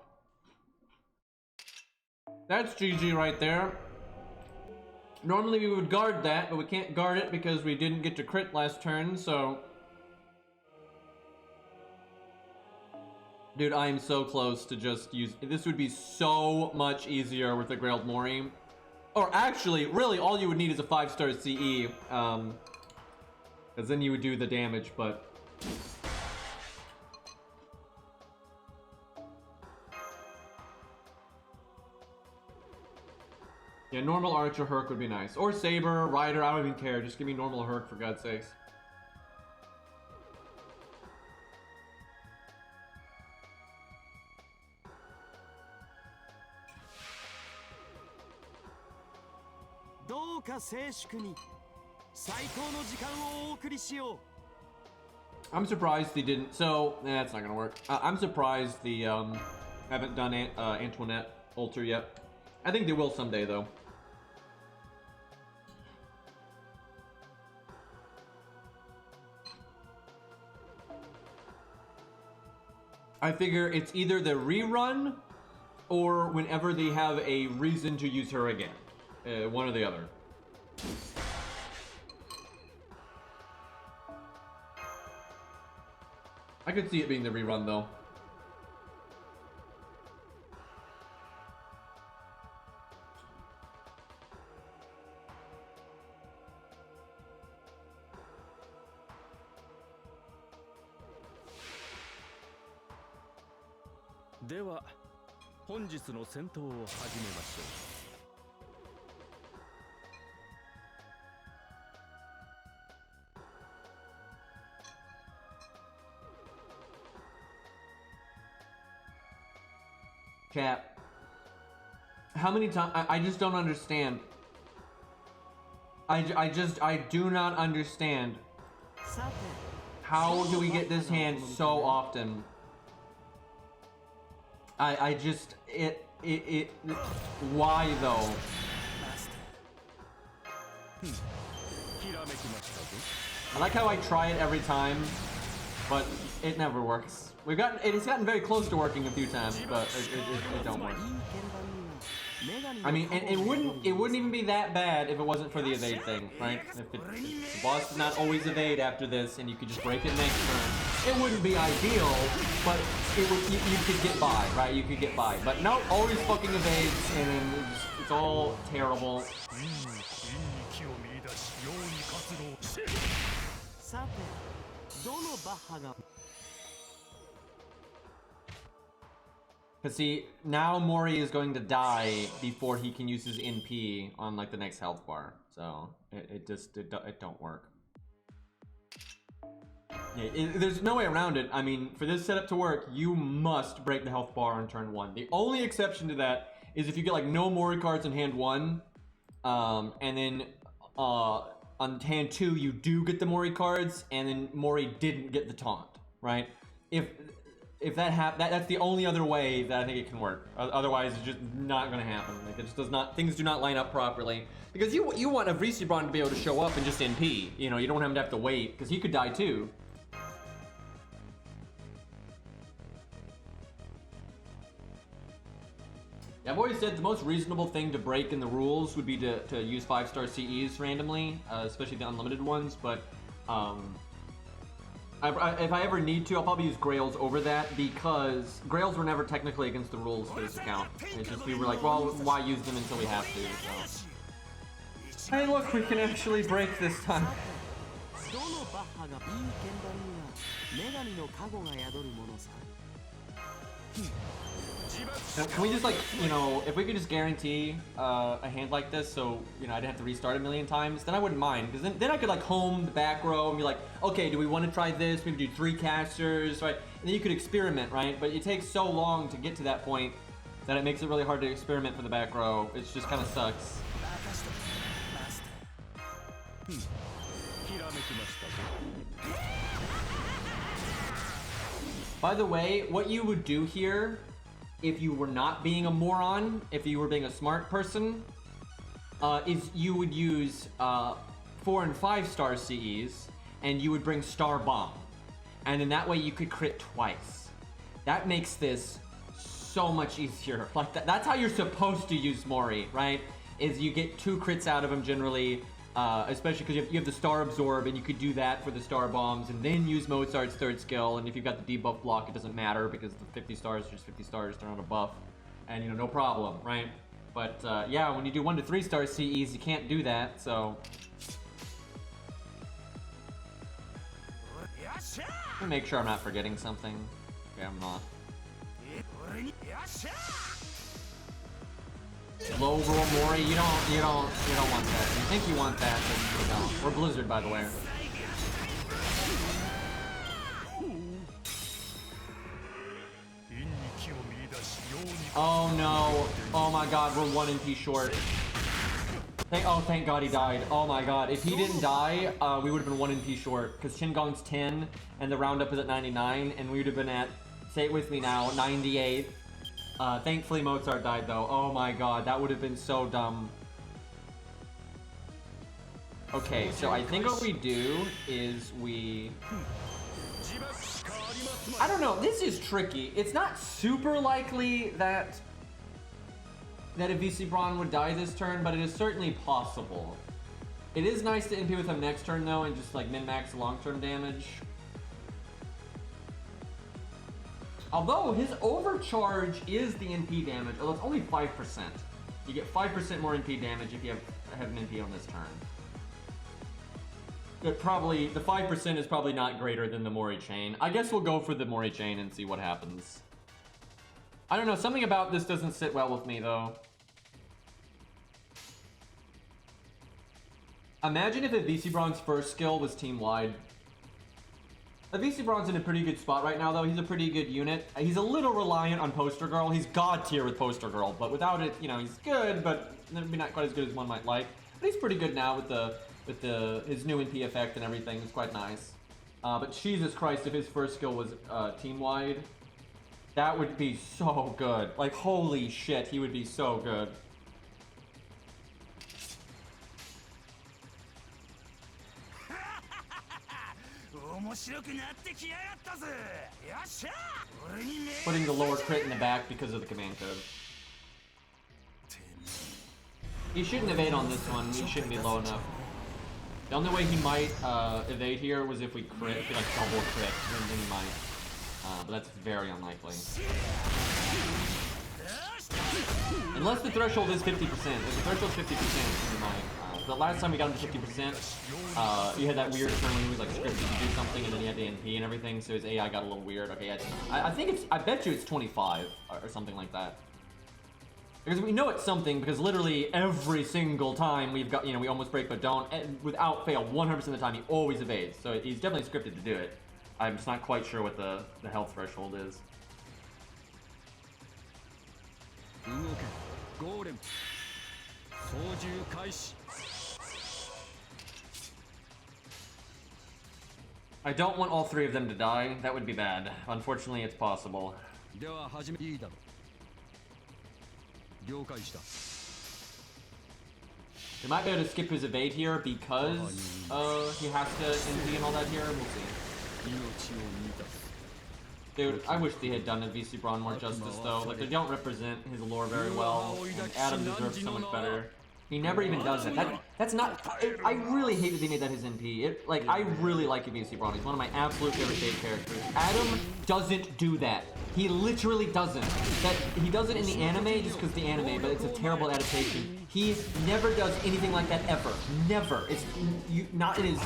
that's GG right there. Normally we would guard that, but we can't guard it because we didn't get to crit last turn, so... Dude, I am so close to just use... This would be so much easier with the Grailed Mori. Or actually, really, all you would need is a 5-star CE. Because then you would do the damage, but... Yeah, normal Archer Herc would be nice. Or Saber, Rider, I don't even care. Just give me normal Herc, for God's sakes. I'm surprised they didn't. So, that's not gonna work. I'm surprised they haven't done Antoinette Alter yet. I think they will someday, though. I figure it's either the rerun or whenever they have a reason to use her again. One or the other. I could see it being the rerun, though. Chat. How many times? I just don't understand. I do not understand. How do we get this hand so often? I just, why though? I like how I try it every time, but it never works. It's gotten very close to working a few times, but it don't work. I mean, and it wouldn't even be that bad if it wasn't for the evade thing, right? If the boss does not always evade after this, and you could just break it next turn, it wouldn't be ideal, but it would. You could get by, right? You could get by, but no, always fucking evades, and then it's all terrible. Cause see, now Mori is going to die before he can use his NP on like the next health bar, so it don't work. Yeah, there's no way around it. I mean, for this setup to work, you must break the health bar on turn 1. The only exception to that is if you get like no Mori cards in hand 1, and then on hand 2 you do get the Mori cards, and then Mori didn't get the taunt, right? if that's the only other way that I think it can work. Otherwise, it's just not gonna happen. Like, it just does not. Things do not line up properly because you want a Visibron to be able to show up and just NP. You know, you don't want him to have to wait because he could die too. Yeah, I've always said the most reasonable thing to break in the rules would be to use 5-star CEs randomly, especially the unlimited ones. But if I ever need to, I'll probably use Grails over that because Grails were never technically against the rules for this account. It's just we were like, well, why use them until we have to? So. Hey, look, we can actually break this time. Now, can we just, like, you know, if we could just guarantee a hand like this so, you know, I didn't have to restart a million times, then I wouldn't mind. Because then I could, like, home the back row and be like, okay, do we want to try this? Maybe do 3 casters, right? And then you could experiment, right? But it takes so long to get to that point that it makes it really hard to experiment for the back row. It just kind of sucks. By the way, what you would do here, if you were not being a moron, if you were being a smart person, is you would use 4 and 5-star CEs, and you would bring Star Bomb. And then that way you could crit twice. That makes this so much easier. Like, that's how you're supposed to use Mori, right? Is you get 2 crits out of him generally, especially because you have the Star Absorb, and you could do that for the Star Bombs, and then use Mozart's 3rd skill, and if you've got the debuff block, it doesn't matter, because the 50 stars are just 50 stars, they're not a buff, and, you know, no problem, right? But, yeah, when you do 1 to 3-star CEs, you can't do that, so... Let me make sure I'm not forgetting something. Okay, I'm not. Low roll Mori, you don't want that. You think you want that, but you don't. We're Blizzard, by the way. Oh no! Oh my God, we're 1 MP short. Thank God he died. Oh my God, if he didn't die, we would have been 1 MP short because Qingong's 10 and the roundup is at 99, and we would have been at, say it with me now, 98. Thankfully Mozart died though. Oh my God, that would have been so dumb. Okay, so I think what we do is we... I don't know, this is tricky. It's not super likely that a Visibron would die this turn, but it is certainly possible. It is nice to NP with him next turn though, and just like min-max long-term damage. Although his overcharge is the NP damage, although it's only 5%. You get 5% more NP damage if you have an NP on this turn. But probably, the 5% is probably not greater than the Mori chain. I guess we'll go for the Mori chain and see what happens. I don't know, something about this doesn't sit well with me though. Imagine if a Visibron's first skill was team-wide. A Visibron's in a pretty good spot right now though, he's a pretty good unit. He's a little reliant on Poster Girl, he's god tier with Poster Girl, but without it, you know, he's good, but maybe not quite as good as one might like. But he's pretty good now with his new NP effect and everything, it's quite nice. But Jesus Christ, if his first skill was team-wide, that would be so good. Like, holy shit, he would be so good. Putting the lower crit in the back because of the command code. He shouldn't evade on this one, he shouldn't be low enough. The only way he might evade here was if we crit, if we like double crit, then he might. But that's very unlikely. Unless the threshold is 50%. If the threshold's 50%, he might. The last time we got him to 50%, he had that weird turn when he was like scripted to do something and then he had to NP and everything, so his AI got a little weird. Okay, I think it's, I bet you it's 25 or something like that. Because we know it's something, because literally every single time we've got, you know, we almost break but don't, without fail, 100% of the time he always evades. So he's definitely scripted to do it. I'm just not quite sure what the health threshold is. I don't want all three of them to die. That would be bad. Unfortunately, it's possible. では始めいいだろう了解した They might be able to skip his evade here because he has to NP and all that here. We'll see. 命を満たす Dude, I wish they had done a VC Braun more justice though. Like, they don't represent his lore very well. And Adam deserves so much better. He never even does that. That's not. I really hate that they made that his NP. I really like VC Braun. He's one of my absolute favorite Dave characters. Adam doesn't do that. He literally doesn't. He does it in the anime just because the anime, but it's a terrible adaptation. He never does anything like that ever. Never. It's not in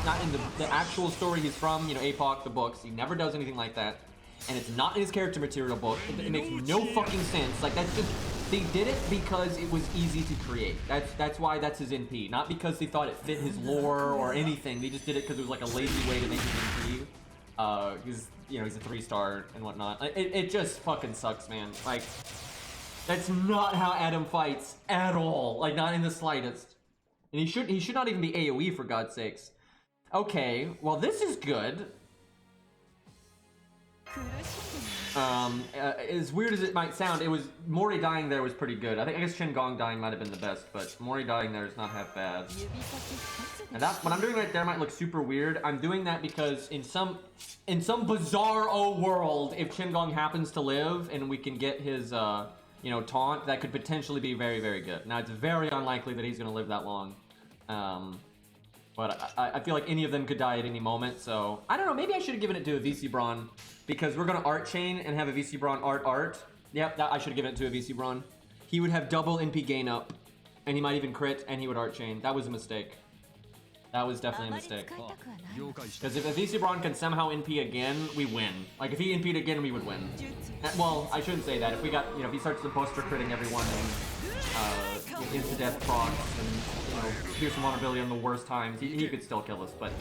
the actual story he's from. You know, APOC, the books. He never does anything like that. And it's not in his character material book. It makes no fucking sense. Like, that's just, they did it because it was easy to create. That's why that's his NP. Not because they thought it fit his lore or anything. They just did it because it was like a lazy way to make his NP. He's, you know, he's a 3-star and whatnot. It just fucking sucks, man. Like, that's not how Adam fights at all. Like, not in the slightest. And he should not even be AoE, for God's sakes. Okay, well, this is good. As weird as it might sound, it was Mori dying there was pretty good. I guess Shin Gong dying might have been the best, but Mori dying there is not half bad. And that what I'm doing right there might look super weird. I'm doing that because in some bizarre world, if Shin Gong happens to live and we can get his you know, taunt, that could potentially be very, very good. Now it's very unlikely that he's gonna live that long. But I feel like any of them could die at any moment, so I don't know, maybe I should have given it to a VC Braun. Because we're gonna art chain and have a VC Braun art. Yep, I should have given it to a VC Braun. He would have double NP gain up, and he might even crit, and he would art chain. That was a mistake. That was definitely a mistake. Because if a VC Braun can somehow NP again, we win. Like, if he NP'd again, we would win. Well, I shouldn't say that. If we got, you know, if he starts to buster critting everyone and insta-death procs and, you know, here's some vulnerability on the worst times, he could still kill us, but,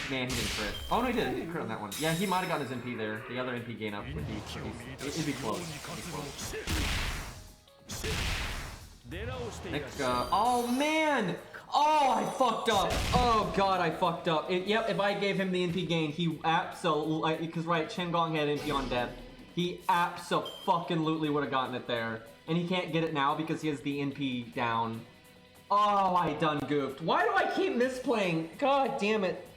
man, he didn't crit. Oh no, he did. He didn't crit on that one. Yeah, he might have gotten his NP there. The other NP gain up would be, it'd be close. Next, oh man! Oh, I fucked up. Oh god, I fucked up. Yep, if I gave him the NP gain, he absolutely, because right, Shin Gong had NP on death. He absolutely would have gotten it there. And he can't get it now because he has the NP down. Oh, I done goofed. Why do I keep misplaying? God damn it.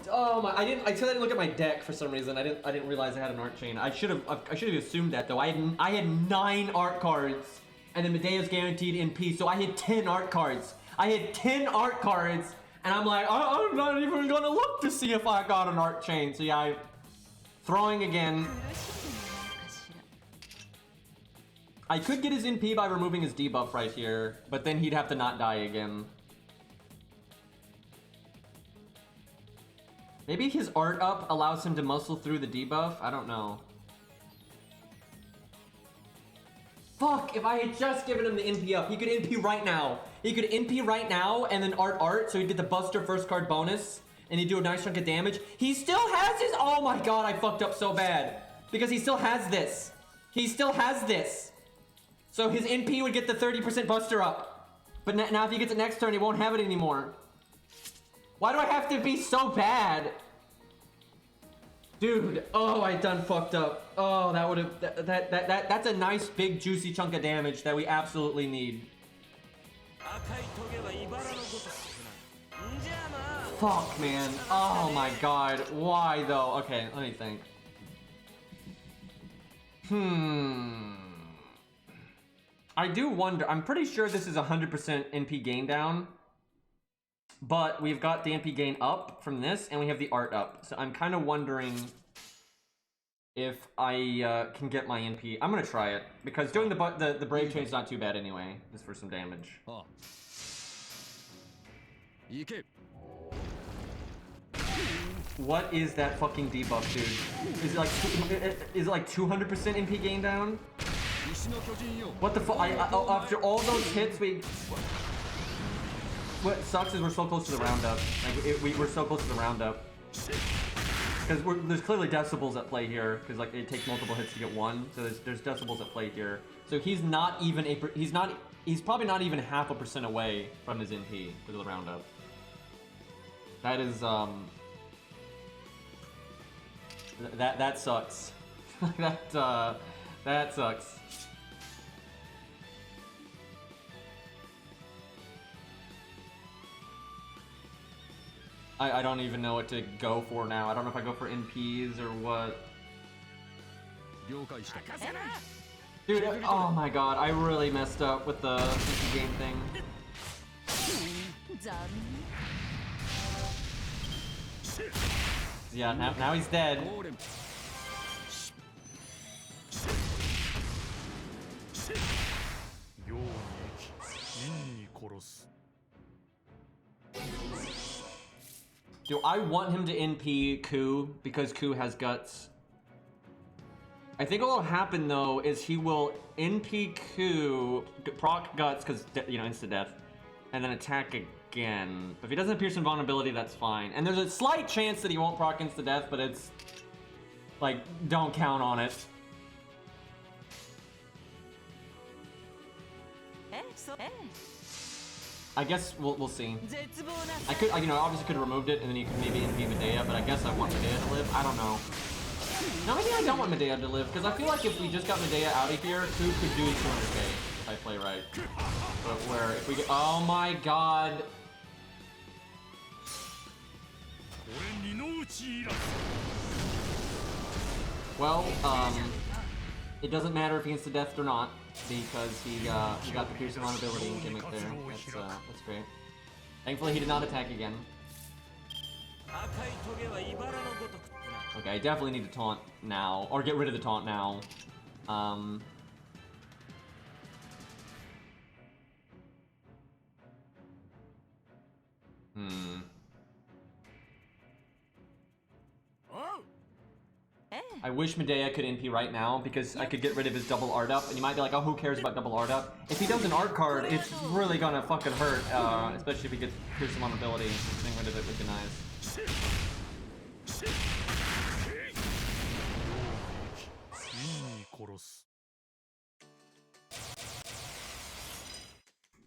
Oh my! I didn't look at my deck for some reason. I didn't realize I had an art chain. I should have assumed that though. I had 9 art cards, and then Medea's guaranteed NP, so I had 10 art cards. I had 10 art cards, and I'm like, I'm not even gonna look to see if I got an art chain. So yeah, throwing again. I could get his NP by removing his debuff right here, but then he'd have to not die again. Maybe his art up allows him to muscle through the debuff? I don't know. Fuck, if I had just given him the NP up, he could NP right now. He could NP right now and then art, so he'd get the Buster first card bonus, and he'd do a nice chunk of damage. He still has his, oh my god, I fucked up so bad. Because he still has this. He still has this. So his NP would get the 30% Buster up. But now if he gets it next turn, he won't have it anymore. Why do I have to be so bad? Dude, oh, I done fucked up. Oh, that would have, that's a nice big juicy chunk of damage that we absolutely need. Fuck, man. Oh my god. Why though? Okay, let me think. I do wonder, I'm pretty sure this is 100% NP gain down. But we've got the NP gain up from this, and we have the art up. So I'm kind of wondering if I can get my NP. I'm gonna try it because doing the brave chain is not too bad anyway, just for some damage. What is that fucking debuff, dude? Is it like 200% NP gain down? What the fuck? After all those hits, what sucks is we're so close to the roundup. Like we're so close to the roundup. Because there's clearly decibels at play here. Because like it takes multiple hits to get one. So there's decibels at play here. So he's not even he's probably not even 0.5% away from his NP because of the roundup. That is that sucks. That sucks. I don't even know what to go for now. I don't know if I go for NPs or what. Dude, oh my god, I really messed up with the game thing. Yeah, now he's dead. Do I want him to NP Ku because Ku has guts? I think what will happen though is he will NP Ku, proc guts because you know insta death, and then attack again. But if he doesn't have pierce invulnerability, that's fine. And there's a slight chance that he won't proc insta death, but it's like don't count on it. I guess we'll see. I could, you know, obviously could have removed it and then you could maybe NP Medea, but I guess I want Medea to live. I don't know. No, maybe I don't want Medea to live because I feel like if we just got Medea out of here, Ku could do 200k if I play right. But where if we get, oh my god. Well, it doesn't matter if he insta death or not because he got the pierce invulnerability and gimmick there. That's great. Thankfully, he did not attack again. Okay, I definitely need to taunt now, or get rid of the taunt now. I wish Medea could NP right now because I could get rid of his double art up, and you might be like, oh, who cares about double art up? If he does an art card, it's really gonna fucking hurt, especially if he gets pierce invulnerability. Getting rid of it would be nice.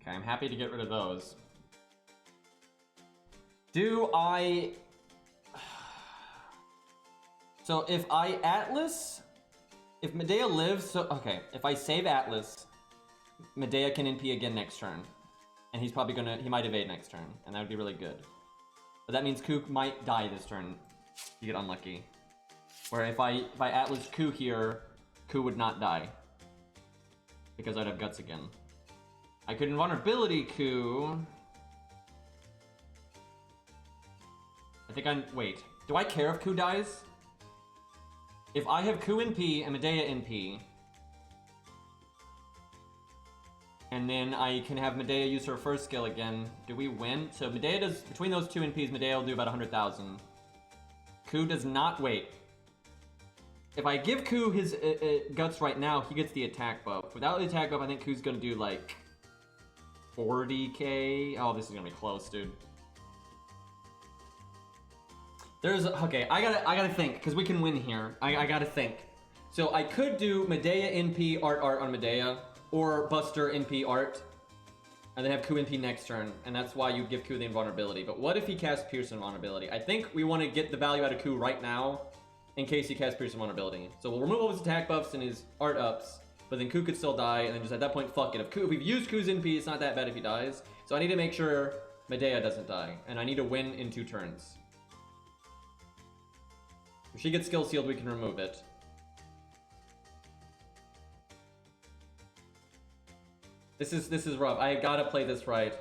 Okay, I'm happy to get rid of those. Do I... So if I Atlas... If Medea lives, so... Okay, if I save Atlas, Medea can NP again next turn. And he's probably gonna... He might evade next turn, and that would be really good. But that means Ku might die this turn. You get unlucky. Where if I Atlas Ku here, Ku would not die. Because I'd have Guts again. I could invulnerability Ku. I think I'm... Wait. Do I care if Ku dies? If I have Ku NP and Medea NP, and then I can have Medea use her first skill again, do we win? So Medea does... Between those two NPs, Medea will do about 100,000. Ku does not... Wait. If I give Ku his Guts right now, he gets the attack buff. Without the attack buff, I think Ku's gonna do like 40k. Oh, this is gonna be close, dude. There's okay. I gotta think because we can win here. I gotta think. So I could do Medea NP art on Medea or Buster NP art, and then have Ku NP next turn, and that's why you give Ku the invulnerability. But what if he casts Pierce invulnerability? I think we want to get the value out of Ku right now, in case he casts Pierce invulnerability. So we'll remove all his attack buffs and his art ups, but then Ku could still die, and then just at that point, fuck it. If we've used Ku's NP, it's not that bad if he dies. So I need to make sure Medea doesn't die, and I need to win in 2 turns. If she gets skill sealed, we can remove it. This is rough. I gotta play this right.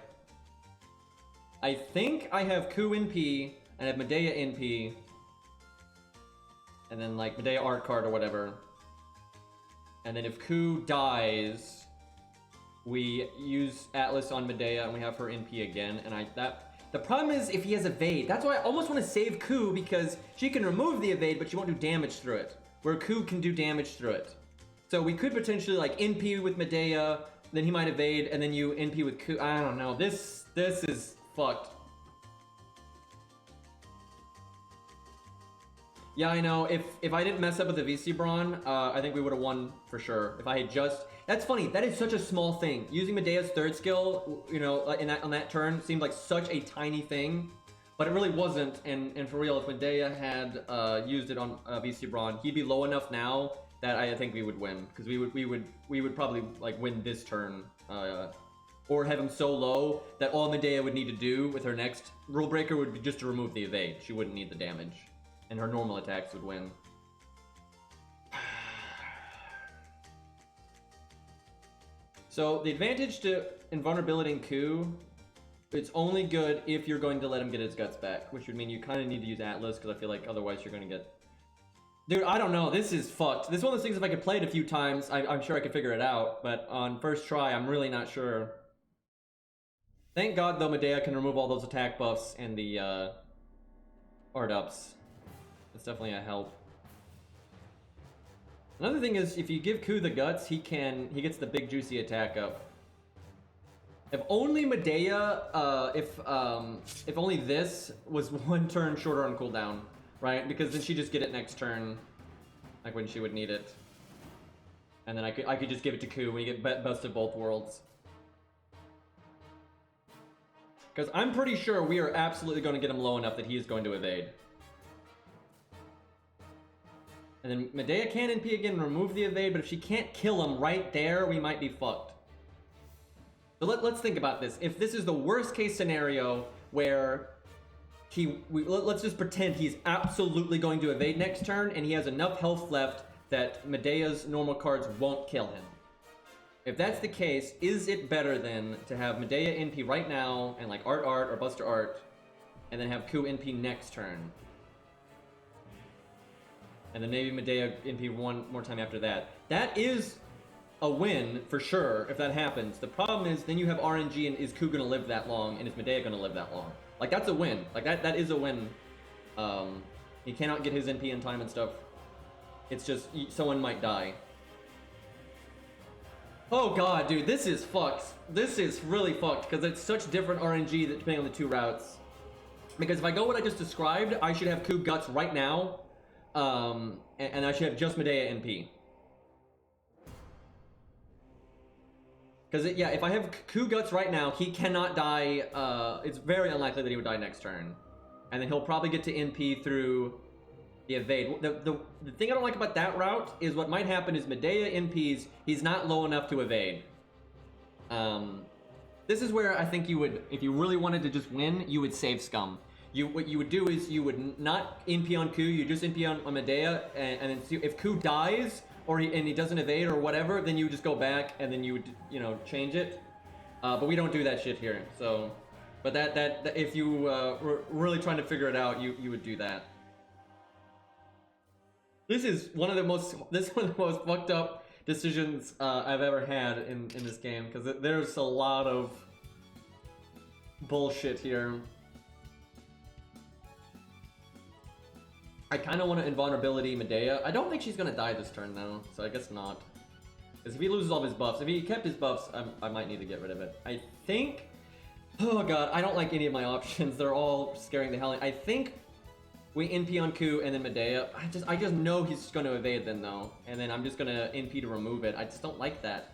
I think I have Ku NP and I have Medea NP, and then like Medea art card or whatever. And then if Ku dies, we use Atlas on Medea and we have her NP again. And the problem is if he has evade. That's why I almost want to save Ku, because she can remove the evade, but she won't do damage through it. Where Ku can do damage through it. So we could potentially like NP with Medea, then he might evade, and then you NP with Ku. I don't know. This is fucked. Yeah, I know. If I didn't mess up with the VC Brawn, I think we would have won for sure. If I had just... That's funny. That is such a small thing. Using Medea's third skill, you know, on that turn seemed like such a tiny thing. But it really wasn't, and for real, if Medea had used it on VC Braun, he'd be low enough now that I think we would win, because we would probably like win this turn, or have him so low that all Medea would need to do with her next rule breaker would be just to remove the evade. She wouldn't need the damage, and her normal attacks would win. So the advantage to invulnerability and coup, it's only good if you're going to let him get his guts back, which would mean you kind of need to use Atlas, because I feel like otherwise you're going to get... Dude, I don't know, this is fucked. This is one of those things, if I could play it a few times, I'm sure I could figure it out, but on first try, I'm really not sure. Thank God, though, Medea can remove all those attack buffs and the art ups. It's definitely a help. Another thing is, if you give Ku the guts, he gets the big juicy attack up. If only Medea, if only this was one turn shorter on cooldown, right? Because then she'd just get it next turn, like when she would need it. And then I could just give it to Ku when you get best of both worlds. Because I'm pretty sure we are absolutely going to get him low enough that he is going to evade. And then Medea can NP again and remove the evade, but if she can't kill him right there, we might be fucked. So let's think about this. If this is the worst case scenario where let's just pretend he's absolutely going to evade next turn and he has enough health left that Medea's normal cards won't kill him. If that's the case, is it better then to have Medea NP right now and like Art or Buster Art, and then have Ku NP next turn? And then maybe Medea NP one more time after that. That is a win for sure if that happens. The problem is then you have RNG, and is Ku gonna live that long, and is Medea gonna live that long? Like, that's a win. Like, that is a win. He cannot get his NP in time and stuff. It's just someone might die. Oh god, dude, this is fucked. This is really fucked because it's such different RNG that depending on the two routes. Because if I go what I just described, I should have Ku guts right now. And I should have just Medea NP. Because, yeah, if I have Ku guts right now, he cannot die. It's very unlikely that he would die next turn. And then he'll probably get to NP through the evade. The thing I don't like about that route is what might happen is Medea NPs, he's not low enough to evade. This is where I think you would, if you really wanted to just win, you would save Scum. What you would do is you would not NP on Ku, you just NP on Medea, and then see if Ku dies or he doesn't evade or whatever, then you would just go back and then you would, you know, change it. But we don't do that shit here. So, but that if you were really trying to figure it out, you would do that. This is one of the most fucked up decisions I've ever had in this game, because there's a lot of bullshit here. I kind of want to invulnerability Medea. I don't think she's going to die this turn, though, so I guess not. Because if he loses all of his buffs, if he kept his buffs, I might need to get rid of it. I think... Oh god, I don't like any of my options. They're all scaring the hell out. I think we NP on Ku and then Medea. I just know he's going to evade then, though. And then I'm just going to NP to remove it. I just don't like that.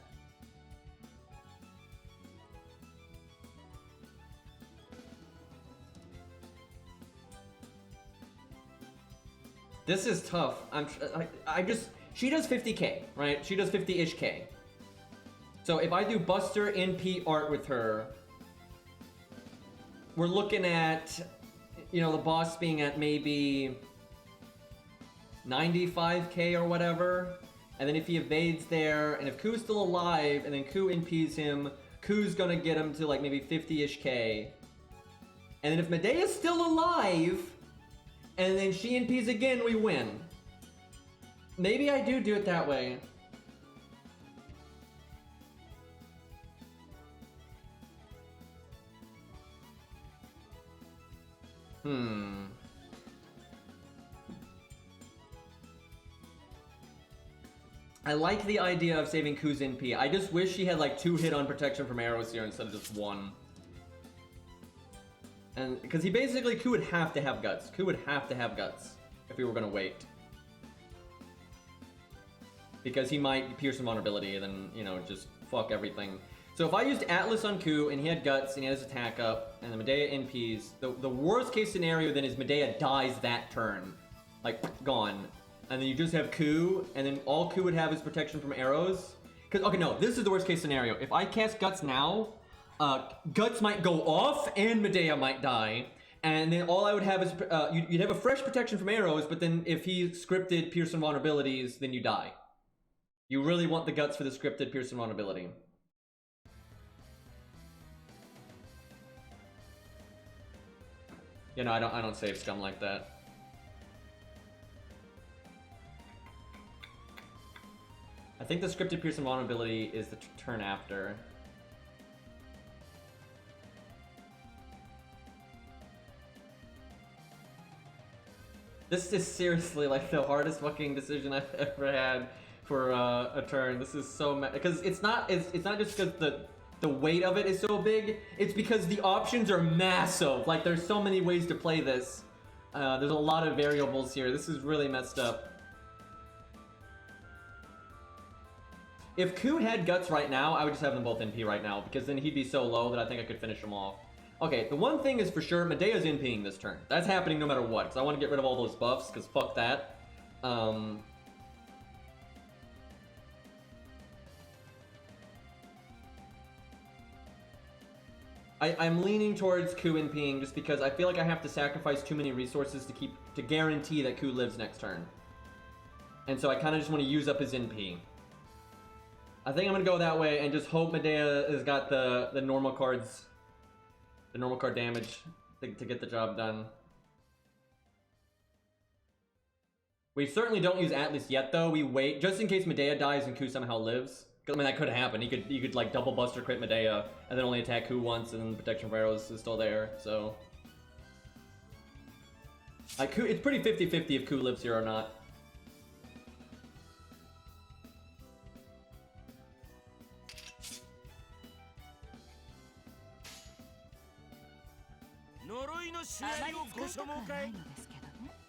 This is tough. She does 50k, right? She does 50-ish k. So if I do Buster NP art with her, we're looking at, you know, the boss being at maybe 95k or whatever. And then if he evades there, and if Ku's still alive, and then Ku NPs him, Ku's gonna get him to like maybe 50-ish k. And then if Medea's still alive, and then she NPs again, we win. Maybe I do it that way. I like the idea of saving Ku's NP. I just wish she had like 2 hit on protection from arrows here instead of just 1. And because he basically, Ku would have to have guts. Ku would have to have guts if we were gonna wait. Because he might pierce invulnerability and then, you know, just fuck everything. So if I used Atlas on Ku and he had Guts and he had his attack up and the Medea NPs, the worst case scenario then is Medea dies that turn. Like, gone. And then you just have Ku, and then all Ku would have is protection from arrows. Okay, no, this is the worst case scenario. If I cast Guts now, Guts might go off and Medea might die. And then all I would have is, you'd have a fresh protection from arrows, but then if he scripted Pierce and Vulnerabilities, then you die. You really want the Guts for the scripted Pierce and Vulnerability. You know, I don't save scum like that. I think the scripted Pierce and Vulnerability is the turn after. This is seriously like the hardest fucking decision I've ever had for a turn. This is so because it's not just because the weight of it is so big. It's because the options are massive. Like there's so many ways to play this. There's a lot of variables here. This is really messed up. If Ku had Guts right now, I would just have them both NP right now, because then he'd be so low that I think I could finish him off. Okay, the one thing is for sure, Medea's NPing this turn. That's happening no matter what, because I want to get rid of all those buffs, because fuck that. I'm leaning towards Ku NPing just because I feel like I have to sacrifice too many resources to guarantee that Ku lives next turn. And so I kind of just want to use up his NP. I think I'm gonna go that way and just hope Medea has got the normal cards, the normal card damage to get the job done. We certainly don't use Atlas yet though. We wait just in case Medea dies and Ku somehow lives. I mean that could happen. You could like double buster crit Medea and then only attack Ku once and then the protection for arrows is still there. So like it's pretty 50-50 if Ku lives here or not.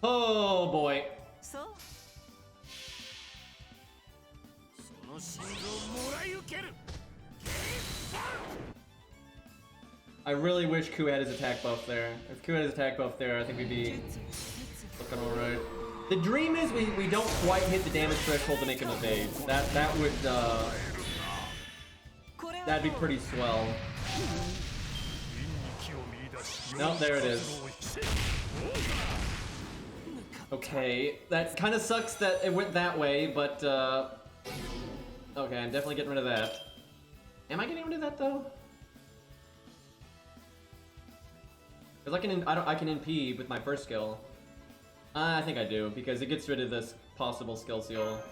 Oh boy. I really wish Ku had his attack buff there. If Ku had his attack buff there, I think we'd be looking alright. The dream is we don't quite hit the damage threshold to make him evade. That would that'd be pretty swell. Nope, there it is. Okay, that kind of sucks that it went that way, but okay, I'm definitely getting rid of that. Am I getting rid of that though? Because I can NP with my first skill. I think I do because it gets rid of this possible skill seal.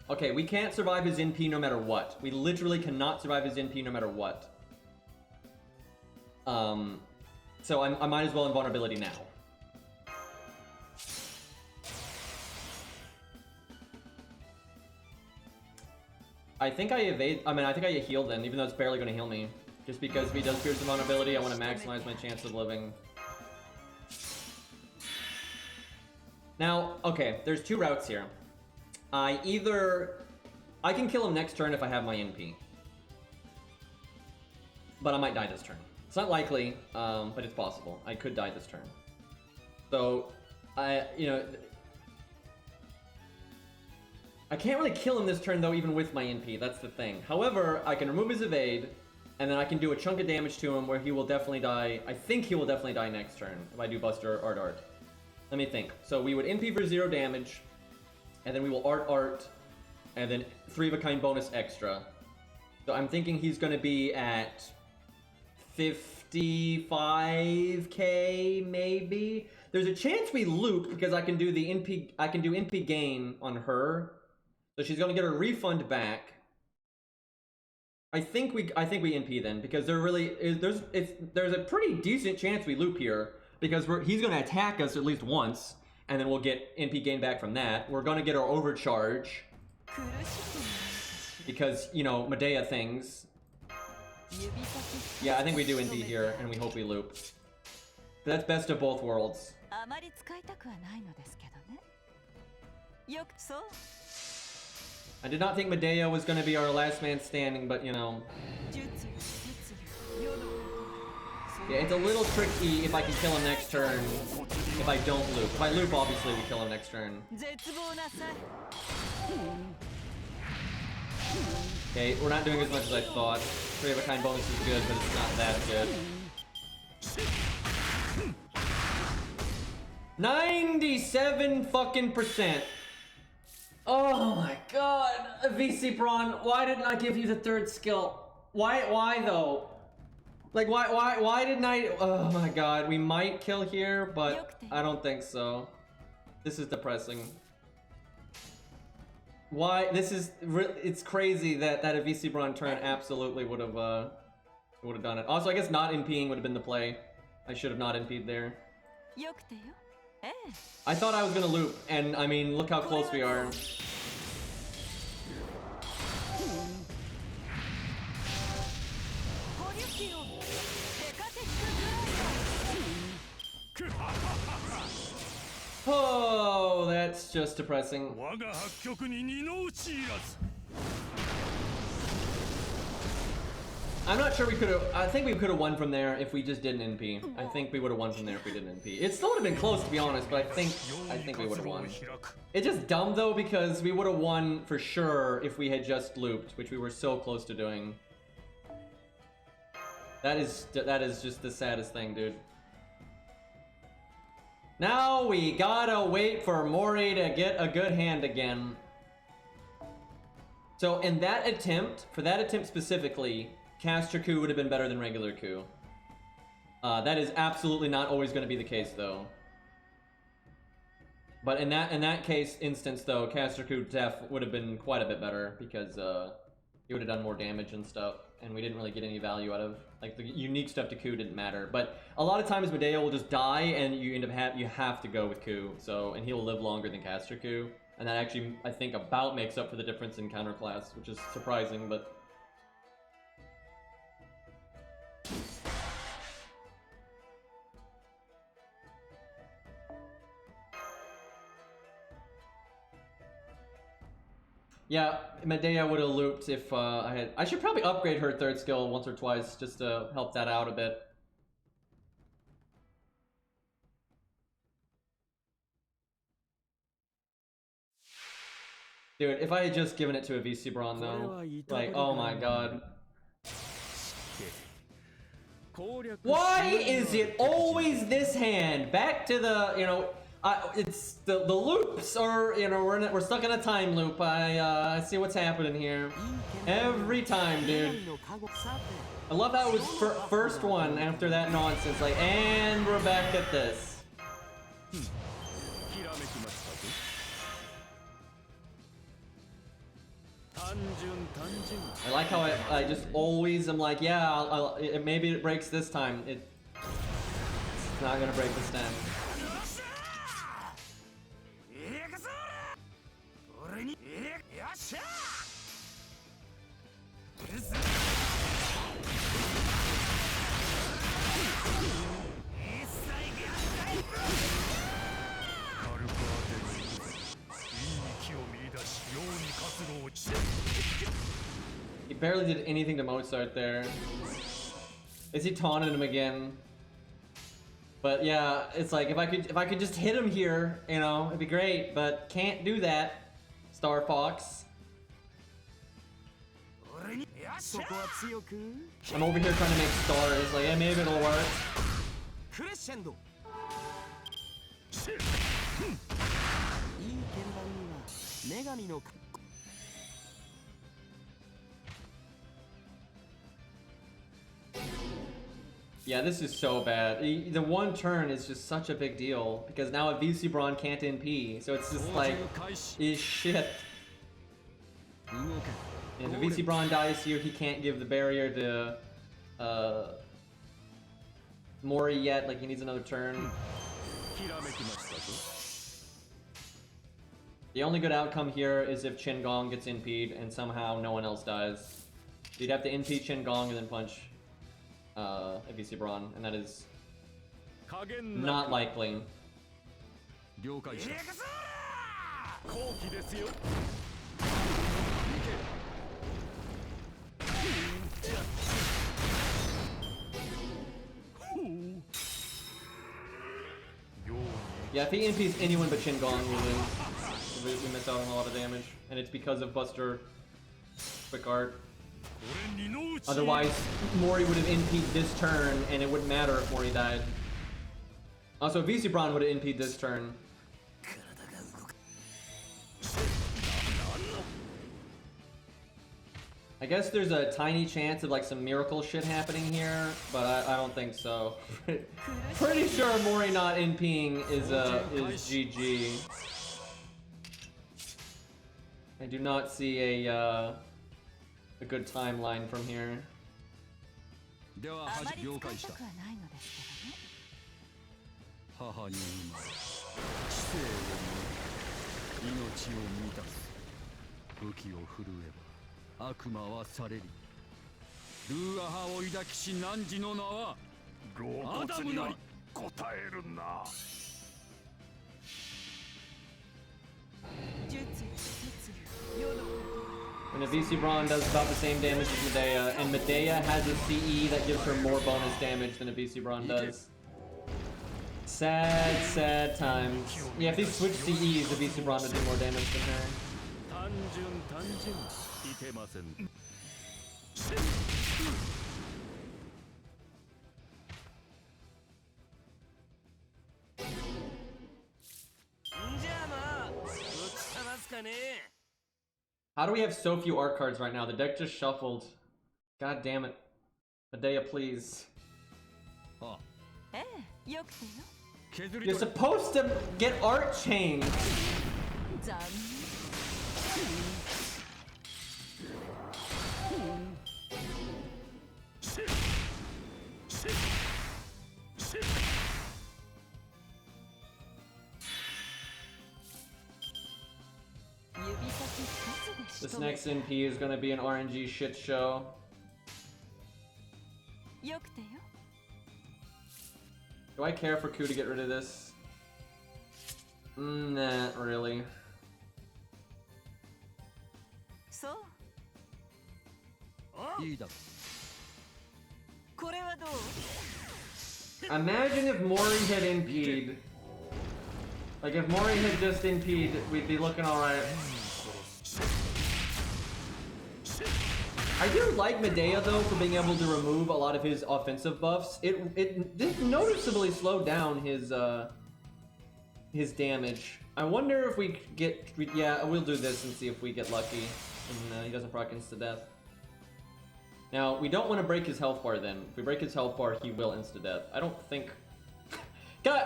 Okay, we can't survive his NP no matter what. We literally cannot survive his NP no matter what. So I might as well invulnerability now. I think I evade. I mean, I think I heal then, even though it's barely going to heal me. Just because if he does pierce invulnerability, I want to maximize my chance of living. Now, okay, there's two routes here. I can kill him next turn if I have my NP. But I might die this turn. It's not likely, but it's possible. I could die this turn. So, I can't really kill him this turn though, even with my NP. That's the thing. However, I can remove his evade, and then I can do a chunk of damage to him where he will definitely die. I think he will definitely die next turn if I do Buster or Art. Let me think. So we would NP for 0 damage, and then we will Art, and then 3 of a kind bonus extra. So I'm thinking he's going to be at 55k maybe. There's a chance we loop because I can do the NP. I can do NP gain on her, so she's going to get her refund back. I think we NP then because there really is there's a pretty decent chance we loop here because he's going to attack us at least once. And then we'll get NP gain back from that. We're gonna get our overcharge. Because, you know, Medea things. Yeah, I think we do NP here, and we hope we loop. That's best of both worlds. I did not think Medea was going to be our last man standing, but you know. Yeah, it's a little tricky if I can kill him next turn, if I don't loop. If I loop, obviously we kill him next turn. Okay, we're not doing as much as I thought. 3 of a kind bonus is good, but it's not that good. 97 fucking percent. Oh my god, VC Braun, why didn't I give you the 3rd skill? Why though? Like why didn't I? Oh my god, we might kill here, but I don't think so. This is depressing. Why? It's crazy that a VC Braun turn absolutely would have done it. Also, I guess not NPing would have been the play. I should have not NP'd there. I thought I was gonna loop, and I mean, look how close we are. Oh, that's just depressing. I'm not sure we could have. I think we could have won from there if we just didn't NP. I think we would have won from there if we didn't NP. It still would have been close, to be honest, but I think we would have won. It's just dumb though, because we would have won for sure if we had just looped, which we were so close to doing. That is just the saddest thing, dude. Now we gotta wait for Mori to get a good hand again. So in that attempt, for that attempt specifically, caster coup would have been better than regular coup. That is absolutely not always going to be the case, though. But in that instance, though, caster coup def would have been quite a bit better because he would have done more damage and stuff, and we didn't really get any value out of like the unique stuff to coup didn't matter. But a lot of times Medea will just die, and you end up you have to go with coup. So and he'll live longer than caster coup, and that actually I think about makes up for the difference in counter class, which is surprising, but. Yeah, Medea would have looped if I had. I should probably upgrade her 3rd skill once or twice just to help that out a bit. Dude, if I had just given it to a VC Braun though, like, oh my god. Why is it always this hand? Back to the, you know, it's the loops, or you know, we're stuck in a time loop. I see what's happening here every time, dude. I love how it was first one after that nonsense, like, and we're back at this. I like how I just always am like, yeah, maybe it breaks this time. It's not gonna break this time. He barely did anything to Mozart there. Is he taunting him again? But yeah, it's like if I could just hit him here, you know, it'd be great, but can't do that. Star Fox. I'm over here trying to make stars, like, yeah, maybe it'll work. Yeah, this is so bad. The one turn is just such a big deal because now a VC Braun can't NP, so it's just like, is shit. And if VC Braun dies here, he can't give the barrier to Mori yet. Like, he needs another turn. The only good outcome here is if Chin Gong gets NP'd and somehow no one else dies. You'd have to NP Chin Gong and then punch VC Braun, and that is not likely. Yeah, if he NPs anyone but Shin Gong, we win. We miss out on a lot of damage, and it's because of Buster Quick Art. Otherwise, Mori would have NP'd this turn, and it wouldn't matter if Mori died. Also, VC Braun would have NP'd this turn. I guess there's a tiny chance of like some miracle shit happening here, but I don't think so. Pretty sure Mori not NPing is GG. I do not see a good timeline from here. When a VC Braun does about the same damage as Medea, and Medea has a CE that gives her more bonus damage than a VC Braun does. Sad, sad times. Yeah, if they switch CEs, the VC Braun would do more damage than her. How do we have so few art cards right now? The deck just shuffled. God damn it. Medea, please. You're supposed to get art changed. This next NP is gonna be an RNG shit show. Do I care for Ku to get rid of this? Not really. Imagine if Mori had NP'd. Like if Mori had just NP'd, we'd be looking alright. I do like Medea though for being able to remove a lot of his offensive buffs. It noticeably slowed down his damage. I wonder if we get yeah, we'll do this and see if we get lucky and he doesn't proc insta death. Now we don't want to break his health bar. Then if we break his health bar, he will insta death. I don't think. God,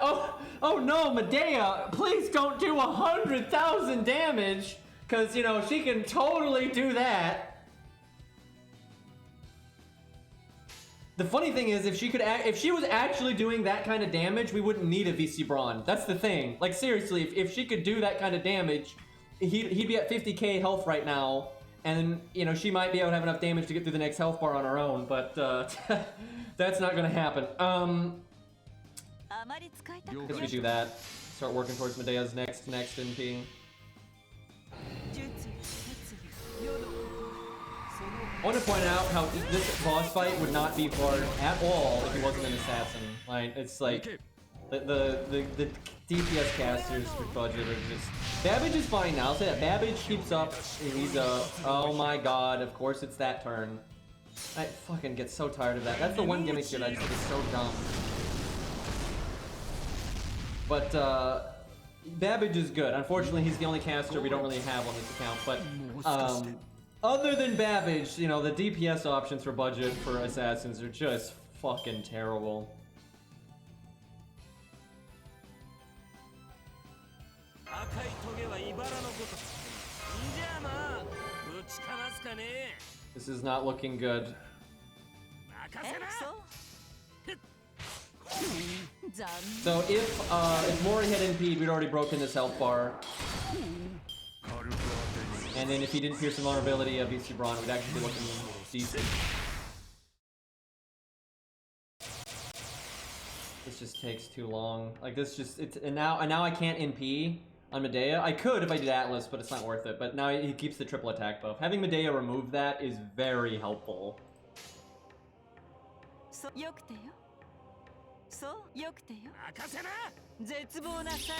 oh no, Medea! Please don't do 100,000 damage, cause you know she can totally do that. The funny thing is, if she was actually doing that kind of damage, we wouldn't need a VC Braun. That's the thing. Like seriously, if she could do that kind of damage, he'd be at 50k health right now, and you know she might be able to have enough damage to get through the next health bar on her own. But that's not gonna happen. I guess we do that. Start working towards Medea's next NP. I want to point out how this boss fight would not be hard at all if he wasn't an assassin. Like it's like the DPS casters for budget are just. Babbage is fine now. I'll say that Babbage keeps up. He's oh my god! Of course it's that turn. I fucking get so tired of that. That's the one gimmick here that I just think is so dumb. But Babbage is good. Unfortunately, he's the only caster we don't really have on this account. But other than Babbage, you know, the DPS options for budget for assassins are just fucking terrible. This is not looking good. So if Mori had NP'd, we'd already broken this health bar. And then if he didn't pierce the vulnerability of VC Braun, we'd actually be looking decent. This just takes too long. Like this just and now I can't NP. on Medea. I could if I did Atlas, but it's not worth it. But now he keeps the triple attack buff. Having Medea remove that is very helpful. So, よくてよ。そう、よくてよ。任せな。絶望なさ。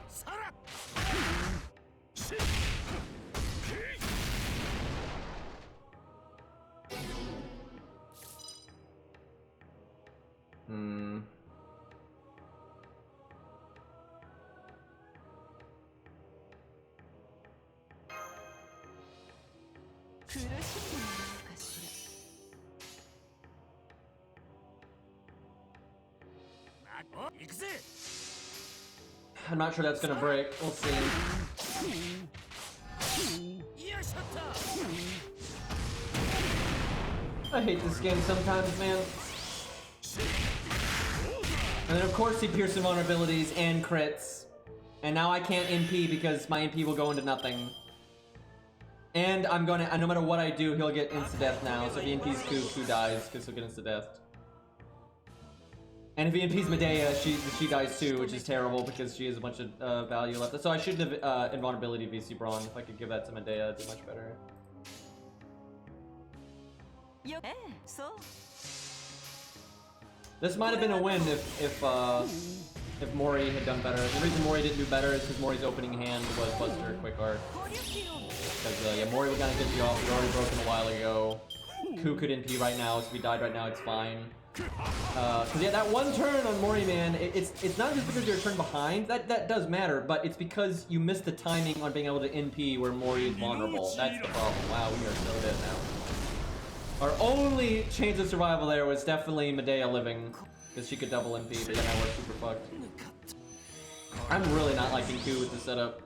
さら。Hmm. I'm not sure that's gonna break. We'll see. I hate this game sometimes, man. And then of course he pierces vulnerabilities and crits. And now I can't NP because my NP will go into nothing. And I'm gonna, no matter what I do, he'll get insta-death now. So if he NP's Ku dies because he'll get insta-death. And if he NP's Medea, she dies too, which is terrible because she has a bunch of value left. So I shouldn't have invulnerability VC Brawn. If I could give that to Medea, it'd be much better. This might have been a win if Mori had done better. The reason Mori didn't do better is because Mori's opening hand was Buster Quick Art. Because yeah, Mori would kind of get you off. We already broken a while ago. Ku could NP right now, so if he died right now, it's fine. Because yeah, that one turn on Mori, man, it's not just because you're a turn behind. That does matter, but it's because you missed the timing on being able to NP where Mori is vulnerable. That's the problem. Wow, we are so dead now. Our only chance of survival there was definitely Medea living, because she could double NP, but yeah, now we're super fucked. I'm really not liking Ku with the setup.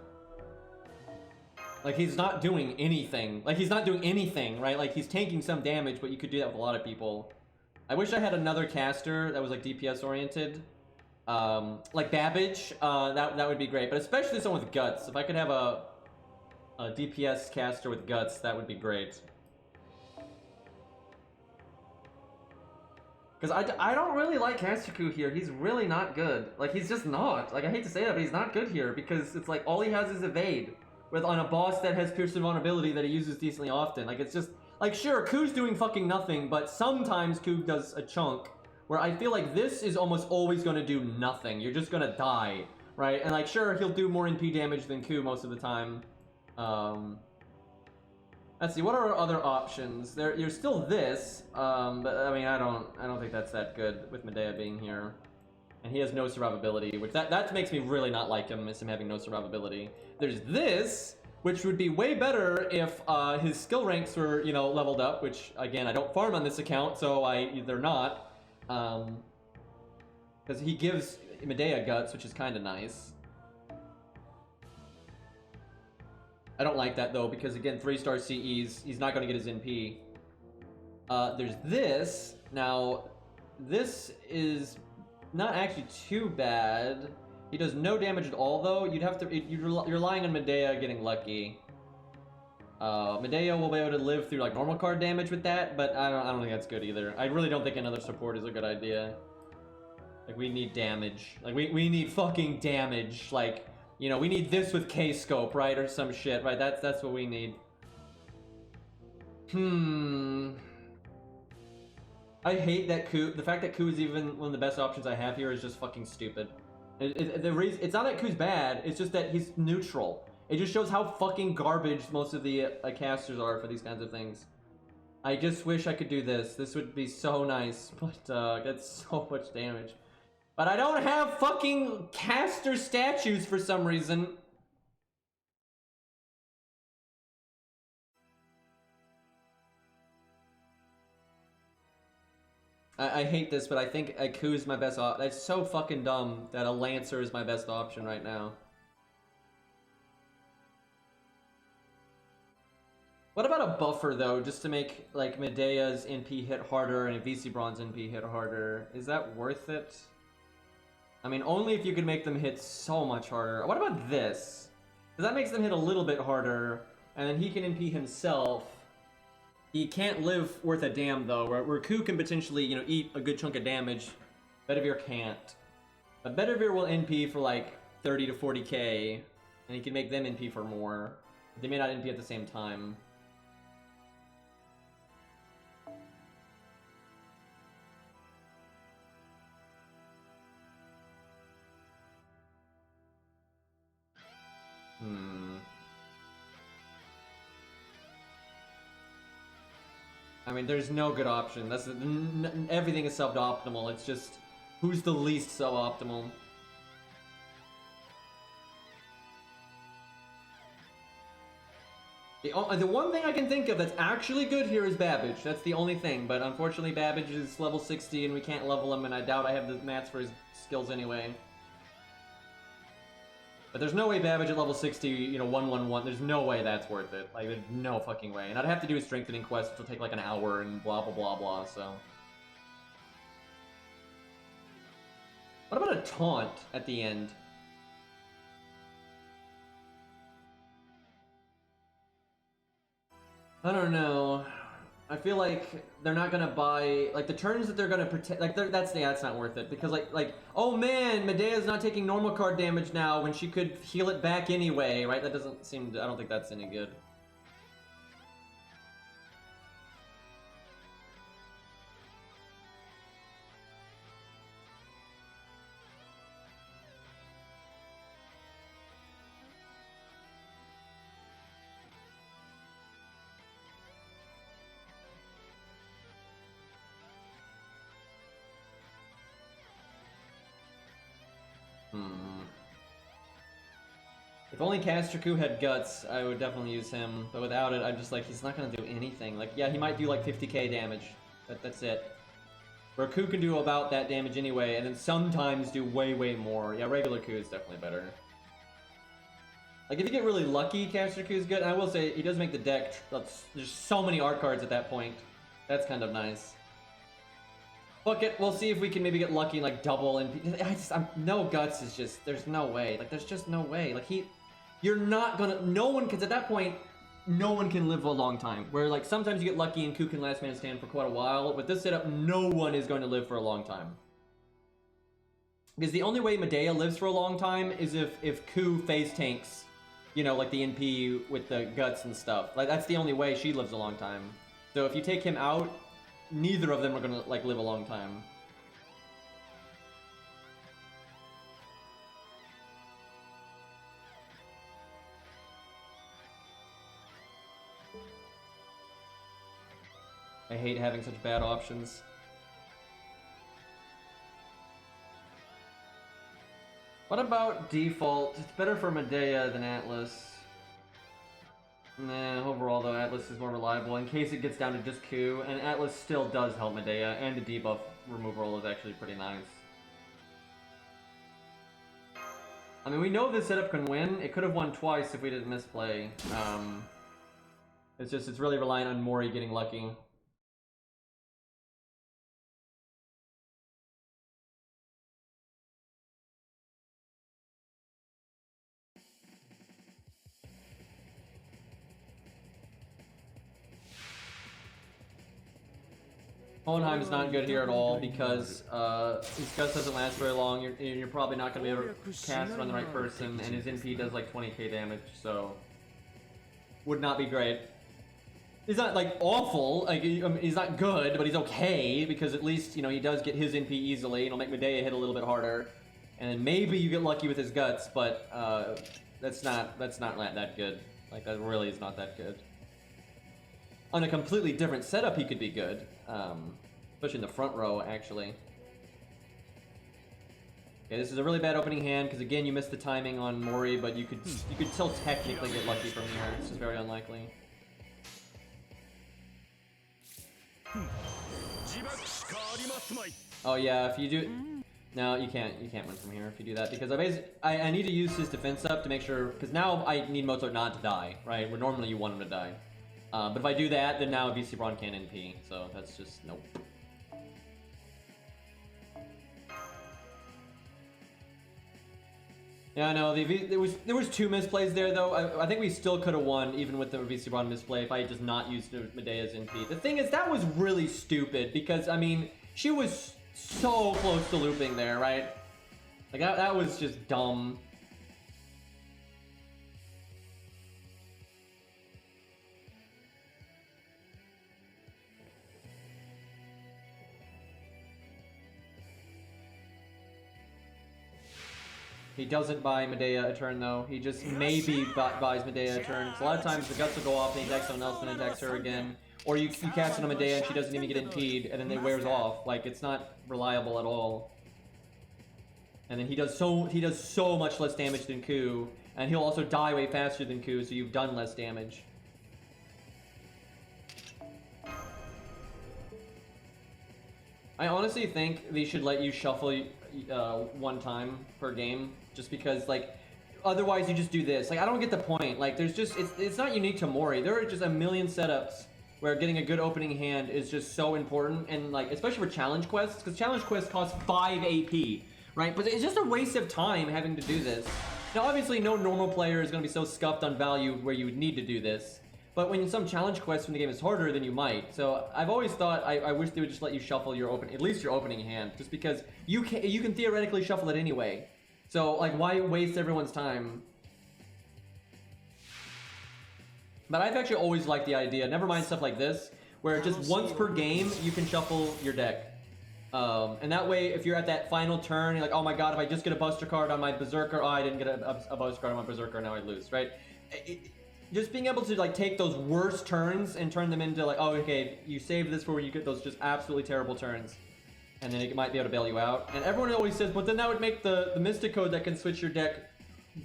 Like, he's not doing anything. Like, he's not doing anything, right? Like, he's taking some damage, but you could do that with a lot of people. I wish I had another caster that was, like, DPS oriented. Like Babbage, that would be great, but especially someone with guts. If I could have a DPS caster with guts, that would be great. Because I don't really like Caster-Ku here. He's really not good. Like, he's just not. Like, I hate to say that, but he's not good here. Because it's like, all he has is evade. With on a boss that has piercing vulnerability that he uses decently often. Like, it's just... Like, sure, Ku's doing fucking nothing, but sometimes Ku does a chunk. Where I feel like this is almost always going to do nothing. You're just going to die. Right? And like, sure, he'll do more NP damage than Ku most of the time. Let's see, what are our other options? You're still this, but I mean, I don't think that's that good with Medea being here. And he has no survivability, which that makes me really not like him, is him having no survivability. There's this, which would be way better if his skill ranks were, you know, leveled up, which, again, I don't farm on this account, so they're not. Because he gives Medea guts, which is kind of nice. I don't like that though, because again, 3-star CEs, he's not going to get his NP. There's this. Now, this is not actually too bad. He does no damage at all though. You're relying on Medea getting lucky. Medea will be able to live through like normal card damage with that, but I don't think that's good either. I really don't think another support is a good idea. Like, we need damage. Like, we need fucking damage. Like, you know, we need this with K-scope, right? Or some shit, right? That's what we need. I hate that Ku. The fact that Ku is even one of the best options I have here is just fucking stupid. The reason, it's not that Ku's bad, it's just that he's neutral. It just shows how fucking garbage most of the casters are for these kinds of things. I just wish I could do this. This would be so nice, but that's so much damage. But I don't have fucking caster statues for some reason. I hate this, but I think Ku is my best option. That's so fucking dumb that a Lancer is my best option right now. What about a buffer though, just to make like Medea's NP hit harder and VC Brawn's NP hit harder? Is that worth it? I mean, only if you could make them hit so much harder. What about this? Because that makes them hit a little bit harder, and then he can NP himself. He can't live worth a damn, though, where Ku can potentially, you know, eat a good chunk of damage. Bedivere can't. But Bedivere will NP for like 30 to 40k, and he can make them NP for more. They may not NP at the same time. I mean, there's no good option. That's everything is suboptimal. It's just who's the least suboptimal. The one thing I can think of that's actually good here is Babbage. That's the only thing, but unfortunately Babbage is level 60 and we can't level him, and I doubt I have the mats for his skills anyway. But there's no way Babbage at level 60, you know, 1-1-1, there's no way that's worth it. Like, there's no fucking way. And I'd have to do a strengthening quest, which will take like an hour and blah blah blah blah, so. What about a taunt at the end? I don't know. I feel like they're not gonna buy, like, the turns that they're gonna protect, like, that's not worth it, because like, oh man, Medea's not taking normal card damage now when she could heal it back anyway, right? That doesn't seem to, I don't think that's any good. If only Castraku had guts, I would definitely use him. But without it, I'm just like, he's not gonna do anything. Like, yeah, he might do like 50k damage. That's it. Where Ku can do about that damage anyway, and then sometimes do way more. Yeah, regular Ku is definitely better. Like, if you get really lucky, Castraku is good. And I will say, he does make the deck, there's so many art cards at that point. That's kind of nice. Fuck it, we'll see if we can maybe get lucky and like double and no guts is just, there's no way. Like, there's just no way. Like, you're not gonna, no one, because at that point, no one can live a long time. Where like sometimes you get lucky and Ku can last man stand for quite a while. With this setup, no one is going to live for a long time. Because the only way Medea lives for a long time is if Ku face tanks, you know, like the NP with the guts and stuff. Like, that's the only way she lives a long time. So if you take him out, neither of them are gonna like live a long time. I hate having such bad options. What about default? It's better for Medea than Atlas. Nah, overall though, Atlas is more reliable in case it gets down to just Ku, and Atlas still does help Medea, and the debuff removal is actually pretty nice. I mean, we know this setup can win. It could have won twice if we didn't misplay. It's really reliant on Mori getting lucky. Hohenheim's not good here at all because his guts doesn't last very long. You're probably not going to be able to cast it on the right person, and his NP does like 20k damage, so would not be great. He's not like awful, like he's not good, but he's okay because at least, you know, he does get his NP easily. It'll make Medea hit a little bit harder, and then maybe you get lucky with his guts, but that's not that good. Like, that really is not that good. On a completely different setup, he could be good. Especially in the front row, actually. Okay, this is a really bad opening hand, because again, you missed the timing on Mori, but you could still technically get lucky from here. It's just very unlikely. Oh yeah, if you do... No, you can't win from here if you do that, because I need to use his defense up to make sure, because now I need Mozart not to die, right? Where normally you want him to die. But if I do that, then now VC Braun can't NP, so that's just, nope. Yeah, no, there was two misplays there, though. I think we still could have won, even with the VC Braun misplay, if I had just not used Medea's NP. The thing is, that was really stupid, because, I mean, she was so close to looping there, right? Like, that was just dumb. He doesn't buy Medea a turn though. He just maybe buys Medea a turn. So a lot of times the guts will go off and he attacks someone else and attacks her again. Or you cast it on Medea and she doesn't even get impede and then it wears off. Like, it's not reliable at all. And then he does so much less damage than Ku. And he'll also die way faster than Ku, so you've done less damage. I honestly think they should let you shuffle one time per game, just because, like, otherwise you just do this. Like, I don't get the point. Like, there's just, it's not unique to Mori. There are just a million setups where getting a good opening hand is just so important, and, like, especially for challenge quests, because challenge quests cost 5 AP, right? But it's just a waste of time having to do this. Now, obviously, no normal player is going to be so scuffed on value where you would need to do this. But when some challenge quests when the game is harder, then you might. So I've always thought I wish they would just let you shuffle your at least your opening hand, just because you can theoretically shuffle it anyway. So, like, why waste everyone's time? But I've actually always liked the idea, never mind stuff like this, where just once per game you can shuffle your deck. And that way, if you're at that final turn, you're like, oh my god, if I just get a Buster card on my Berserker, oh, I didn't get a Buster card on my Berserker, now I lose, right? Just being able to, like, take those worst turns and turn them into, like, oh, okay, you save this for when you get those just absolutely terrible turns. And then it might be able to bail you out. And everyone always says, but then that would make the Mystic Code that can switch your deck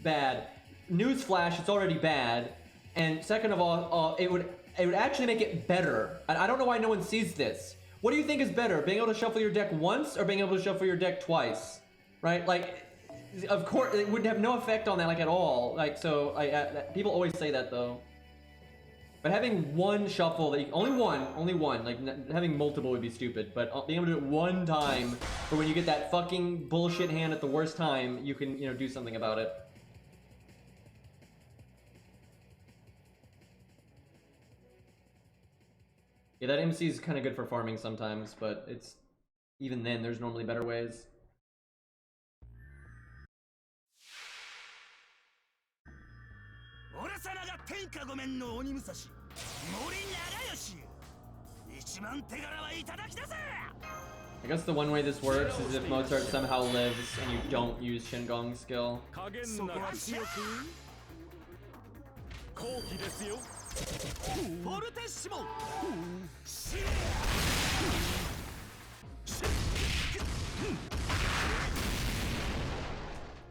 bad. Newsflash, it's already bad. And second of all, it would actually make it better. And I don't know why no one sees this. What do you think is better, being able to shuffle your deck once or being able to shuffle your deck twice? Right? Like, of course, it would have no effect on that, like, at all. Like, so, people always say that, though. But having one shuffle, only one, like, having multiple would be stupid, but being able to do it one time, for when you get that fucking bullshit hand at the worst time, you can, you know, do something about it. Yeah, that MC is kind of good for farming sometimes, but it's, even then, there's normally better ways. I guess the one way this works is if Mozart somehow lives and you don't use Shingong's skill.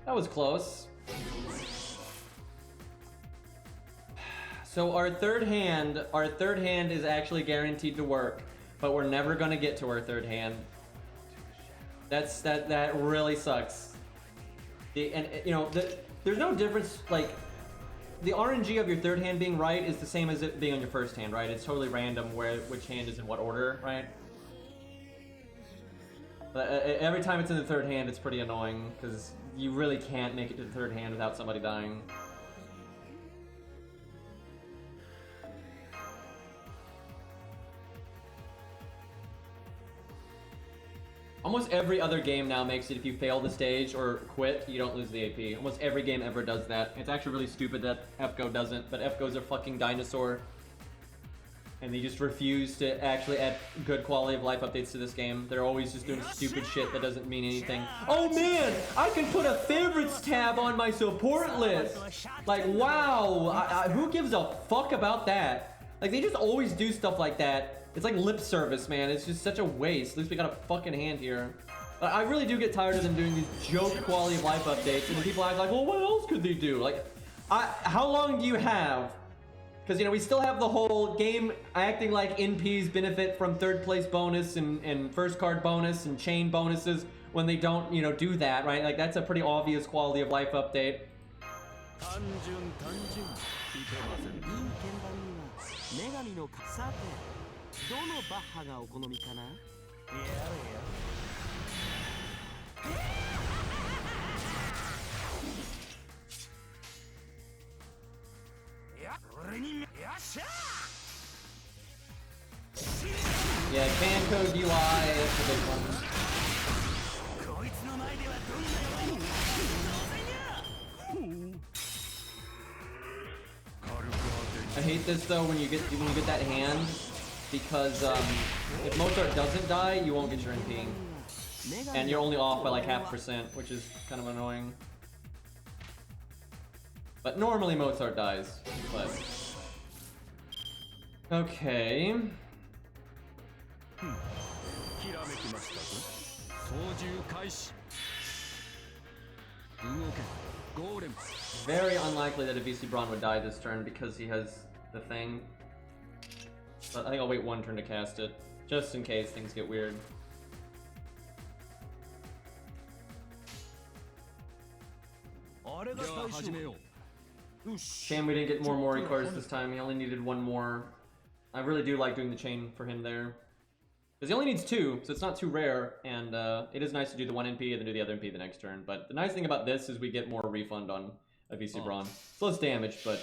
That was close. So our third hand is actually guaranteed to work, but we're never gonna get to our third hand. That really sucks. There's no difference, like, the RNG of your third hand being right is the same as it being on your first hand, right? It's totally random which hand is in what order, right? But every time it's in the third hand, it's pretty annoying, because you really can't make it to the third hand without somebody dying. Almost every other game now makes it if you fail the stage or quit, you don't lose the AP. Almost every game ever does that. It's actually really stupid that FGO doesn't, but FGO's a fucking dinosaur. And they just refuse to actually add good quality of life updates to this game. They're always just doing stupid shit that doesn't mean anything. Oh man, I can put a favorites tab on my support list! Like, wow, who gives a fuck about that? Like, they just always do stuff like that. It's like lip service, man. It's just such a waste. At least we got a fucking hand here. But I really do get tired of them doing these joke quality of life updates, and then people act like, well, what else could they do? Like, how long do you have? Because, you know, we still have the whole game acting like NPs benefit from third place bonus and first card bonus and chain bonuses when they don't, you know, do that, right? Like, that's a pretty obvious quality of life update. Yeah, fan code UI is a big one. hate this though when you get that hand, because if Mozart doesn't die, you won't get your NP, and you're only off by like 0.5%, which is kind of annoying. But normally Mozart dies. But okay. Very unlikely that a VC Braun would die this turn because he has the thing. But I think I'll wait one turn to cast it, just in case things get weird. Shame we didn't get more Mori cards this time. He only needed one more. I really do like doing the chain for him there, because he only needs 2, so it's not too rare, and it is nice to do the 1 NP and then do the other NP the next turn. But the nice thing about this is we get more refund on a VC Braun. It's less damage, but...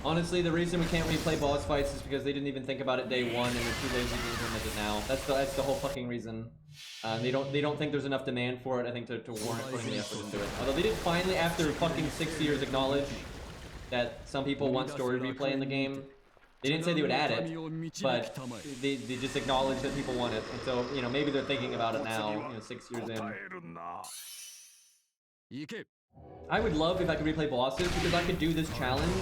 Honestly, the reason we can't replay boss fights is because they didn't even think about it day 1 and they're too lazy to implement it now. That's the whole fucking reason. They don't think there's enough demand for it, I think, to warrant putting the effort into it. Although they did finally, after fucking 6 years, acknowledge that some people want story replay in the game. They didn't say they would add it, but they just acknowledge that people want it. And so, you know, maybe they're thinking about it now, you know, 6 years in. I would love if I could replay bosses, because I could do this challenge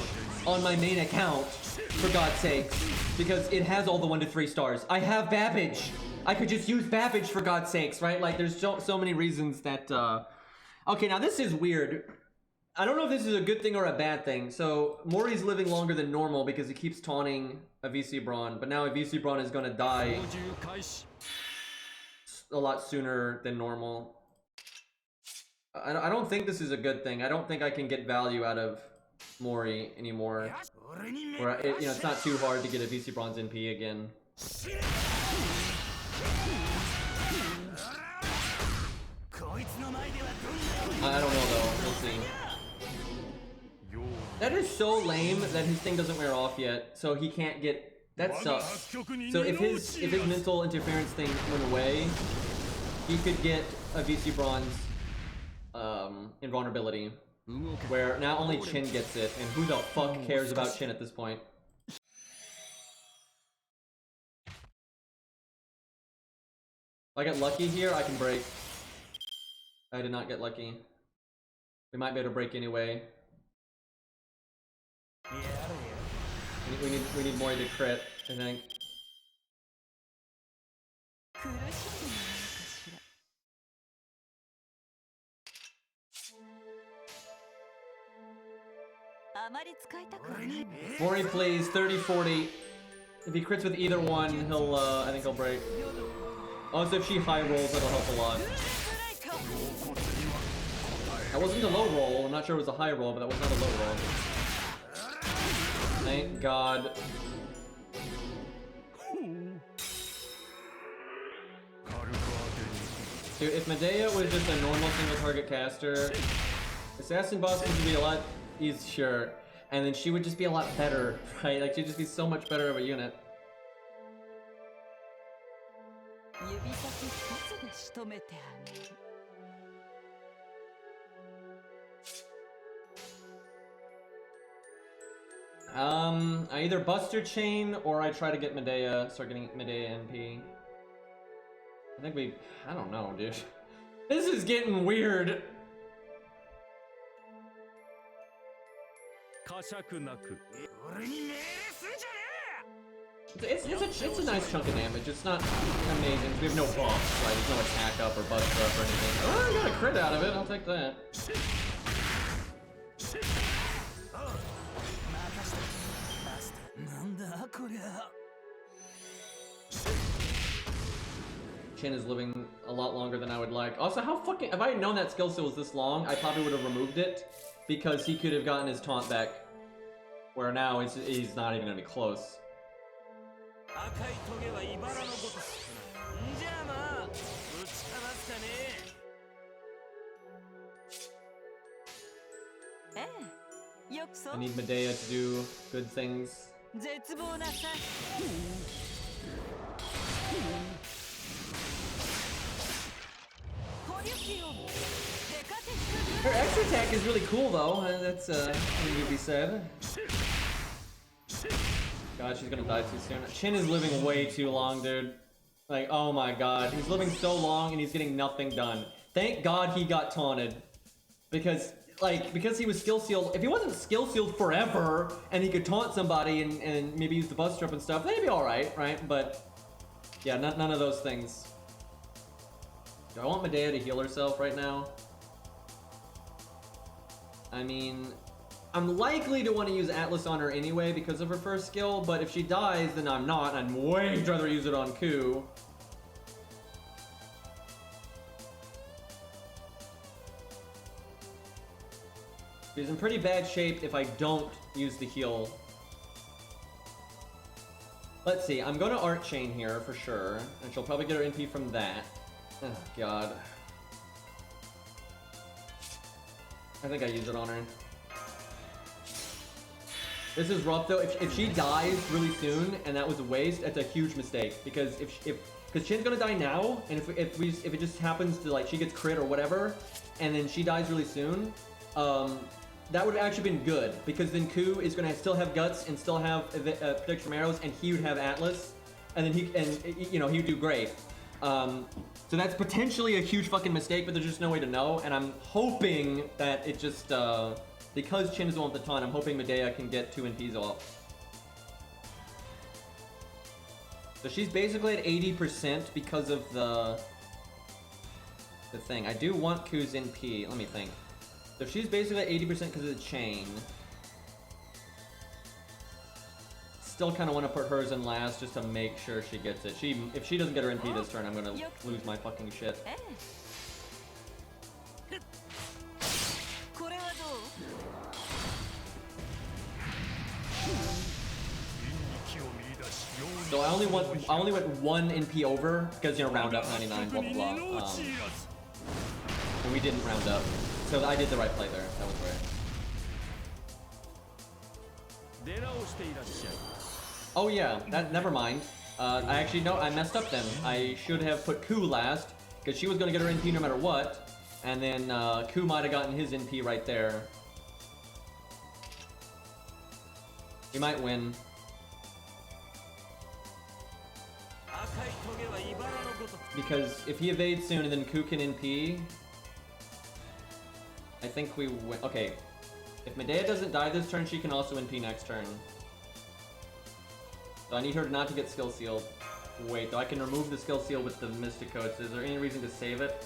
on my main account, for God's sakes, because it has all the 1 to 3 stars. I have Babbage. I could just use Babbage, for God's sakes, right? Like, there's so many reasons that, Okay, now this is weird. I don't know if this is a good thing or a bad thing. So, Mori's living longer than normal because he keeps taunting a VC Braun, but now a VC Braun is gonna die a lot sooner than normal. I don't think this is a good thing. I don't think I can get value out of Mori anymore. Where you know, it's not too hard to get a VC Braun's NP again. I don't know though. We'll see. That is so lame that his thing doesn't wear off yet, so he can't get. That sucks. So if his mental interference thing went away, he could get a VC Braun's invulnerability, where now only Chin gets it, and who the fuck cares about Chin at this point? If I get lucky here, I can break. I did not get lucky. We might be able to break anyway. We need Mori to crit, I think. Mori plays 30-40. If he crits with either one, he'll, I think he'll break. Also, if she high rolls, that'll help a lot. That wasn't a low roll. I'm not sure it was a high roll, but that was not a low roll. Thank God. Dude, if Medea was just a normal single target caster, Assassin Boss would be a lot easier, and then she would just be a lot better, right? Like, she'd just be so much better of a unit. I either Buster Chain or I try to get Medea, start getting Medea NP. I don't know, dude. This is getting weird. It's a nice chunk of damage. It's not amazing. We have no buffs, right? There's no attack up or buster up or anything. Oh, I got a crit out of it. I'll take that. Chin is living a lot longer than I would like. Also, how fucking... If I had known that skill set was this long, I probably would have removed it, because he could have gotten his taunt back. Where now, he's not even gonna be close. I need Medea to do good things. Her extra attack is really cool though. That's need to be said. God, she's gonna die too soon. Chin is living way too long, dude. Like, oh my god. He's living so long and he's getting nothing done. Thank God he got taunted. Because he was skill sealed. If he wasn't skill sealed forever and he could taunt somebody and maybe use the bus trip and stuff, then he'd be alright, right? But yeah, none of those things. Do I want Medea to heal herself right now? I mean, I'm likely to want to use Atlas on her anyway because of her first skill, but if she dies, then I'm not. I'd way rather use it on Ku. She's in pretty bad shape if I don't use the heal. Let's see, I'm going to Art Chain here for sure, and she'll probably get her NP from that. Oh, God. I think I use it on her. This is rough though. If she dies really soon and that was a waste, that's a huge mistake. Because because Chin's gonna die now, and if it just happens to like she gets crit or whatever, and then she dies really soon, that would have actually been good because then Ku is gonna still have guts and still have protection from arrows, and he would have Atlas, and then he would do great. So that's potentially a huge fucking mistake, but there's just no way to know, and I'm hoping that it just, because Chin is the one with the taunt, I'm hoping Medea can get 2 NPs off. So she's basically at 80% because of the thing. I do want Ku's NP, let me think. So she's basically at 80% because of the chain. Still kind of want to put hers in last just to make sure she gets it. If she doesn't get her NP this turn, I'm gonna lose my fucking shit. So I only went 1 NP over because round up 99, blah blah blah. And we didn't round up, so I did the right play there. That was right. Oh yeah, never mind. I actually no, I messed up then. I should have put Ku last because she was gonna get her NP no matter what, and then Ku might have gotten his NP right there. He might win. Because if he evades soon and then Ku can NP, I think we win. Okay, if Medea doesn't die this turn, she can also NP next turn. So I need her not to get skill sealed. Wait, though I can remove the skill seal with the Mystic Coats. Is there any reason to save it?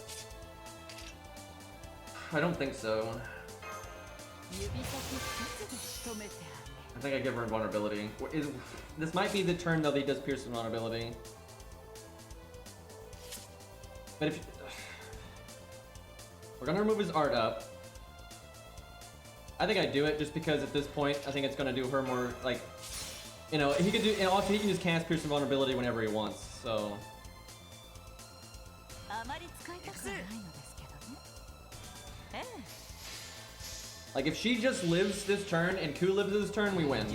I don't think so. I think I give her invulnerability. This might be the turn though that he does Pierce Invulnerability. But if we're gonna remove his art up, I think I do it just because at this point I think it's gonna do her more like, he could do, and also he can just cast Pierce Invulnerability whenever he wants. So. Like if she just lives this turn and Ku lives this turn, we win.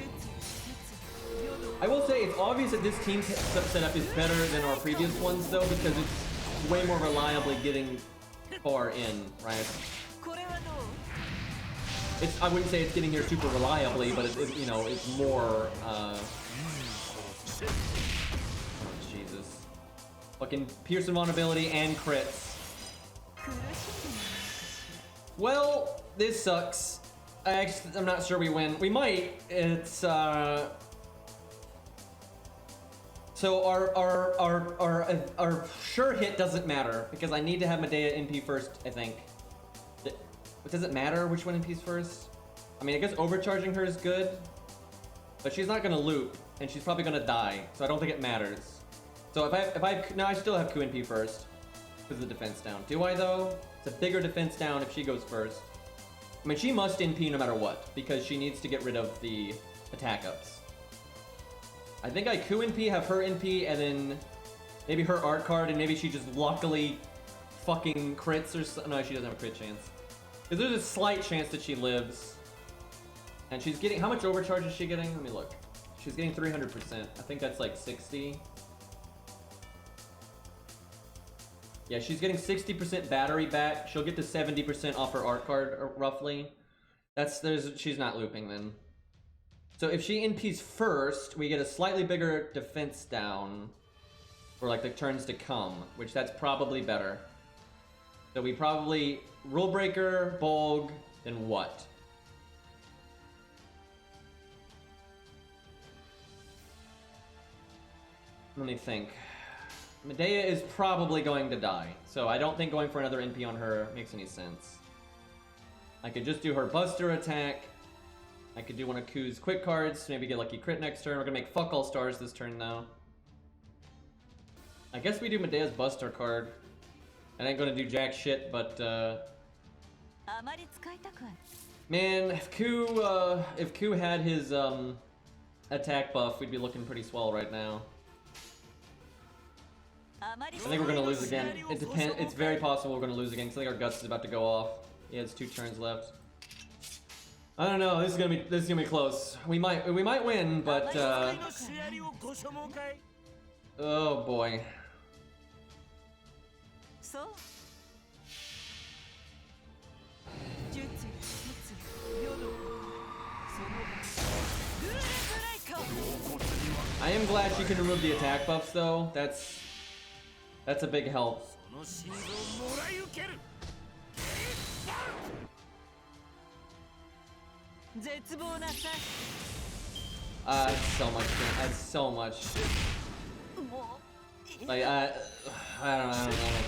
I will say it's obvious that this team setup is better than our previous ones though, because it's way more reliably getting far in, right? I wouldn't say it's getting here super reliably, but it's more, Jesus. Fucking Pierce Invulnerability and crits. Well, this sucks. I'm not sure we win. We might. It's, so our sure hit doesn't matter because I need to have Medea NP first, I think. But does it matter which one NP's first? I mean, I guess overcharging her is good, but she's not gonna loop, and she's probably gonna die, so I don't think it matters. So no, I still have Ku NP first because of the defense down. Do I though? It's a bigger defense down if she goes first. I mean, she must NP no matter what because she needs to get rid of the attack ups. I think I Ku NP, have her NP, and then maybe her art card, and maybe she just luckily fucking crits or something. No, she doesn't have a crit chance. Because there's a slight chance that she lives. And she's getting, how much overcharge is she getting? Let me look. She's getting 300%. I think that's like 60. Yeah, she's getting 60% battery back. She'll get to 70% off her art card, roughly. She's not looping then. So if she NPs first, we get a slightly bigger defense down for like the turns to come, which that's probably better. So we probably Rule Breaker, Bolg, then what? Let me think. Medea is probably going to die, so I don't think going for another NP on her makes any sense. I could just do her Buster attack. I could do one of Ku's quick cards, maybe get lucky crit next turn. We're gonna make fuck all stars this turn though. I guess we do Medea's Buster card. I ain't gonna do jack shit, but man, if Ku had his attack buff, we'd be looking pretty swell right now. I think we're gonna lose again. It depends. It's very possible we're gonna lose again. 'Cause I think our guts is about to go off. He has 2 turns left. I don't know. This is gonna be close. We might win, but oh boy. I am glad she can remove the attack buffs though. That's a big help. That's so much. That's so much. Like I don't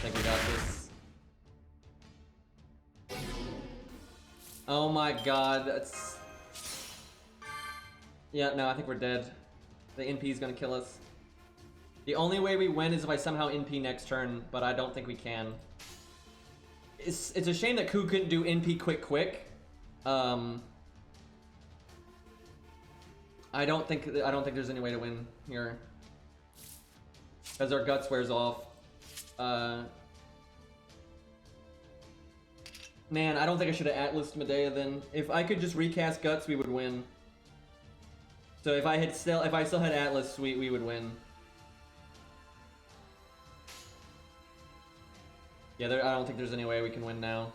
think we got this. Oh my god, that's. Yeah, no, I think we're dead. The NP is gonna kill us. The only way we win is if I somehow NP next turn, but I don't think we can. It's a shame that Ku couldn't do NP quick. I don't think there's any way to win here. Because our guts wears off. Man, I don't think I should have Atlased Medea then. If I could just recast guts, we would win. So if I still had Atlas, we would win. Yeah, I don't think there's any way we can win now.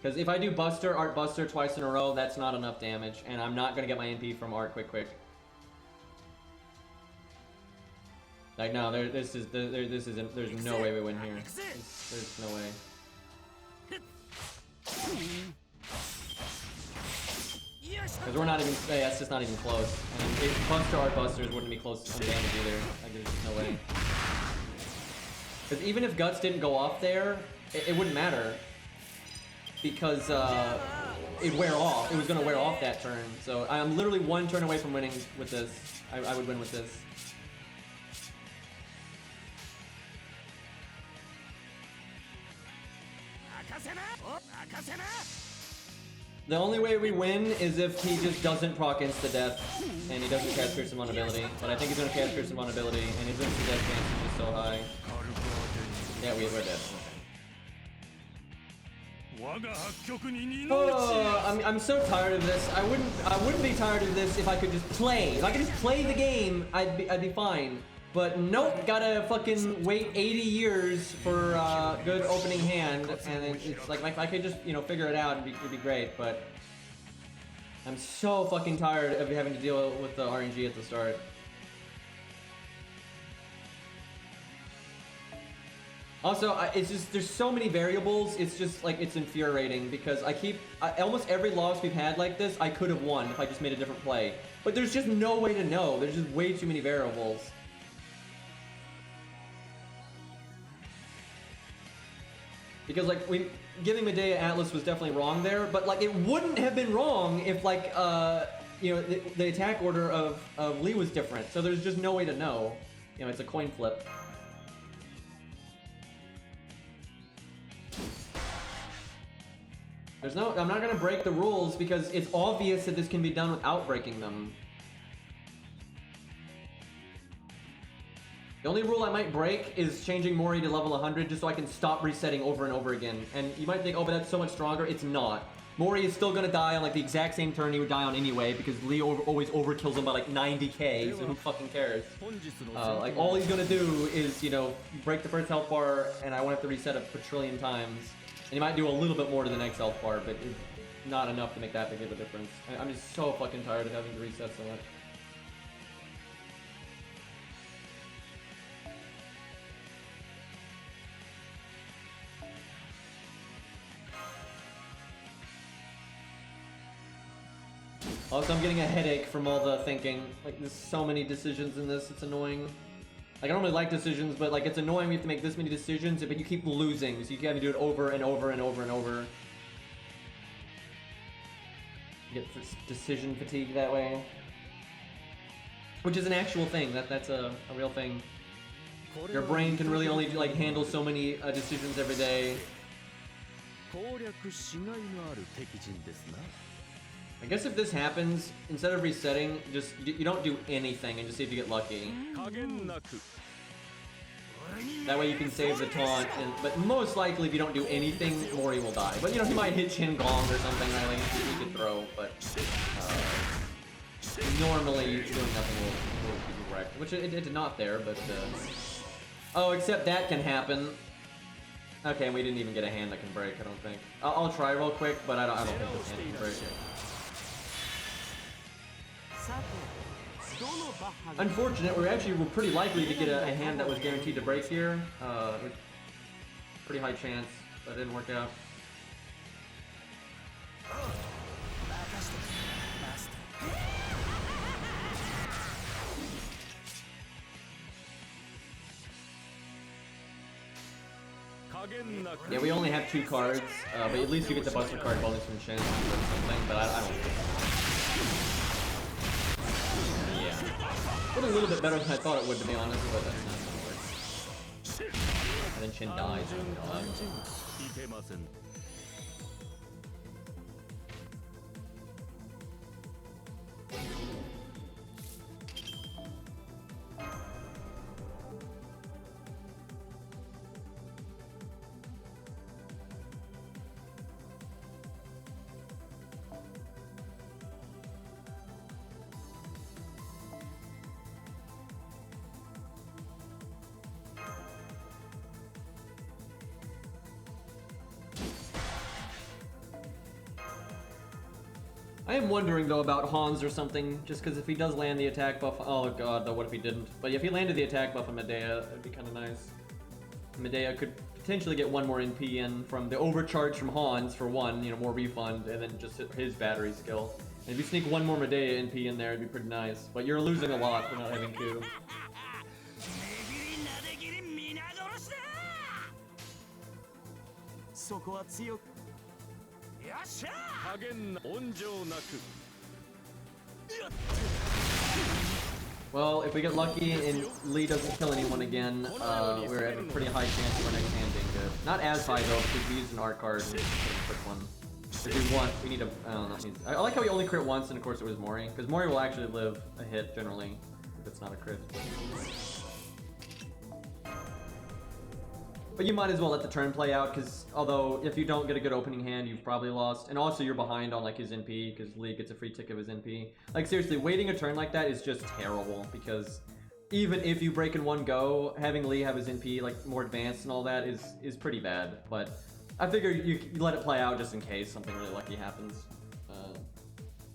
Because if I do Buster, Art Buster twice in a row, that's not enough damage, and I'm not gonna get my NP from Art quick. Like no, there's no way we win here. There's no way. Because we're not even, yeah, it's just not even close. And Buster Art Busters wouldn't be close on damage either. Like there's no way. Because even if Guts didn't go off there, it wouldn't matter. Because it'd wear off. It was gonna wear off that turn. So I'm literally 1 turn away from winning with this. I would win with this. The only way we win is if he just doesn't proc insta-death and he doesn't cast Pierce Invulnerability. But I think he's gonna cast Pierce Invulnerability and his insta-death chance is just so high. Yeah, we're dead. Oh, I'm so tired of this. I wouldn't be tired of this if I could just play. If I could just play the game, I'd be fine. But nope, gotta fucking wait 80 years for good opening hand, and it's like if I could just figure it out, it'd be great. But I'm so fucking tired of having to deal with the RNG at the start. Also, it's just, there's so many variables, it's just like, it's infuriating because almost every loss we've had like this, I could have won if I just made a different play. But there's just no way to know, there's just way too many variables. Because like, giving Medea Atlas was definitely wrong there, but like, it wouldn't have been wrong if like, the attack order of Li was different, so there's just no way to know. It's a coin flip. I'm not gonna break the rules because it's obvious that this can be done without breaking them. The only rule I might break is changing Mori to level 100 just so I can stop resetting over and over again. And you might think, oh, but that's so much stronger. It's not. Mori is still gonna die on like the exact same turn he would die on anyway because Lee always overkills him by like 90k, so who fucking cares? Like all he's gonna do is, you know, break the first health bar and I won't have to reset a quadrillion times. And he might do a little bit more to the next health bar, but it's not enough to make that big of a difference. I'm just so fucking tired of having to reset so much. Also, I'm getting a headache from all the thinking. Like, there's so many decisions in this, it's annoying. Like, I don't really like decisions, but like, it's annoying we have to make this many decisions, but you keep losing, so you gotta do it over and over and over and over. You get this decision fatigue that way. Which is an actual thing, that's a real thing. Your brain can really only like handle so many decisions every day. I guess if this happens, instead of resetting, just you don't do anything and just see if you get lucky. That way you can save the taunt, but most likely if you don't do anything, Mori will die. But you know, he might hit Chin Gong or something, right? Like he could throw, but normally doing nothing will keep you wrecked. Which it did not there, but oh, except that can happen. Okay, and we didn't even get a hand that can break, I don't think. I'll try real quick, but I don't think this hand can break. Unfortunate, we're pretty likely to get a hand that was guaranteed to break here. With pretty high chance, but it didn't work out. Yeah, we only have 2 cards, but at least you get the Buster card bonus from Shin or something, but I don't think. Put a little bit better than I thought it would, to be honest, but that's not gonna work. And then Shin dies. I am wondering though about Hans or something, just because if he does land the attack buff, oh god, though what if he didn't? But if he landed the attack buff on Medea, it'd be kind of nice. Medea could potentially get 1 more NP in from the overcharge from Hans for 1, you know, more refund, and then just his battery skill. And if you sneak 1 more Medea NP in there, it'd be pretty nice. But you're losing a lot for not having 2. Well, if we get lucky and Lee doesn't kill anyone again, we're at a pretty high chance of our next hand being good. Not as high though, because we used an art card and quick one. If we need a, I don't know. I like how we only crit once, and of course it was Mori, because Mori will actually live a hit generally if it's not a crit. But you might as well let the turn play out, because although if you don't get a good opening hand, you've probably lost. And also you're behind on like his NP, because Lee gets a free tick of his NP. Like seriously, waiting a turn like that is just terrible, because even if you break in one go, having Lee have his NP like more advanced and all that is pretty bad. But I figure you let it play out just in case something really lucky happens.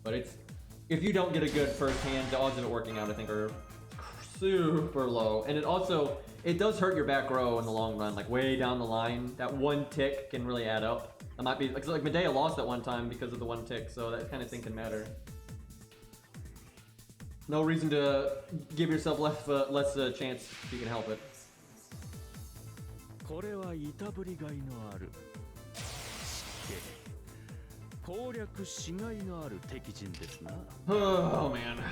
But if you don't get a good first hand, the odds of it working out I think are super low. And it does hurt your back row in the long run, like way down the line. That 1 tick can really add up. That might be like Medea lost at one time because of the 1 tick, so that kind of thing can matter. No reason to give yourself less chance if you can help it. Oh man.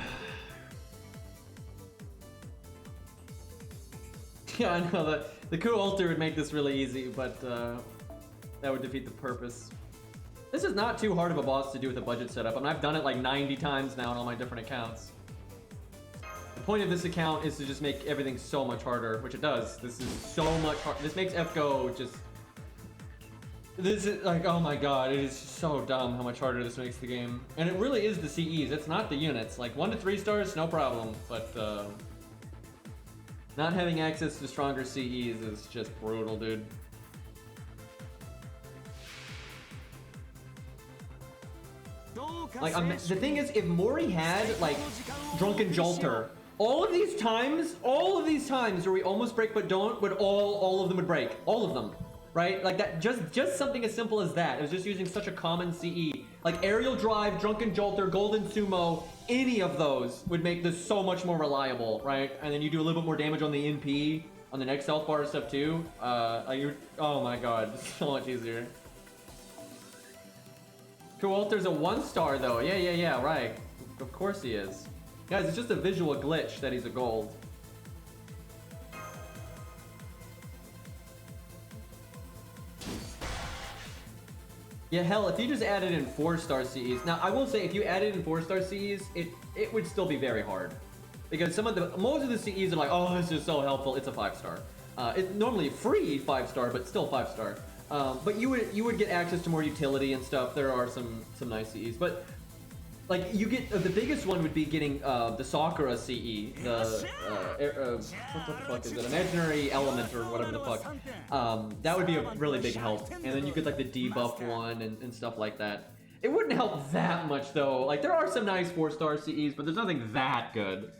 Yeah, I know that the Coup Alter would make this really easy, but that would defeat the purpose. This is not too hard of a boss to do with a budget setup. I mean, I've done it like 90 times now on all my different accounts. point of this account is to just make everything so much harder, which it does. This is so much hard. This makes FGO just... This is like, oh my god, it is so dumb how much harder this makes the game. And it really is the CEs, it's not the units. Like 1 to 3 stars, no problem, but not having access to stronger CEs is just brutal, dude. Like, the thing is, if Mori had, like, Drunken Jolter, all of these times where we almost break but don't, but all of them would break. All of them. Right? Like that, just something as simple as that. It was just using such a common CE. Like Aerial Drive, Drunken Jolter, Golden Sumo, any of those would make this so much more reliable, right? And then you do a little bit more damage on the NP, on the next health bar stuff too. Oh my god, it's so much easier. Coolter's a 1-star though. Yeah, right. Of course he is. Guys, it's just a visual glitch that he's a gold. Yeah, hell, if you just added in 4-star CEs. Now, I will say, if you added in 4-star CEs, it would still be very hard. Because most of the CEs are like, oh, this is so helpful, it's a 5-star. It's normally free 5-star, but still 5-star. But you would get access to more utility and stuff. There are some nice CEs. But, like, you get, the biggest one would be getting the Sakura CE. What the fuck is it? Imaginary Element or whatever the fuck. That would be a really big help. And then you get like the debuff one and stuff like that. It wouldn't help that much though. Like there are some nice 4-star CEs, but there's nothing that good.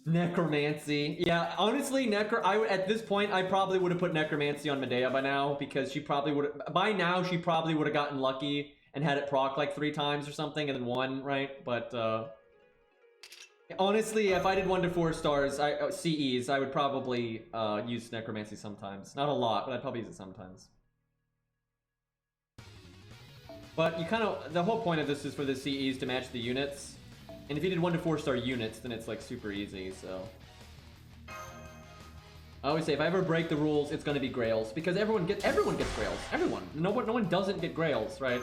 Necromancy. Yeah, honestly, at this point, I probably would have put Necromancy on Medea by now because she probably would have, by now, she probably would have gotten lucky and had it proc like 3 times or something and then won, right? But, honestly, if I did 1 to 4 stars, CEs, I would probably use Necromancy sometimes. Not a lot, but I'd probably use it sometimes. But you the whole point of this is for the CEs to match the units. And if you did 1 to 4 star units, then it's like super easy, so. I always say, if I ever break the rules, it's gonna be Grails. Because everyone gets Grails. Everyone. No one doesn't get Grails, right?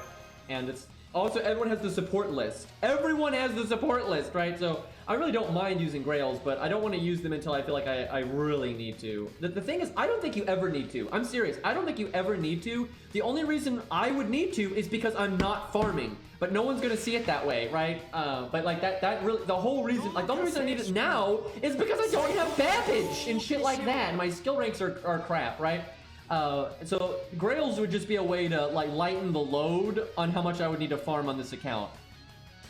And it's also, everyone has the support list. Everyone has the support list, right? So I really don't mind using Grails, but I don't want to use them until I feel like I really need to. The thing is, I don't think you ever need to. I'm serious. I don't think you ever need to. The only reason I would need to is because I'm not farming. But no one's gonna see it that way, right? But like that really, the whole reason, like the only reason I need it now is because I don't have Babbage and shit like that. And my skill ranks are crap, right? So Grails would just be a way to like lighten the load on how much I would need to farm on this account,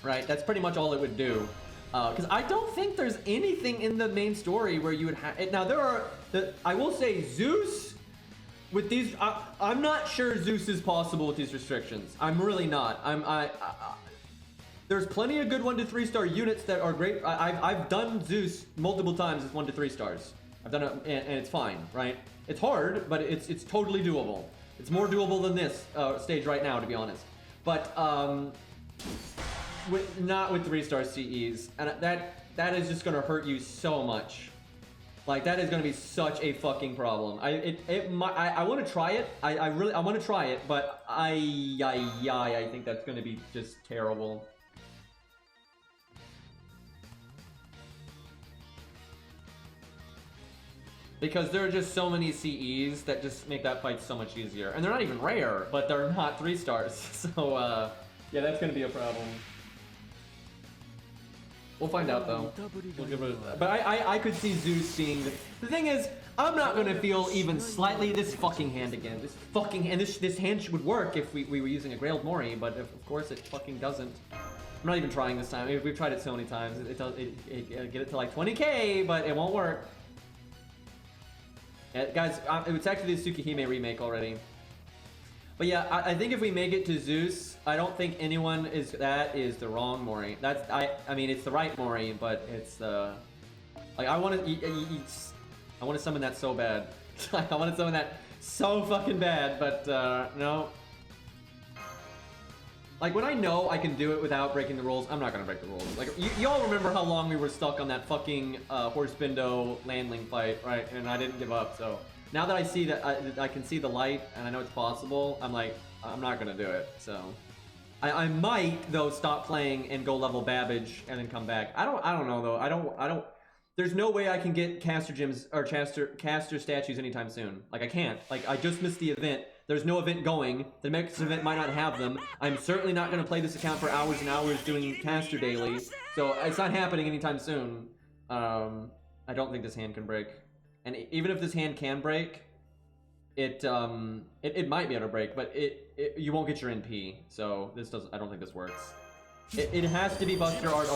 right? That's pretty much all it would do. Because I don't think there's anything in the main story where you would have it. Now there are, I will say Zeus with these, I'm not sure Zeus is possible with these restrictions. I'm really not. There's plenty of good 1 to 3 star units that are great. I've done Zeus multiple times as 1 to 3 stars. I've done it and it's fine, right? It's hard, but it's totally doable. It's more doable than this stage right now, to be honest. But not with 3-star CEs, and that is just gonna hurt you so much. Like that is gonna be such a fucking problem. I want to try it. I want to try it, but I think that's gonna be just terrible. Because there are just so many CEs that just make that fight so much easier. And they're not even rare, but they're not 3 stars. So, yeah, that's gonna be a problem. We'll find out, though. We'll give it but I could see Zeus being... The thing is, I'm not gonna feel even slightly... This fucking hand again. This fucking... And this hand would work if we were using a Grailed Mori, but of course it fucking doesn't. I'm not even trying this time. We've tried it so many times. It get it to like 20k, but it won't work. Yeah, guys, it's actually the Tsukihime remake already. But yeah, I think if we make it to Zeus, I don't think anyone is... That is the wrong Mori. That's... I mean, it's the right Mori, but it's like, I want to summon that so bad. I want to summon that so fucking bad, but no. Like, when I know I can do it without breaking the rules, I'm not gonna break the rules. Like, y'all remember how long we were stuck on that fucking Horse Bindo Landling fight, right? And I didn't give up, so... Now that I see that I can see the light and I know it's possible, I'm like, I'm not gonna do it, so... I might though stop playing and go level Babbage and then come back. I don't know though. I don't. There's no way I can get caster gyms or caster statues anytime soon. Like I can't. Like I just missed the event. There's no event going. The next event might not have them. I'm certainly not going to play this account for hours and hours doing caster daily. So it's not happening anytime soon. I don't think this hand can break. And even if this hand can break, it might be able to break, but you won't get your NP. So this doesn't. I don't think this works. It has to be Buster Art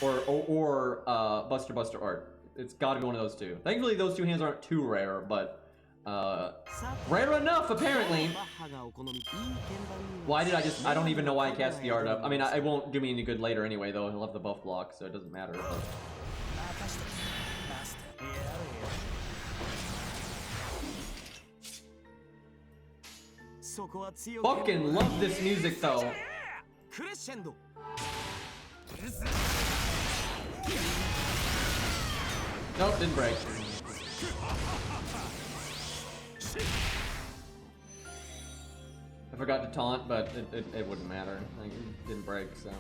or Buster Art. It's got to be one of those two. Thankfully, those two hands aren't too rare, but rare enough apparently. Why did I don't even know why I cast the art up. I mean, it won't do me any good later anyway, though. He'll have the buff block, so it doesn't matter. But... Fucking love this music though. Nope, didn't break. I forgot to taunt, but it wouldn't matter. Like, it didn't break, so.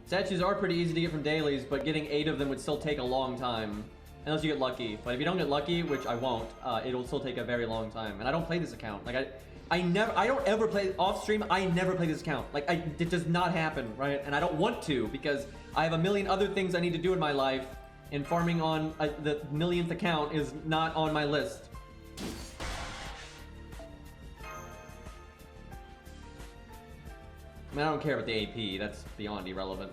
Statues are pretty easy to get from dailies, but getting 8 of them would still take a long time. Unless you get lucky. But if you don't get lucky, which I won't, it'll still take a very long time. And I don't play this account. Like, I don't ever play, off stream, I never play this account. Like, it does not happen, right? And I don't want to, because I have a million other things I need to do in my life, and farming on the millionth account is not on my list. I mean, I don't care about the AP, that's beyond irrelevant.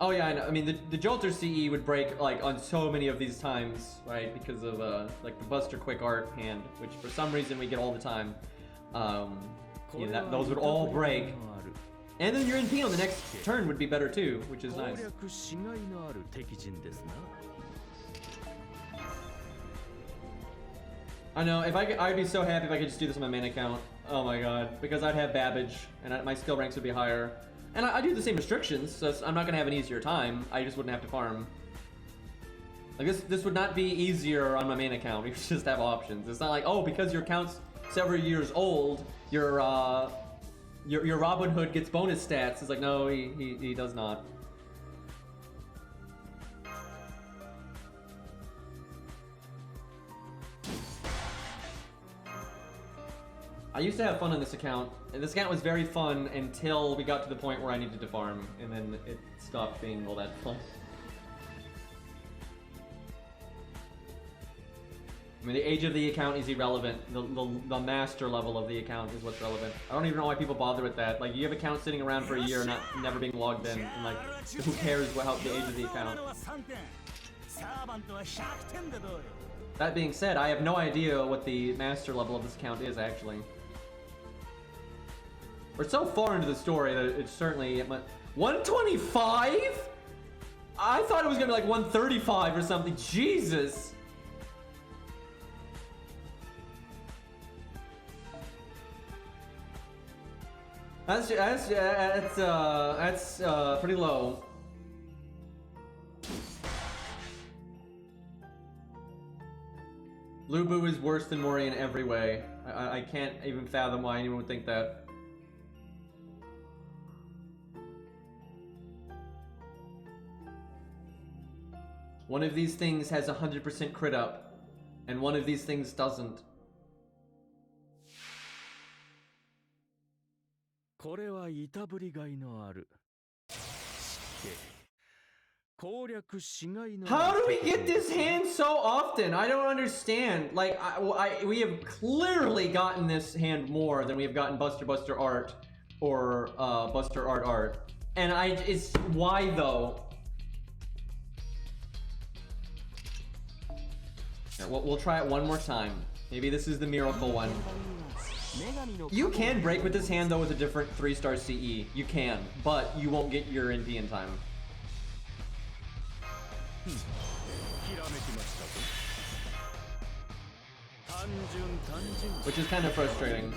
Oh yeah, I know. I mean, the Jolter CE would break, like, on so many of these times, right? Because of, like, the Buster Quick Art hand, which for some reason we get all the time. You know, those would all break. And then your NP on the next turn would be better too, which is nice. I know, if I'd be so happy if I could just do this on my main account. Oh my god, because I'd have Babbage, and my skill ranks would be higher. And I do the same restrictions, so I'm not gonna have an easier time. I just wouldn't have to farm. Like this would not be easier on my main account. We just have options. It's not like, oh, because your account's several years old, your Robin Hood gets bonus stats. It's like, no, he does not. I used to have fun on this account, and this account was very fun until we got to the point where I needed to farm, and then it stopped being all that fun. I mean, the age of the account is irrelevant. The master level of the account is what's relevant. I don't even know why people bother with that. Like, you have accounts sitting around for a year, never being logged in, and like, who cares how the age of the account? That being said, I have no idea what the master level of this account is actually. We're so far into the story that it's certainly 125? I thought it was gonna be like 135 or something. Jesus. That's pretty low. Lubu is worse than Mori in every way. I can't even fathom why anyone would think that. One of these things has 100% crit up, and one of these things doesn't. How do we get this hand so often? I don't understand. Like, we have clearly gotten this hand more than we have gotten Buster Art or Buster Art. And it's why though? Here, we'll try it one more time. Maybe this is the miracle one. You can break with this hand though with a different 3-star CE. You can, but you won't get your NP in time. Which is kind of frustrating.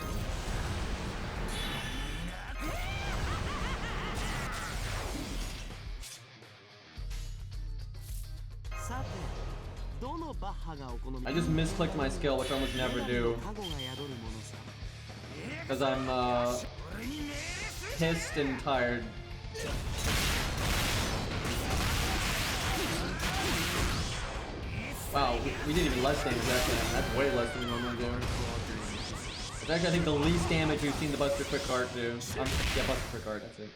I just misclicked my skill, which I almost never do. Because I'm pissed and tired. Wow, we did even less damage actually. That's way less than we normally do. It's actually, I think, the least damage we've seen the Buster Quick Art do. Yeah, Buster Quick Art, that's it.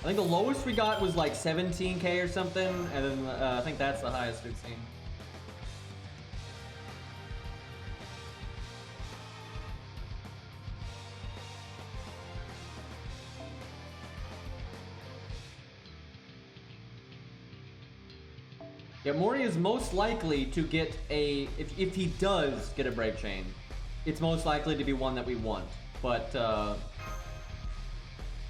I think the lowest we got was like 17k or something, and then I think that's the highest we've seen. Yeah, Mori is most likely to get a, if he does get a Brave Chain, it's most likely to be one that we want. But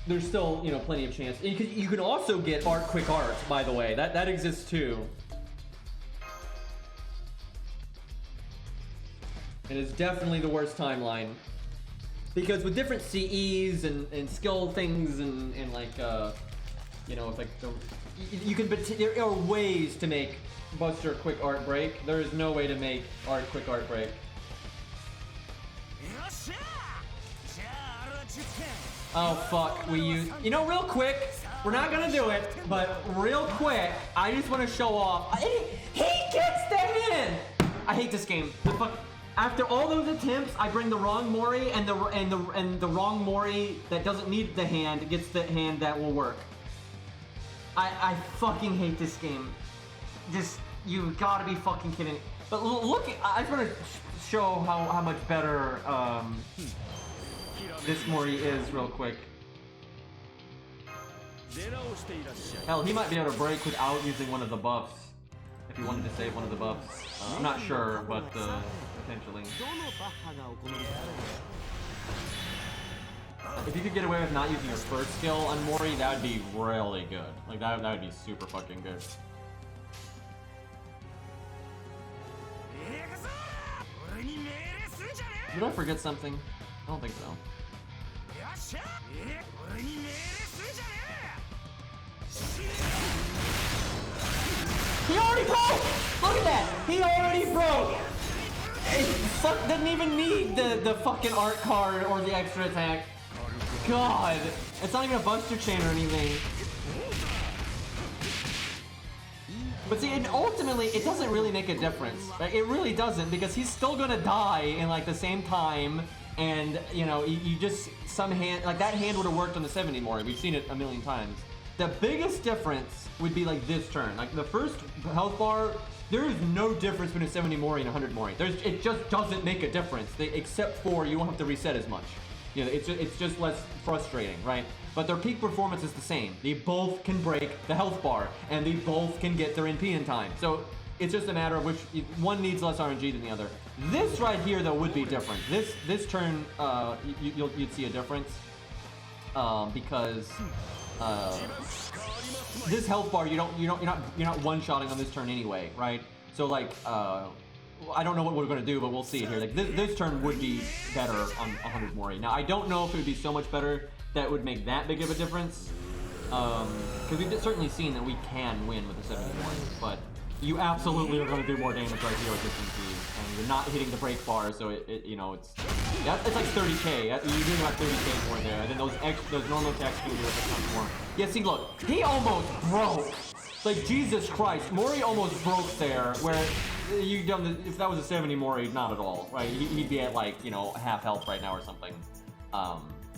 there's still, you know, plenty of chance. You can also get Art Quick Art, by the way. That exists too. It is definitely the worst timeline. Because with different CEs and skill things and like, you know, if like there are ways to make Buster Quick Art break. There is no way to make Art Quick Art break. Oh fuck, we use, you know, real quick, we're not gonna do it, but real quick, I just want to show off. He gets the hand. I hate this game. The fuck. After all those attempts, I bring the wrong Mori, and the wrong Mori that doesn't need the hand gets the hand that will work. I fucking hate this game. Just, you gotta be fucking kidding. But look, I just want to show how much better this Mori is real quick. Hell, he might be able to break without using one of the buffs. If he wanted to save one of the buffs. I'm not sure, but potentially. If you could get away with not using your first skill on Mori, that would be really good. Like, that would be super fucking good. Did I forget something? I don't think so. He already broke! Look at that! He already broke! Fuck, didn't even need the fucking art card or the extra attack. God, it's not even a Buster Chain or anything. But see, and ultimately, it doesn't really make a difference. Like, it really doesn't, because he's still gonna die in like the same time, and you know, you just, some hand, like that hand would have worked on the 70 Mori. We've seen it a million times. The biggest difference would be like this turn. Like the first health bar, there is no difference between a 70 Mori and a 100 Mori. It just doesn't make a difference, except for you won't have to reset as much. You know, it's just less frustrating, right? But their peak performance is the same. They both can break the health bar, and they both can get their NP in time. So it's just a matter of which one needs less RNG than the other. This right here, though, would be different. This turn, you'd see a difference because this health bar, you're not one-shotting on this turn anyway, right? So like, I don't know what we're gonna do, but we'll see it here. Like this turn would be better on 100 Mori. Now I don't know if it would be so much better that would make that big of a difference, because we've certainly seen that we can win with the 70 Mori, but you absolutely are gonna do more damage right here with this NP, and you're not hitting the break bar, so you know, it's like 30k. You're doing about 30k more there, and then those normal attacks can do a ton more. Yeah, see, look, he almost broke. Like, Jesus Christ, Mori almost broke there, where if that was a 70 Mori, not at all, right? He'd be at like, you know, half health right now or something.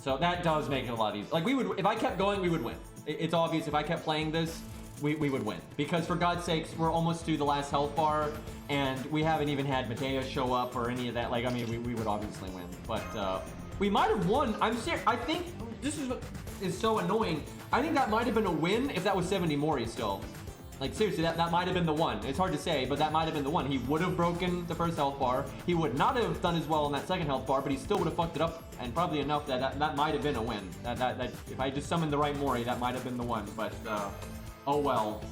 So that does make it a lot easier. Like, we would, if I kept going, we would win. It's obvious if I kept playing this, we would win. Because for God's sakes, we're almost to the last health bar, and we haven't even had Mateus show up or any of that. Like, I mean, we would obviously win. But we might have won. I'm serious. I think this is so annoying. I think that might have been a win if that was 70 Mori still. Like, seriously, that might have been the one. It's hard to say, but that might have been the one. He would have broken the first health bar. He would not have done as well on that second health bar, but he still would have fucked it up, and probably enough that might have been a win. That if I just summoned the right Mori, that might have been the one, but oh well.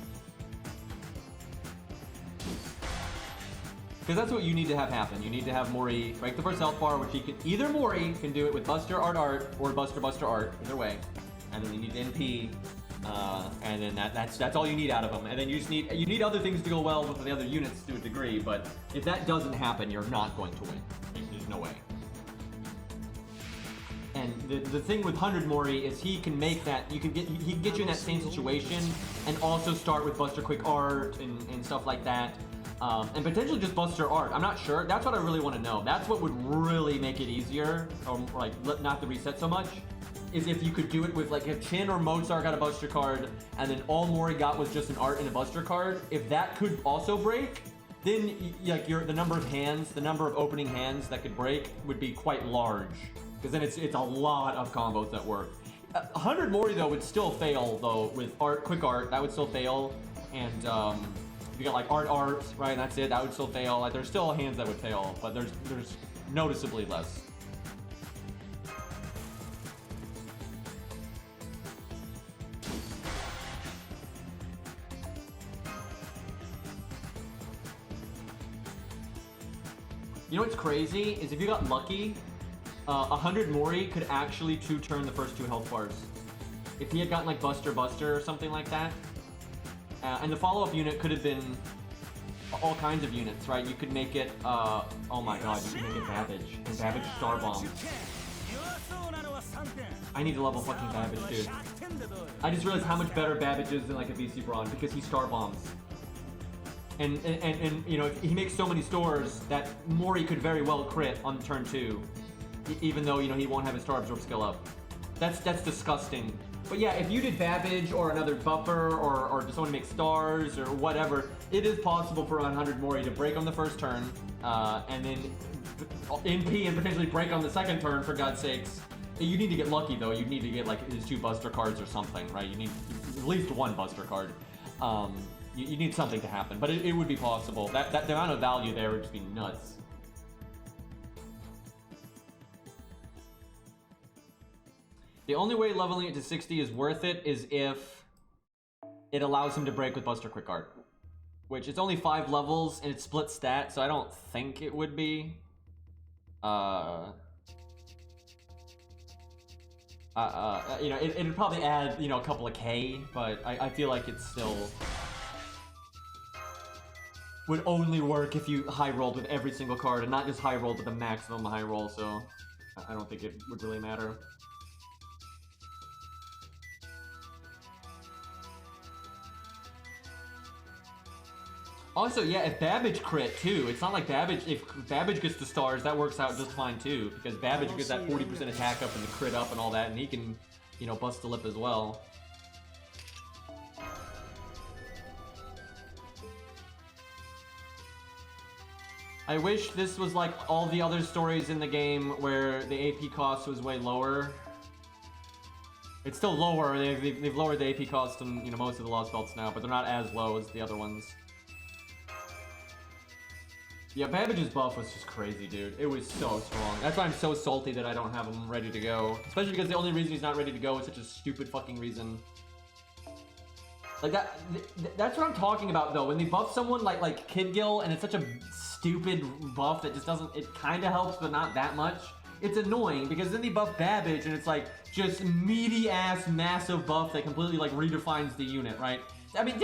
Because that's what you need to have happen. You need to have Mori break the first health bar, which he can, either Mori can do it with Buster Art or Buster Art, either way. And then you need to NP And then that's all you need out of them. And then you need other things to go well with the other units to a degree. But if that doesn't happen, you're not going to win. There's no way. And the thing with 100 Mori is he can make that, he can get you in that same situation and also start with Buster Quick Art and stuff like that. And potentially just Buster Art. I'm not sure. That's what I really want to know. That's what would really make it easier, or like not the reset so much, is if you could do it with like if Chin or Mozart got a Buster card and then all Mori got was just an Art and a Buster card. If that could also break, then like the number of hands, the number of opening hands that could break would be quite large. Because then it's a lot of combos that work. 100 Mori though would still fail though with Quick Art, that would still fail. And if you got like Art, right, that's it, that would still fail. Like there's still hands that would fail, but there's noticeably less. You know what's crazy is if you got lucky, 100 Mori could actually 2-turn the first 2 health bars. If he had gotten like Buster or something like that. And the follow-up unit could have been all kinds of units, right? You could make it, oh my god, you could make it Babbage. And Babbage Star Bomb. I need to level fucking Babbage, dude. I just realized how much better Babbage is than like a VC Brawn because he Star Bombs. And you know, he makes so many stores that Mori could very well crit on turn 2. Even though, you know, he won't have his Star Absorb skill up. That's disgusting. But yeah, if you did Babbage or another buffer or just someone to make stars or whatever, it is possible for 100 Mori to break on the first turn, and then NP and potentially break on the second turn, for God's sakes. You need to get lucky though. You need to get like his 2 Buster cards or something, right? You need at least 1 Buster card. You need something to happen, but it would be possible. The amount of value there would just be nuts. The only way leveling it to 60 is worth it is if it allows him to break with Buster Quick Art. Which it's only 5 levels and it's split stat, so I don't think it would be. You know, it'd probably add, you know, a couple of K, but I feel like it still would only work if you high rolled with every single card and not just high rolled with a maximum high roll, so I don't think it would really matter. Also, yeah, if Babbage crit too, it's not like Babbage, if Babbage gets the stars, that works out just fine too, because Babbage gets that 40% attack up and the crit up and all that, and he can, you know, bust the lip as well. I wish this was like all the other stories in the game where the AP cost was way lower. It's still lower, they've lowered the AP cost in, you know, most of the Lost Belts now, but they're not as low as the other ones. Yeah, Babbage's buff was just crazy, dude. It was so strong. That's why I'm so salty that I don't have him ready to go. Especially because the only reason he's not ready to go is such a stupid fucking reason. Like that's what I'm talking about though. When they buff someone like Kid Gill and it's such a stupid buff that just doesn't, it kinda helps but not that much. It's annoying because then they buff Babbage and it's like just meaty ass massive buff that completely like redefines the unit, right? I mean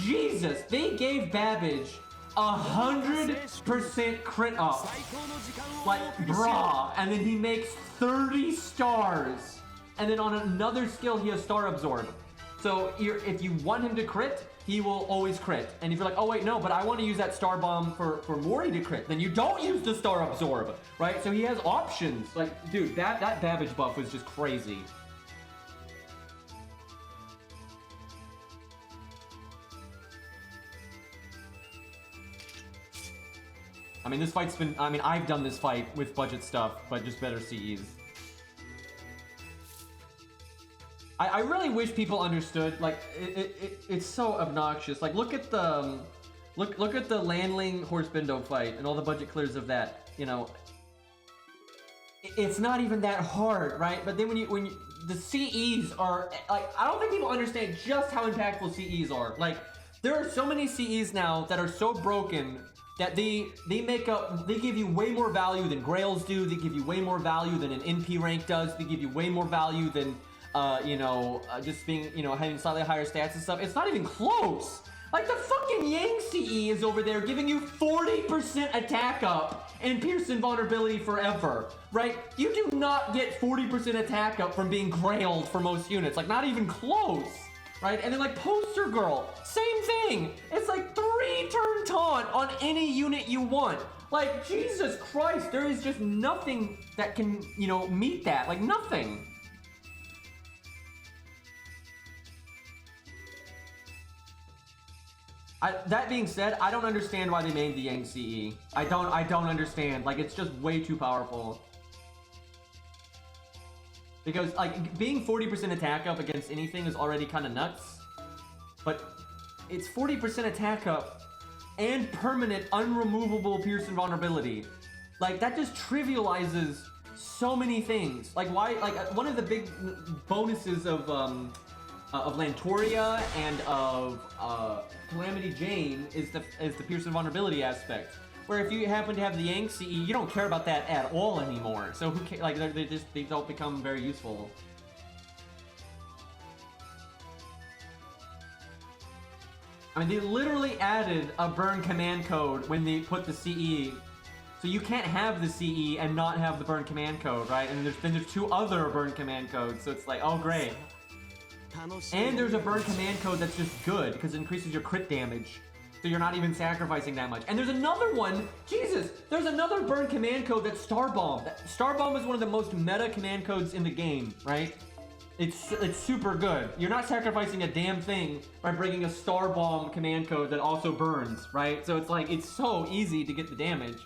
Jesus, they gave Babbage 100% crit up, like brah, and then he makes 30 stars, and then on another skill he has Star Absorb. So if you want him to crit, he will always crit. And if you're like, oh wait, no, but I want to use that Star Bomb for Mori to crit, then you don't use the Star Absorb, right? So he has options. Like, dude, that Babbage buff was just crazy. I mean, this fight's been, I mean, I've done this fight with budget stuff, but just better CEs. I really wish people understood, like, it's so obnoxious. Like, look at the, look at the Landling Horsebindo fight and all the budget clears of that, you know. It's not even that hard, right? But then when you the CEs are, like, I don't think people understand just how impactful CEs are. Like, there are so many CEs now that are so broken that they give you way more value than Grails do. They give you way more value than an NP rank does. They give you way more value than you know, just being, you know, having slightly higher stats and stuff. It's not even close. Like, the fucking Yang CE is over there giving you 40% attack up and pierce invulnerability forever, right? You do not get 40% attack up from being grailed for most units. Like, not even close, right? And then, like, Poster Girl, same thing. It's like 3-turn taunt on any unit you want. Like, Jesus Christ, there is just nothing that can, you know, meet that. Like, nothing. That being said, I don't understand why they made the Yang CE. I don't understand. Like, it's just way too powerful. Because, like, being 40% attack up against anything is already kind of nuts. But it's 40% attack up and permanent, unremovable Pierce Invulnerability. Like, that just trivializes so many things. Like, why? Like, one of the big bonuses of Lantoria and of Calamity Jane is the Pierce Invulnerability aspect. Where if you happen to have the Yang CE, you don't care about that at all anymore. So who cares? Like, they don't become very useful. I mean, they literally added a burn command code when they put the CE. So you can't have the CE and not have the burn command code, right? And then there's 2 other burn command codes. So it's like, oh great. And there's a burn command code that's just good because it increases your crit damage. So you're not even sacrificing that much. And there's another one, Jesus, there's another burn command code that's Star Bomb. Star Bomb is one of the most meta command codes in the game, right? It's super good. You're not sacrificing a damn thing by bringing a Star Bomb command code that also burns, right? So it's like, it's so easy to get the damage.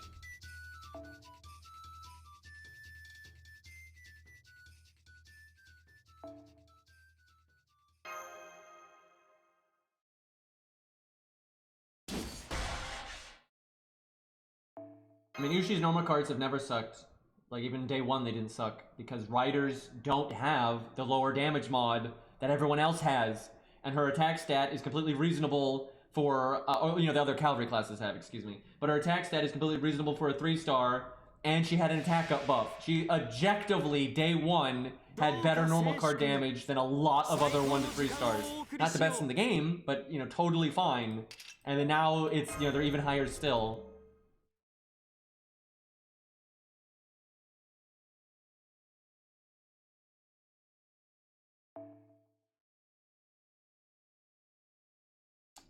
I mean, Ushi's normal cards have never sucked. Like, even day 1 they didn't suck, because Riders don't have the lower damage mod that everyone else has, and her attack stat is completely reasonable for, you know, the other cavalry classes have, excuse me. But her attack stat is completely reasonable for a 3-star, and she had an attack up buff. She objectively, day 1, had better normal card damage than a lot of other 1 to 3 stars. Not the best in the game, but, you know, totally fine. And then now it's, you know, they're even higher still.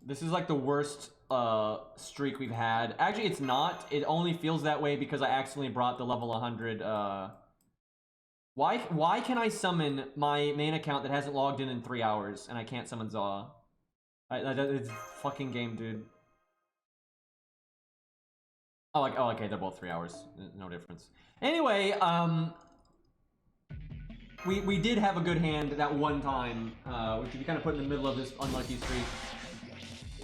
This is like the worst streak we've had. Actually, it's not. It only feels that way because I accidentally brought the level 100. Why can I summon my main account that hasn't logged in 3 hours and I can't summon Zaw? It's fucking game, dude. Oh, like, oh, okay, they're both 3 hours. No difference. Anyway, we did have a good hand that one time, which we kind of put in the middle of this unlucky streak.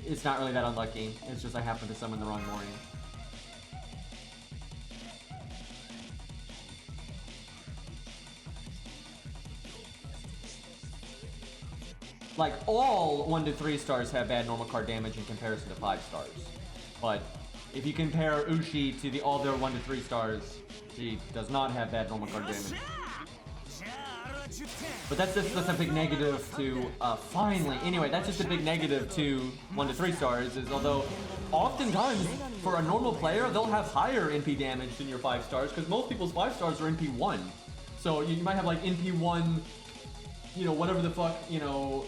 It's not really that unlucky. It's just I happened to summon the wrong morning. Like, all 1 to 3 stars have bad normal card damage in comparison to 5 stars. But if you compare Ushi to all their 1 to 3 stars, she does not have bad normal card damage. But that's a big negative to, finally, anyway, that's just a big negative to 1 to 3 stars, is although oftentimes for a normal player, they'll have higher NP damage than your 5 stars, because most people's 5 stars are NP 1. So you might have like NP 1, you know, whatever the fuck, you know,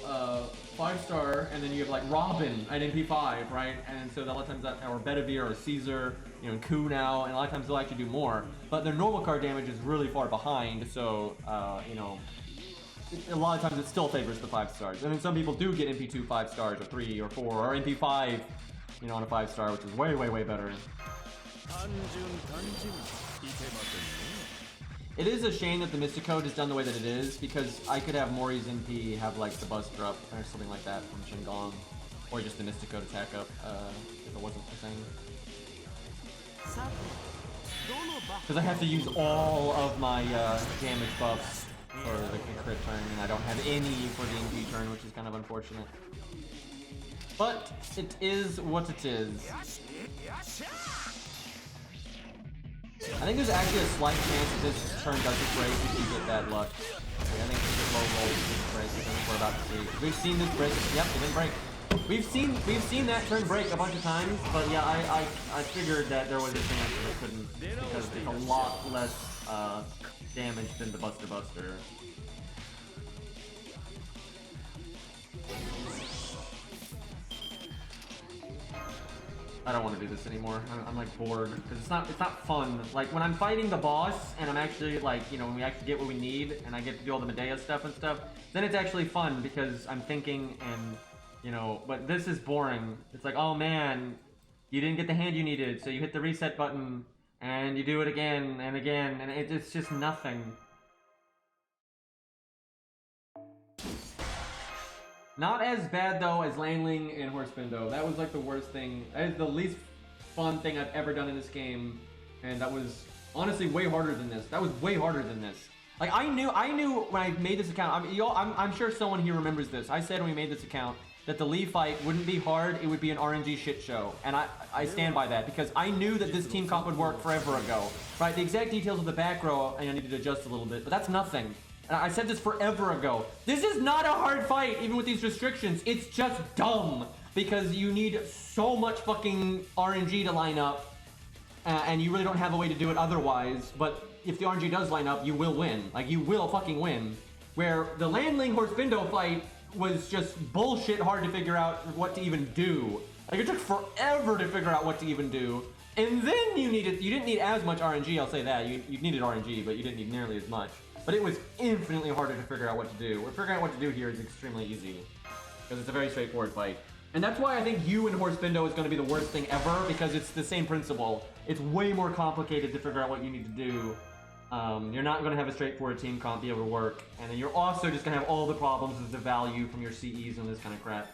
5-star, and then you have like Robin at NP 5, right? And so a lot of times that, or Bedivere or Caesar, you know, and Ku now, and a lot of times they'll actually do more. But their normal card damage is really far behind, so, you know, a lot of times it still favors the 5 stars. And then some people do get NP2 5 stars, or 3, or 4, or NP 5, you know, on a 5-star, which is way, way, way better. It is a shame that the Mystic Code is done the way that it is, because I could have Mori's NP have like the Buzz Drop or something like that from Shingon, or just the Mystic Code attack up, if it wasn't the thing. Because I have to use all of my damage buffs for the crit turn, and I don't have any for the NP turn, which is kind of unfortunate. But it is what it is. I think there's actually a slight chance that this turn doesn't break if you get bad luck. I think it's a low roll. about to see. We've seen this break. Yep, it didn't break. We've seen that turn break a bunch of times, but yeah, I figured that there was a chance that it couldn't because it's a lot less damage than the Buster Buster. I don't want to do this anymore. I'm like bored because it's not fun. Like when I'm fighting the boss and I'm actually like, you know, when we actually get what we need and I get to do all the Medea stuff and stuff, then it's actually fun because I'm thinking and, you know, but this is boring. It's like, oh man, you didn't get the hand you needed, so you hit the reset button and you do it again and again, and it's just nothing. Not as bad though as Langling and Horsebindo. That was like the worst thing. That is the least fun thing I've ever done in this game, and that was honestly way harder than this. That was way harder than this. Like I knew when I made this account. I'm sure someone here remembers this. I said when we made this account that the Lee fight wouldn't be hard. It would be an RNG shit show, and I stand by that because I knew that this team comp would work forever ago. Right? The exact details of the back row I needed to adjust a little bit, but that's nothing. I said this forever ago. This is not a hard fight, even with these restrictions. It's just dumb because you need so much fucking RNG to line up, and you really don't have a way to do it otherwise. But if the RNG does line up, you will win. Like, you will fucking win. Where the Landling Horsebindo fight was just bullshit hard to figure out what to even do. Like, it took forever to figure out what to even do. And then you didn't need as much RNG, I'll say that. You needed RNG, but you didn't need nearly as much. But it was infinitely harder to figure out what to do. Figuring out what to do here is extremely easy, because it's a very straightforward fight. And that's why I think you and Horsebindo is going to be the worst thing ever, because it's the same principle. It's way more complicated to figure out what you need to do. You're not going to have a straightforward team comp be able to work, and then you're also just going to have all the problems of the value from your CEs and this kind of crap.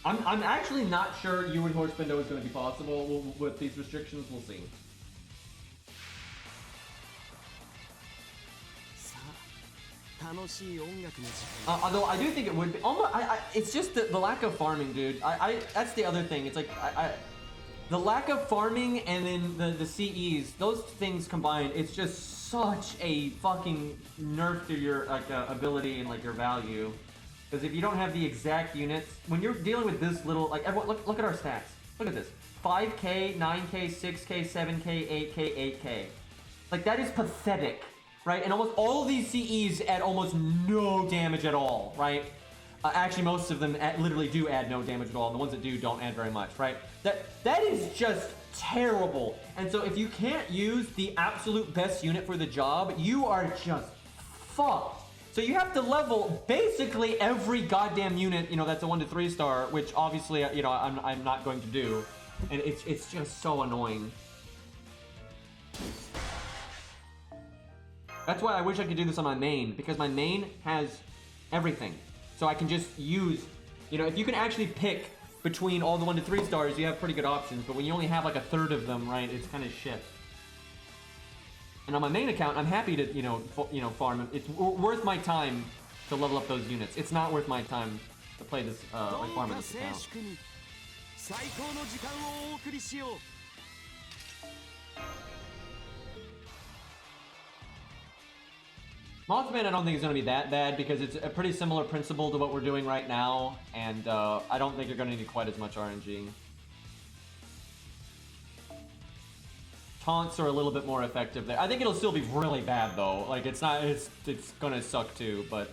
I'm actually not sure you and Horsebindo is going to be possible with these restrictions. We'll see. Although I do think it would be almost. It's just the lack of farming, dude. That's the other thing. It's like the lack of farming and then the CEs. Those things combined, it's just such a fucking nerf to your like ability and like your value. Because if you don't have the exact units, when you're dealing with this little, like everyone, look at our stats. Look at this: 5K, 9K, 6K, 7K, 8K, 8K. Like that is pathetic. Right, and almost all of these CEs add almost no damage at all, right? Actually, most of them literally do add no damage at all, and the ones that do don't add very much, right? That is just terrible. And so if you can't use the absolute best unit for the job, you are just fucked. So you have to level basically every goddamn unit, you know, that's a 1 to 3 star, which obviously, you know, I'm not going to do, and it's just so annoying. That's why I wish I could do this on my main, because my main has everything. So I can just use, you know, if you can actually pick between all the 1 to 3 stars, you have pretty good options, but when you only have like a third of them, right, it's kind of shit. And on my main account, I'm happy to, you know, farm. It's worth my time to level up those units. It's not worth my time to play this, like farm on this account. Mothman I don't think is going to be that bad because it's a pretty similar principle to what we're doing right now, and I don't think you're going to need quite as much RNG. Taunts are a little bit more effective there. I think it'll still be really bad though. Like it's going to suck too, but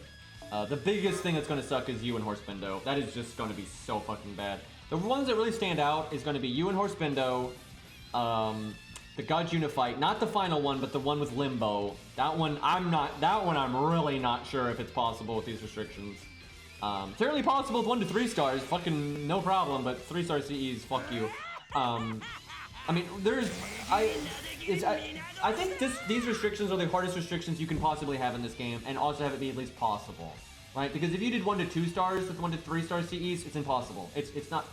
the biggest thing that's going to suck is you and Horsebindo. That is just going to be so fucking bad. The ones that really stand out is going to be you and Horsebindo, the Gods Unify, not the final one, but the one with Limbo. That one I'm really not sure if it's possible with these restrictions. Certainly possible with 1 to 3 stars, fucking no problem, but 3-star CEs, fuck you. I mean, I think these restrictions are the hardest restrictions you can possibly have in this game, and also have it be at least possible, right? Because if you did 1 to 2 stars with 1 to 3 star CEs, it's impossible. It's not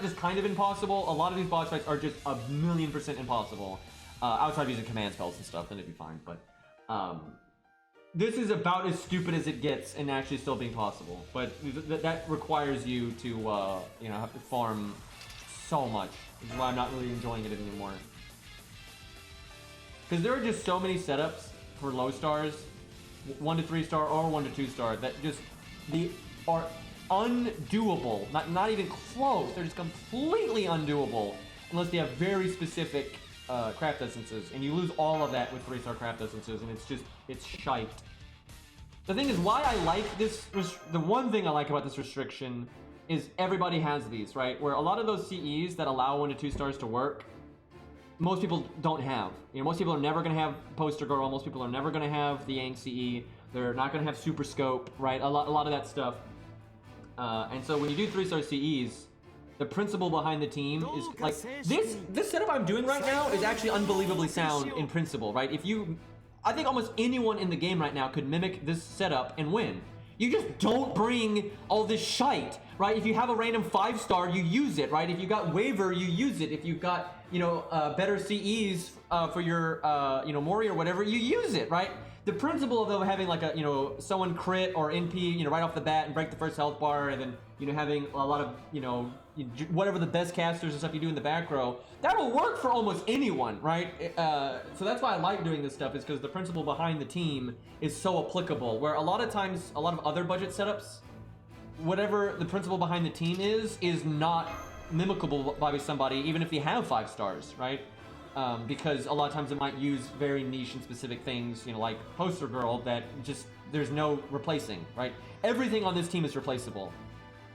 just kind of impossible. A lot of these boss fights are just 1,000,000% impossible. Outside of using command spells and stuff, then it'd be fine. But this is about as stupid as it gets, and actually still being possible. But that requires you to you know, have to farm so much. Which is why I'm not really enjoying it anymore. Because there are just so many setups for low stars 1 to 3 star or 1 to 2 star that just are undoable. Not even close. They're just completely undoable unless they have very specific craft essences, and you lose all of that with 3-star craft essences, and it's shite. The thing is, why I like this, the one thing I like about this restriction is everybody has these, right? Where a lot of those CEs that allow 1 to 2 stars to work, most people don't have. You know, most people are never going to have Poster Girl. Most people are never going to have the Yang CE. They're not going to have Super Scope, right? A lot of that stuff. And so when you do 3-star CEs, the principle behind the team is like this setup I'm doing right now is actually unbelievably sound in principle, right? I think almost anyone in the game right now could mimic this setup and win. You just don't bring all this shite, right? If you have a random 5-star, you use it, right? If you got waiver, you use it. If you've got, you know, better CEs for your, you know, Mori or whatever, you use it, right? The principle of having like a, you know, someone crit or NP, you know, right off the bat and break the first health bar, and then, you know, having a lot of, you know, whatever the best casters and stuff you do in the back row, that will work for almost anyone, right? So that's why I like doing this stuff, is because the principle behind the team is so applicable, where a lot of times, a lot of other budget setups, whatever the principle behind the team is not mimicable by somebody, even if they have 5 stars, right? Because a lot of times it might use very niche and specific things, you know, like Poster Girl, that just, there's no replacing, right? Everything on this team is replaceable.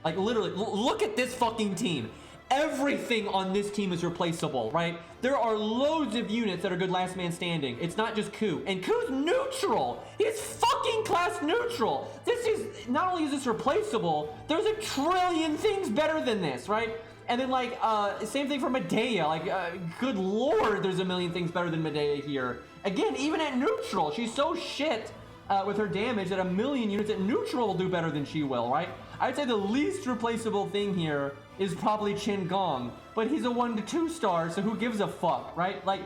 Like, literally, look at this fucking team. Everything on this team is replaceable, right? There are loads of units that are good last man standing. It's not just Ku. And Ku's neutral. He's fucking class neutral. This is, not only is this replaceable, there's a trillion things better than this, right? And then, like, same thing for Medea. Like, good lord, there's a million things better than Medea here. Again, even at neutral, she's so shit with her damage that a million units at neutral will do better than she will, right? I'd say the least replaceable thing here is probably Qin Gong, but he's a 1 to 2 star, so who gives a fuck, right? Like,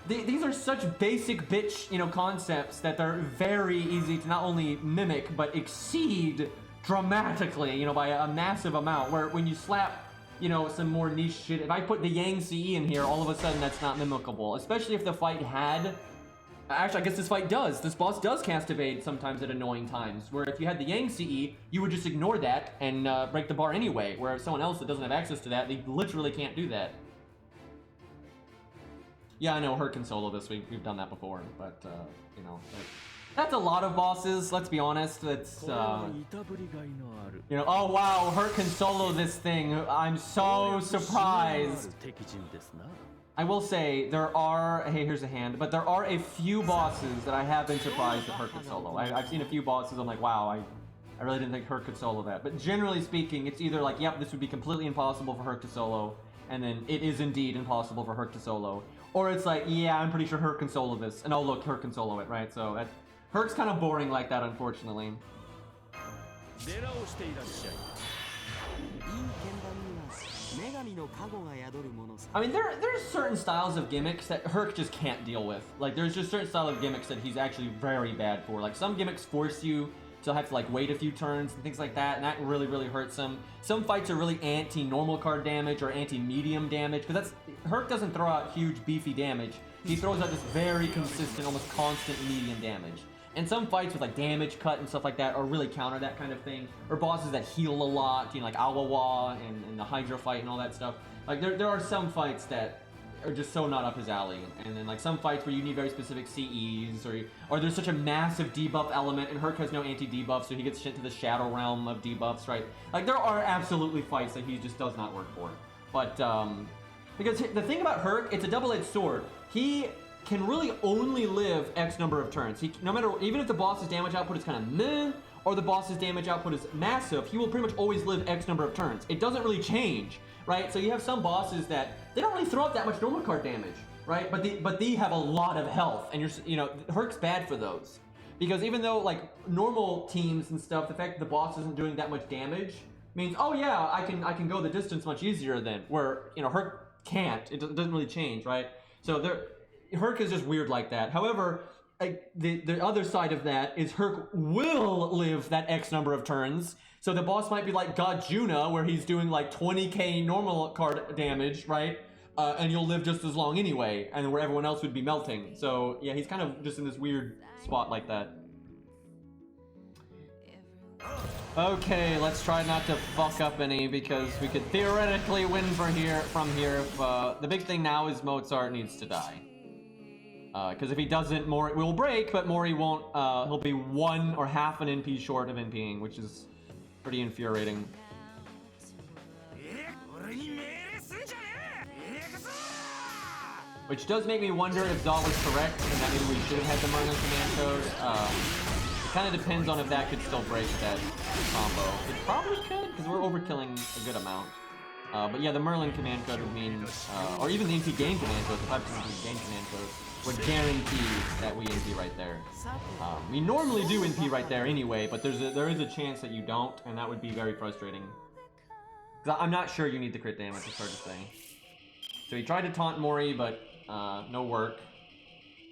these are such basic bitch, you know, concepts that they're very easy to not only mimic, but exceed dramatically, you know, by a massive amount, where when you slap, you know, some more niche shit, if I put the Yang CE in here, all of a sudden that's not mimicable, especially if the fight had... Actually, I guess this fight does. This boss does cast evade sometimes at annoying times, where if you had the Yang CE, you would just ignore that and break the bar anyway, where someone else that doesn't have access to that, they literally can't do that. Yeah, I know, Herc can solo this. We've done that before, but, you know, that's a lot of bosses, let's be honest. It's, you know, oh wow, Herc can solo this thing. I'm so surprised. I will say, there are, hey, here's a hand, but there are a few bosses that I have been surprised that Herc could solo. I've seen a few bosses, I'm like, wow, I really didn't think Herc could solo that. But generally speaking, it's either like, yep, this would be completely impossible for Herc to solo, and then it is indeed impossible for Herc to solo. Or it's like, yeah, I'm pretty sure Herc can solo this, and oh look, Herc can solo it, right? So Herc's kind of boring like that, unfortunately. I mean, there's certain styles of gimmicks that Herc just can't deal with. Like, there's just certain style of gimmicks that he's actually very bad for. Like, some gimmicks force you to have to, like, wait a few turns and things like that, and that really, really hurts him. Some fights are really anti-normal card damage or anti-medium damage, because Herc doesn't throw out huge, beefy damage. He throws out this very consistent, almost constant medium damage. And some fights with like damage cut and stuff like that are really counter that kind of thing. Or bosses that heal a lot, you know, like Awawa and the Hydra fight and all that stuff. Like there are some fights that are just so not up his alley. And then like some fights where you need very specific CEs, or there's such a massive debuff element, and Herc has no anti-debuff, so he gets sent to the shadow realm of debuffs, right? Like there are absolutely fights that he just does not work for. But because the thing about Herc, it's a double-edged sword. He can really only live X number of turns. No matter, even if the boss's damage output is kind of meh, or the boss's damage output is massive, he will pretty much always live X number of turns. It doesn't really change, right? So you have some bosses that, they don't really throw out that much normal card damage, right? But they have a lot of health, and you know, Herc's bad for those. Because even though, like, normal teams and stuff, the fact that the boss isn't doing that much damage means, oh yeah, I can go the distance much easier then, where, you know, Herc can't. It doesn't really change, right? So Herc is just weird like that. However, like, the other side of that is Herc will live that X number of turns. So the boss might be like God Juna, where he's doing like 20k normal card damage, right? And you'll live just as long anyway, and where everyone else would be melting. So yeah, he's kind of just in this weird spot like that. Okay, let's try not to fuck up any because we could theoretically win from here. If the big thing now is Mozart needs to die. Because if he doesn't, Mori will break, but Mori won't. He'll be 1 or half an NP short of NPing, which is pretty infuriating. Which does make me wonder if Zal was correct, and that maybe we should have had the Merlin command code. It kind of depends on if that could still break that combo. It probably could, because we're overkilling a good amount. But yeah, the Merlin command code would mean, or even the NP gain command code, the 5% NP gain command code, would guarantee that we NP right there. We normally do NP right there anyway, but there is a chance that you don't, and that would be very frustrating. Because I'm not sure you need the crit damage, it's hard to say. So he tried to taunt Mori, but no work.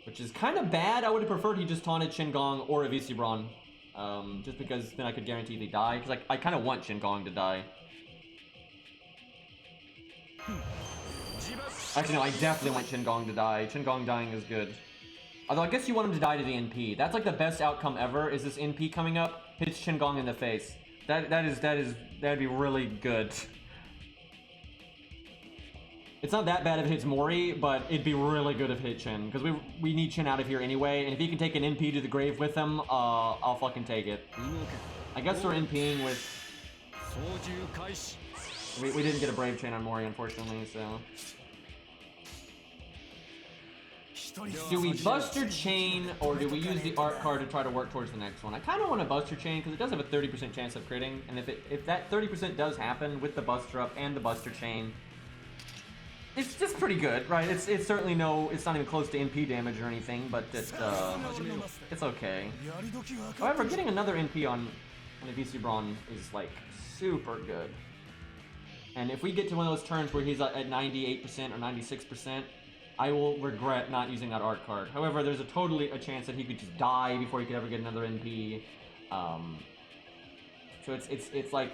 Which is kind of bad. I would have preferred he just taunted Shinigong or a VC Braun. Just because then I could guarantee they die. Because I kind of want Shinigong to die. Actually, no, I definitely want Shinigong to die. Shinigong dying is good. Although I guess you want him to die to the NP. That's like the best outcome ever, is this NP coming up, hits Shinigong in the face. That'd be really good. It's not that bad if it hits Mori, but it'd be really good if it hit Shin, because we need Shin out of here anyway, and if he can take an NP to the grave with him, I'll fucking take it. I guess we're NPing with... We didn't get a Brave Chain on Mori, unfortunately, so... Do we Buster Chain, or do we use the Art card to try to work towards the next one? I kind of want to Buster Chain, because it does have a 30% chance of critting, and if that 30% does happen with the Buster Up and the Buster Chain, it's just pretty good, right? It's certainly it's not even close to NP damage or anything, but it's okay. However, getting another NP on a VC Braun is like super good. And if we get to one of those turns where he's at 98% or 96%, I will regret not using that Art card. However, there's a chance that he could just die before he could ever get another NP. So it's like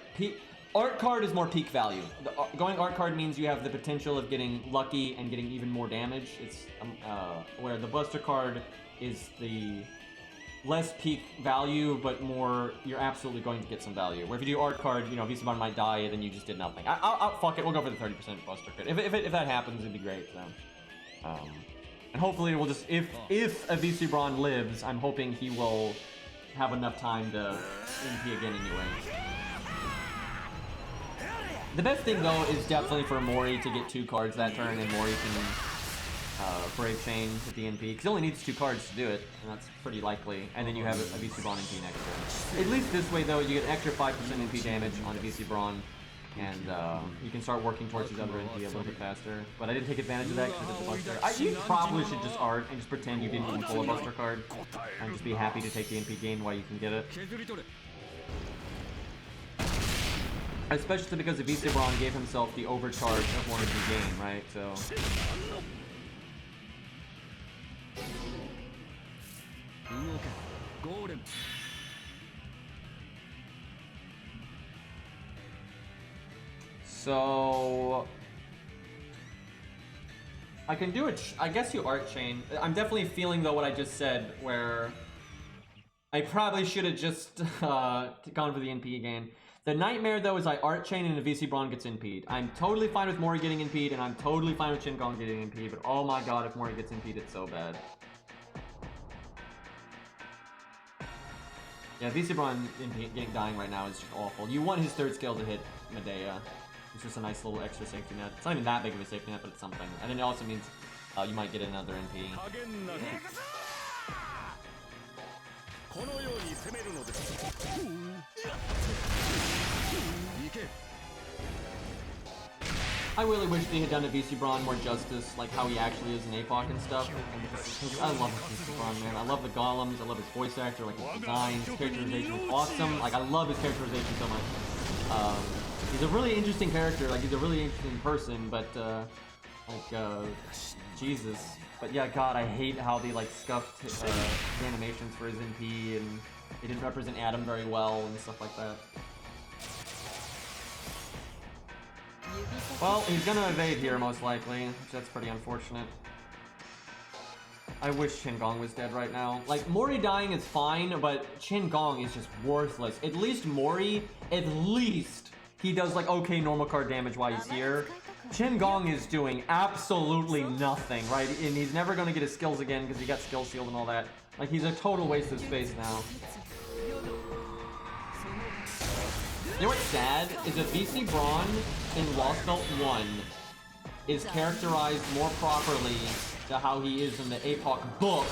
Art card is more peak value. Going Art card means you have the potential of getting lucky and getting even more damage. It's where the Buster card is the less peak value, but more you're absolutely going to get some value. Where if you do Art card, you know, VC Braun might die, then you just did nothing. I'll fuck it. We'll go for the 30% Buster crit. If that happens, it'd be great. So. And hopefully we'll just if a VC Braun lives, I'm hoping he will have enough time to NP again anyway. The best thing, though, is definitely for Mori to get 2 cards that turn, and Mori can Brave Chain with the NP, because he only needs 2 cards to do it, and that's pretty likely. And then you have a VC Braun NP next turn. At least this way, though, you get extra 5% NP damage on a VC Braun, and you can start working towards his other NP a little bit faster. But I didn't take advantage of that because it's a Buster. You probably should just Art and just pretend you didn't even pull a Buster card, and just be happy to take the NP gain while you can get it. Especially because the VC Braun gave himself the overcharge of 1 NP gain, right? So... So... I can do it. I guess you Art Chain. I'm definitely feeling, though, what I just said, where... I probably should have just gone for the NP again. The nightmare, though, is I Art Chain and the VC Braun gets NP'd. I'm totally fine with Mori getting NP'd, and I'm totally fine with Shinigong getting NP'd, but oh my god, if Mori gets NP'd, it's so bad. Yeah, VC Braun dying right now is just awful. You want his 3rd skill to hit Medea. It's just a nice little extra safety net. It's not even that big of a safety net, but it's something. And then it also means you might get another NP. I really wish they had done a VC Braun more justice, like how he actually is in APOC and stuff. I love VC Braun, man. I love the golems, I love his voice actor, like his design, his characterization is awesome. Like, I love his characterization so much. He's a really interesting character, like, he's a really interesting person, but, Jesus. But yeah, God, I hate how they, like, scuffed his animations for his NP, and they didn't represent Adam very well, and stuff like that. Well, he's gonna evade here, most likely, which that's pretty unfortunate. I wish Qingong was dead right now. Like, Mori dying is fine, but Qingong is just worthless. At least Mori, at least he does like okay normal card damage while he's here. Qingong is doing absolutely nothing, right? And he's never gonna get his skills again because he got skill sealed and all that. Like, he's a total waste of space now. You know what's sad is that VC Braun in Lostbelt 1 is characterized more properly to how he is in the APOC book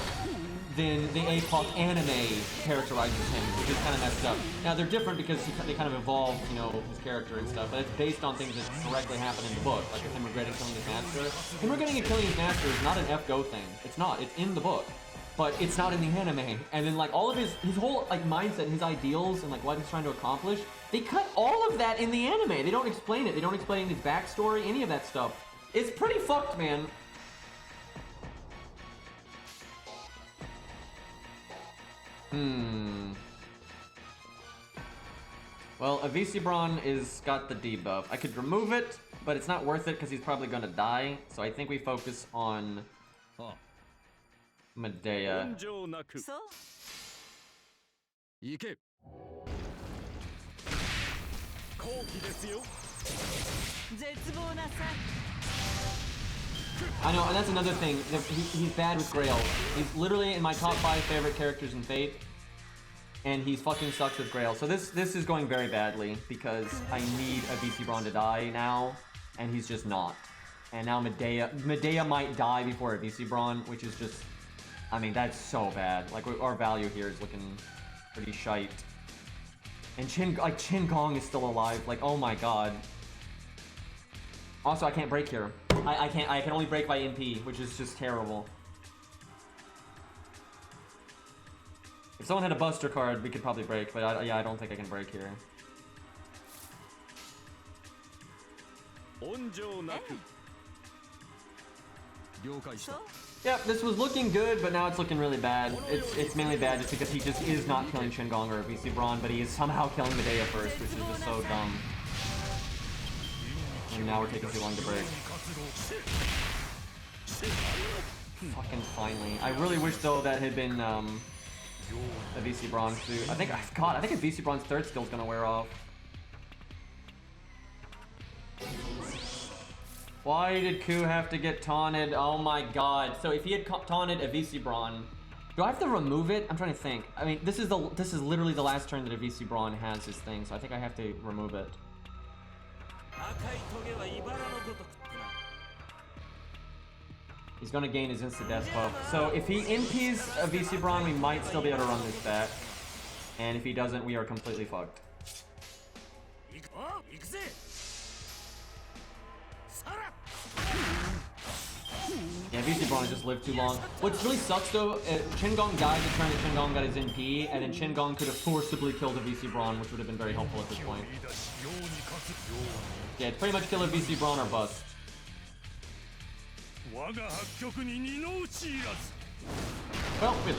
than the APOC anime characterizes him, which is kind of messed up. Now, they're different because they kind of evolved, you know, his character and stuff, but it's based on things that directly happen in the book, like him regretting killing his master. Him regretting and killing his master is not an FGO thing. It's not. It's in the book. But it's not in the anime. And then, like, all of his whole, like, mindset, his ideals, and, like, what he's trying to accomplish, they cut all of that in the anime. They don't explain it. They don't explain his backstory, any of that stuff. It's pretty fucked, man. Well, a VC Braun is got the debuff. I could remove it, but it's not worth it because he's probably gonna die. So I think we focus on Medea. I know, and that's another thing. He's bad with Grail. He's literally in my top 5 favorite characters in Fate, and he's fucking sucks with Grail. So this is going very badly because I need a VC Braun to die now, and he's just not. And now Medea might die before a VC Braun, which is just, I mean, that's so bad. Like, our value here is looking pretty shite. And Qingong is still alive. Like, oh my god. Also, I can't break here. I can only break by MP, which is just terrible. If someone had a Buster card, we could probably break, but yeah, I don't think I can break here. Yep, this was looking good, but now it's looking really bad. It's mainly bad just because he just is not killing Qingong or VC Braun, but he is somehow killing Medea first, which is just so dumb. And now we're taking too long to break. Fucking finally. I really wish though that had been a VC Braun too. I think a VC Braun's third skill is gonna wear off. Why did Ku have to get taunted? Oh my god. So if he had taunted a VC Braun, do I have to remove it? I'm trying to think. I mean, this is literally the last turn that a VC Braun has his thing, so I think I have to remove it. He's gonna gain his instant death buff. So if he MPs a VC Braun, we might still be able to run this back. And if he doesn't, we are completely fucked. Yeah, VC Braun just lived too long. What really sucks though, Qingong died the turn that Qingong got his NP, and then Qingong could have forcibly killed a VC Braun, which would have been very helpful at this point. Yeah, it's pretty much kill a VC Braun or bust. Well, with this.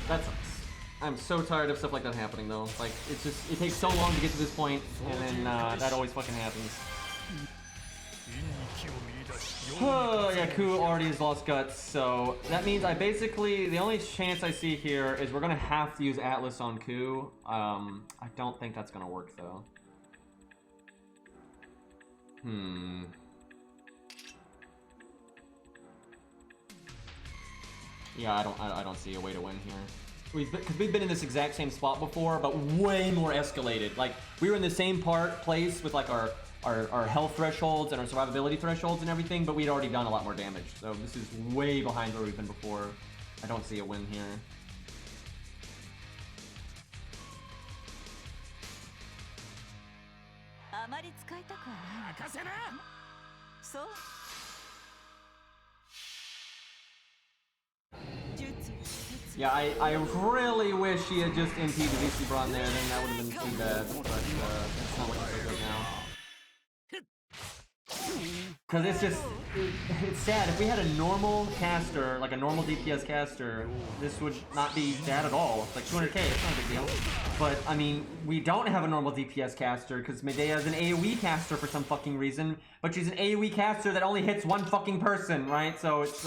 That sucks. I'm so tired of stuff like that happening though. Like, it takes so long to get to this point, and then that always fucking happens. Oh, yeah, Ku already has lost guts, so that means the only chance I see here is we're gonna have to use Atlas on Ku. I don't think that's gonna work though. Yeah, I don't see a way to win here. Because we've been in this exact same spot before, but way more escalated. Like, we were in the same place with like our health thresholds and our survivability thresholds and everything, but we'd already done a lot more damage. So this is way behind where we've been before. I don't see a win here. Yeah, I really wish he had just MP'd the VC Braun there, then that would have been too bad, but it's not looking so good now. Because it's sad. If we had a normal caster, like a normal DPS caster, this would not be bad at all. It's like 200k, it's not a big deal. But, I mean, we don't have a normal DPS caster because Medea is an AoE caster for some fucking reason. But she's an AoE caster that only hits one fucking person, right? So it's,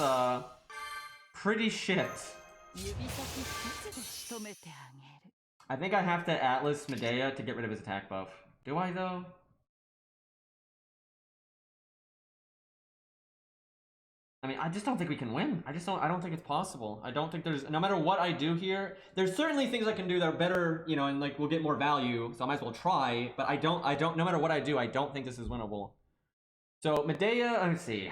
pretty shit. I think I have to Atlas Medea to get rid of his attack buff. Do I, though? I mean, I just don't think we can win. I don't think it's possible. I don't think there's, no matter what I do here, there's certainly things I can do that are better, you know, and like we'll get more value, so I might as well try, but I don't, no matter what I do, I don't think this is winnable. So, Medea, let me see.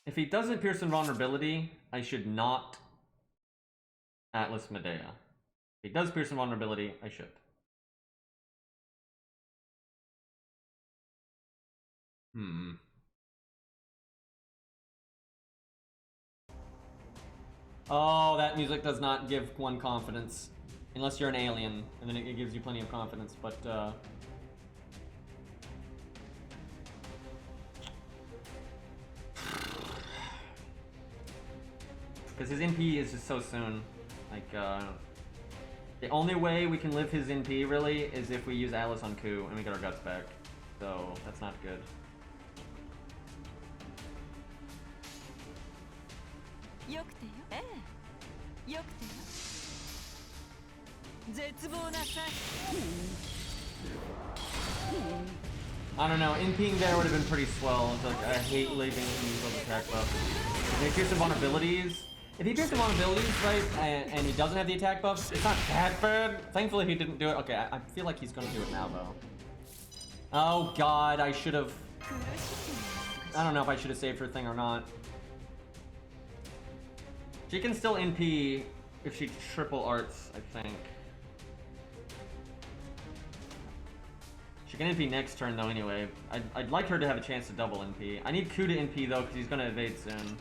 If he doesn't pierce invulnerability, I should not Atlas Medea. If he does pierce invulnerability, I should. Oh, that music does not give one confidence. Unless you're an alien, and then it gives you plenty of confidence, but, because his NP is just so soon. Like, the only way we can live his NP, really, is if we use Alice on Ku, and we get our guts back. So, that's not good. I don't know, NPing there would have been pretty swell. Like, I hate leaving those attack buffs. If he pierces vulnerabilities, right, and he doesn't have the attack buffs, it's not that bad. Thankfully he didn't do it. Okay, I feel like he's gonna do it now, though. Oh god, I should have... I don't know if I should have saved her thing or not. She can still NP if she triple arts, I think. She can NP next turn though anyway. I'd like her to have a chance to double NP. I need Ku to NP though because he's gonna evade soon.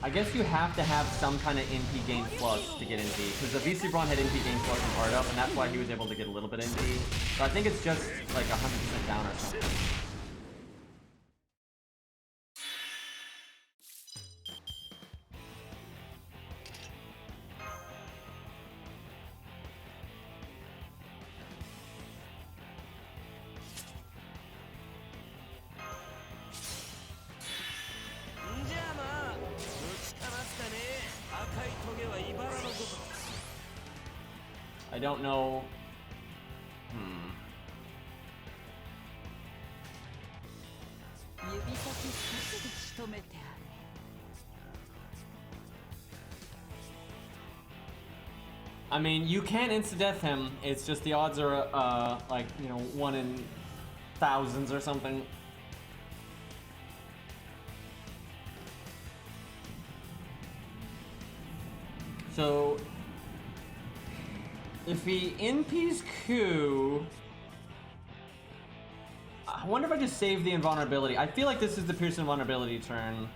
I guess you have to have some kind of NP gain plus to get NP, because the VC Braun had NP gain plus from Art Up, and that's why he was able to get a little bit NP. So I think it's just like 100% down or something. I don't know. I mean, you can insta-death him. It's just the odds are, like, you know, 1 in thousands or something. So, if he NP's Ku, I wonder if I just save the invulnerability. I feel like this is the Pierce invulnerability turn.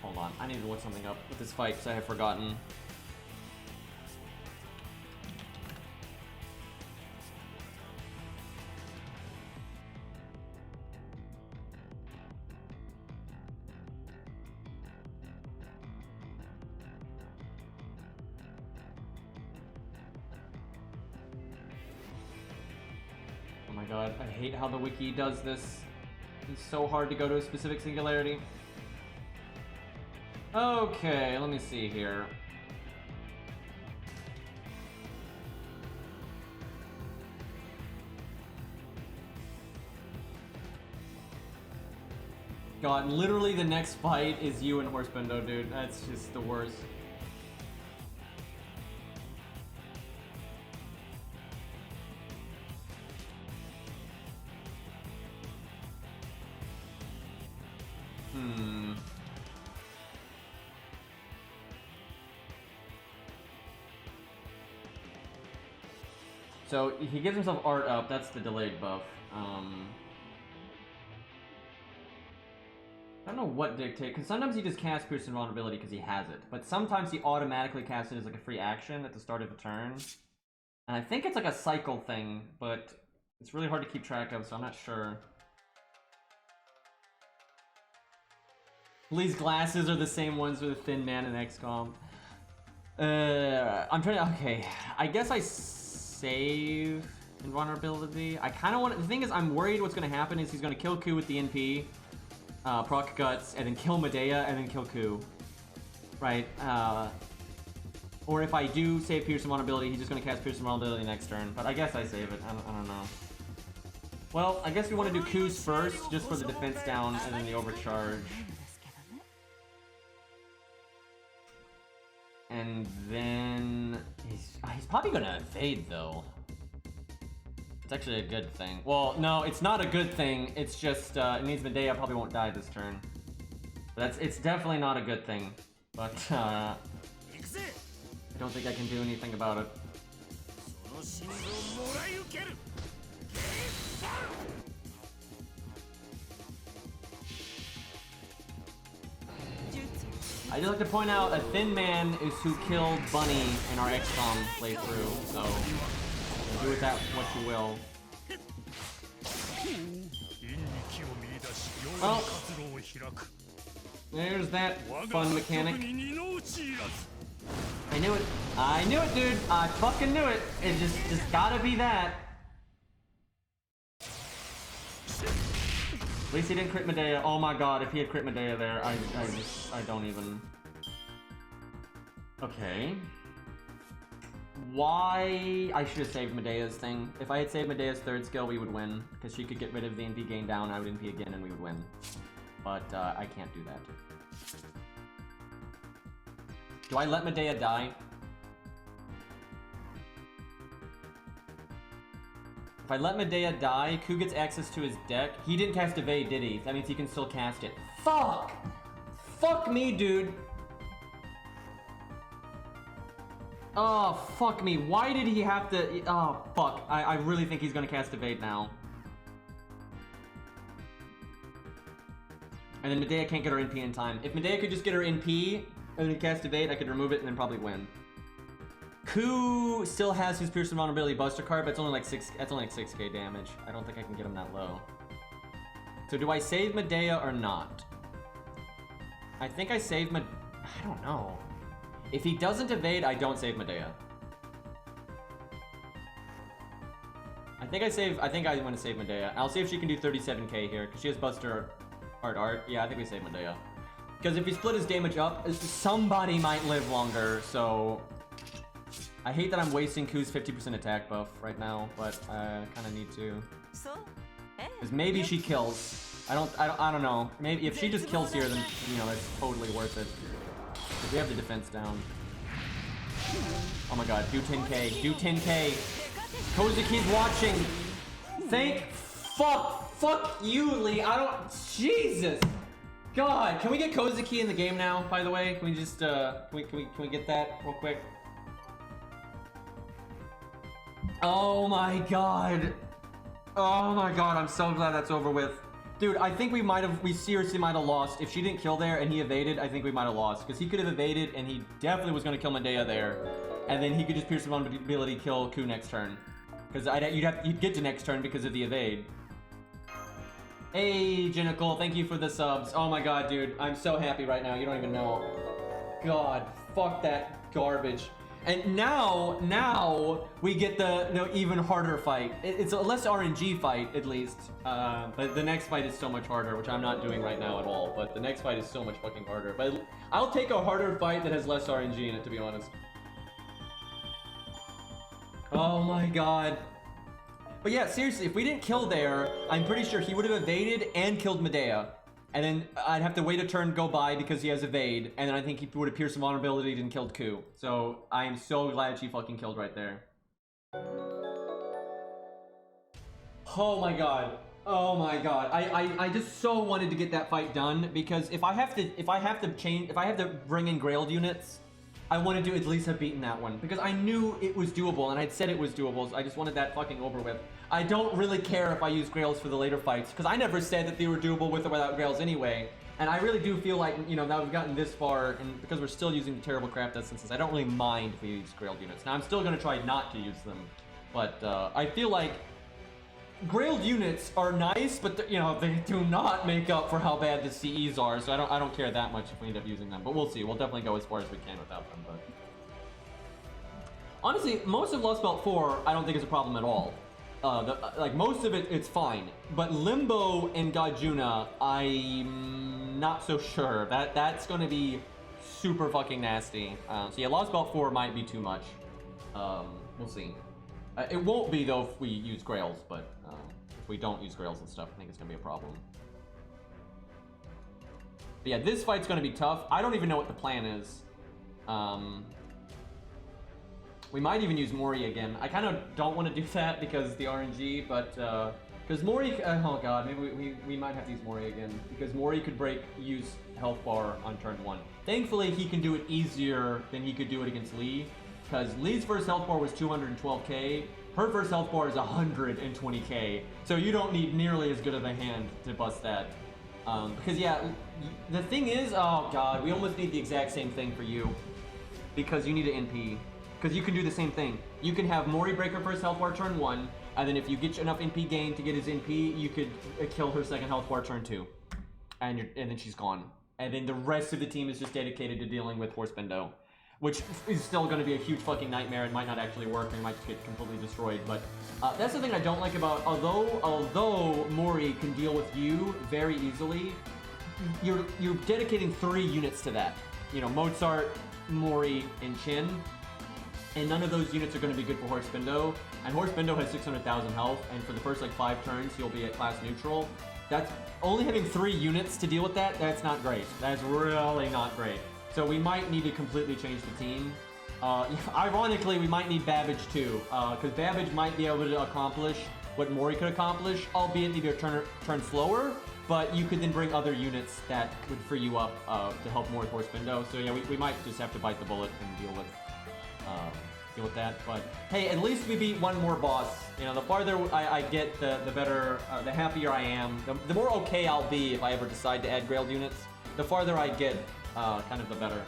Hold on, I need to look something up with this fight because I have forgotten. Oh my god, I hate how the wiki does this. It's so hard to go to a specific singularity. Okay, let me see here. God, literally the next fight is you and Horsebendo, dude. That's just the worst. so he gives himself art up. That's the delayed buff. I don't know what dictate, because sometimes he just casts Pierce Invulnerability because he has it, but sometimes he automatically casts it as like a free action at the start of a turn. And I think it's like a cycle thing, but it's really hard to keep track of, so I'm not sure. These glasses are the same ones with Thin Man and XCOM. I'm trying to, okay, I guess I save Invulnerability. I kind of want, the thing is, I'm worried what's going to happen is he's going to kill Ku with the NP. Proc Guts, and then kill Medea, and then kill Ku. Right? Or if I do save Pierce Invulnerability, he's just gonna cast Pierce Invulnerability next turn. But I guess I save it. I don't know. Well, I guess we want to do Ku's first, just for the defense down, and then the overcharge. And then... He's probably gonna evade, though. It's actually a good thing. Well, no, it's not a good thing. It's just, it means Medea probably won't die this turn. But it's definitely not a good thing. But, I don't think I can do anything about it. I just like to point out, a Thin Man is who killed Bunny in our XCOM playthrough, so... do with that what you will. Well, there's that fun mechanic. I knew it. I knew it, dude. I fucking knew it. It just gotta be that. At least he didn't crit Medea. Oh my god, if he had crit Medea there, I don't even. Okay. Why? I should have saved Medea's thing. If I had saved Medea's third skill, we would win. Because she could get rid of the NP gain down, I would NP again, and we would win. But, I can't do that. Do I let Medea die? If I let Medea die, Ku gets access to his deck. He didn't cast Evade, did he? That means he can still cast it. Fuck! Fuck me, dude! Oh, fuck me. Why did he have to... Oh, fuck. I really think he's gonna cast Evade now. And then Medea can't get her NP in time. If Medea could just get her NP and then cast Evade, I could remove it and then probably win. Ku still has his Pierce Invulnerability Buster card, but it's only like 6k damage. I don't think I can get him that low. So do I save Medea or not? I think I save I don't know. If he doesn't evade, I don't save Medea. I think I want to save Medea. I'll see if she can do 37k here, because she has Buster Art. Yeah, I think we save Medea. Because if he split his damage up, somebody might live longer, so... I hate that I'm wasting Ku's 50% attack buff right now, but I kind of need to. Because maybe she kills. I don't know. Maybe if she just kills here, then, you know, it's totally worth it. We have the defense down. Oh my god, do 10k, do 10k. Kozaki's watching. Fuck you, Lee. Jesus. God, can we get Kozaki in the game now, by the way? Can we just, can we get that real quick? Oh my god. Oh my god, I'm so glad that's over with. Dude, I think we seriously might have lost. If she didn't kill there and he evaded, I think we might have lost. Because he could have evaded and he definitely was going to kill Medea there. And then he could just Pierce Invulnerability kill Ku next turn. Because you'd get to next turn because of the evade. Hey, Jenical, thank you for the subs. Oh my god, dude, I'm so happy right now. You don't even know. God, fuck that garbage. And now we get the even harder fight. It's a less RNG fight, at least. But the next fight is so much harder, which I'm not doing right now at all. But the next fight is so much fucking harder. But I'll take a harder fight that has less RNG in it, to be honest. Oh my god. But yeah, seriously, if we didn't kill there, I'm pretty sure he would have evaded and killed Medea. And then I'd have to wait a turn go by because he has evade, and then I think he would have pierced Invulnerability and killed Ku. So I am so glad she fucking killed right there. Oh my god. Oh my god. I just so wanted to get that fight done because if I have to bring in Grailed units, I wanted to at least have beaten that one because I knew it was doable and I'd said it was doable, so I just wanted that fucking over with. I don't really care if I use Grails for the later fights because I never said that they were doable with or without Grails anyway. And I really do feel like, you know, now we've gotten this far, and because we're still using the terrible craft essences, I don't really mind if we use Grailed units. Now, I'm still going to try not to use them, but I feel like Grailed units are nice, but you know, they do not make up for how bad the CEs are, so I don't care that much if we end up using them. But we'll see. We'll definitely go as far as we can without them. But honestly, most of Lostbelt 4, I don't think is a problem at all. Like most of it, it's fine. But Limbo and Gajuna, I'm not so sure. That's going to be super fucking nasty. So yeah, Lostbelt 4 might be too much. We'll see. It won't be though if we use Grails, but if we don't use Grails and stuff, I think it's going to be a problem. But yeah, this fight's going to be tough. I don't even know what the plan is. We might even use Mori again. I kind of don't want to do that because the RNG, but because Mori, oh god, maybe we might have to use Mori again because Mori could use health bar on turn 1. Thankfully, he can do it easier than he could do it against Lee, because Lee's first health bar was 212k. Her first health bar is 120k, so you don't need nearly as good of a hand to bust that. Because yeah, the thing is, oh god, we almost need the exact same thing for you because you need an NP. Because you can do the same thing. You can have Mori break her first health bar turn 1, and then if you get enough NP gain to get his NP, you could kill her second health bar turn 2. And then she's gone. And then the rest of the team is just dedicated to dealing with Horse Bendo, which is still going to be a huge fucking nightmare and might not actually work and might just get completely destroyed. But that's the thing I don't like about, although Mori can deal with you very easily, you're dedicating 3 units to that. You know, Mozart, Mori, and Chin. And none of those units are going to be good for Horse Bendo. And Horse Bendo has 600,000 health, and for the first like 5 turns, he'll be at class neutral. That's only having 3 units to deal with that. That's not great. That's really not great. So we might need to completely change the team. Ironically, we might need Babbage too, because Babbage might be able to accomplish what Mori could accomplish, albeit maybe a turn slower. But you could then bring other units that would free you up to help more with Horse Bendo. So yeah, we might just have to bite the bullet and deal with that. But hey, at least we beat one more boss. You know, the farther I get, the better, the happier I am. The more okay I'll be if I ever decide to add Grailed units. The farther I get, kind of the better.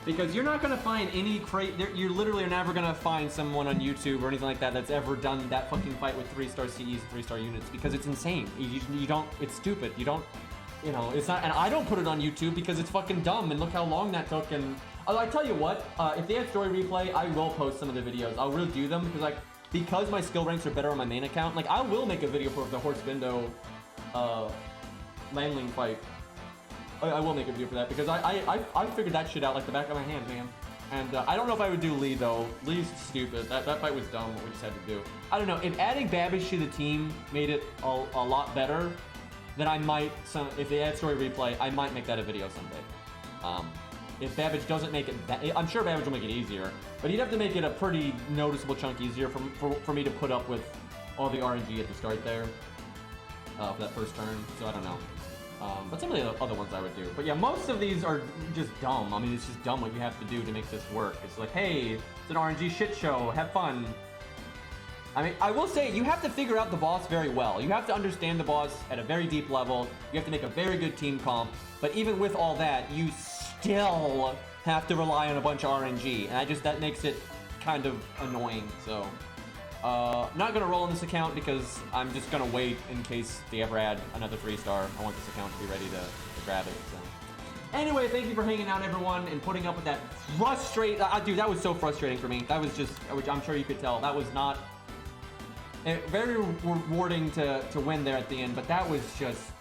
Because you're not gonna find any you're literally never gonna find someone on YouTube or anything like that that's ever done that fucking fight with 3-star CEs and 3-star units, because it's insane. You don't, it's stupid. You don't, you know, it's not, and I don't put it on YouTube because it's fucking dumb, and look how long that took. And I tell you what, if they have story replay, I will post some of the videos. I'll really do them because my skill ranks are better on my main account. Like, I will make a video for the Horse Bendo Langling fight. I will make a video for that because I figured that shit out like the back of my hand, man. And I don't know if I would do Lee though. Lee's stupid. That fight was dumb. What we just had to do. I don't know. If adding Babbage to the team made it a lot better, then I might. If they add story replay, I might make that a video someday. If Babbage doesn't make it, I'm sure Babbage will make it easier, but he'd have to make it a pretty noticeable chunk easier for me to put up with all the RNG at the start there for that first turn. So I don't know. But some of the other ones I would do. But yeah, most of these are just dumb. I mean, it's just dumb what you have to do to make this work. It's like, hey, it's an RNG shit show. Have fun. I mean, I will say, you have to figure out the boss very well. You have to understand the boss at a very deep level. You have to make a very good team comp. But even with all that, you still have to rely on a bunch of RNG. And that makes it kind of annoying, so... not gonna roll on this account because I'm just gonna wait in case they ever add another 3-star. I want this account to be ready to grab it, so. Anyway, thank you for hanging out, everyone, and putting up with that dude, that was so frustrating for me. That was just, which I'm sure you could tell, that was not very rewarding to win there at the end, but that was just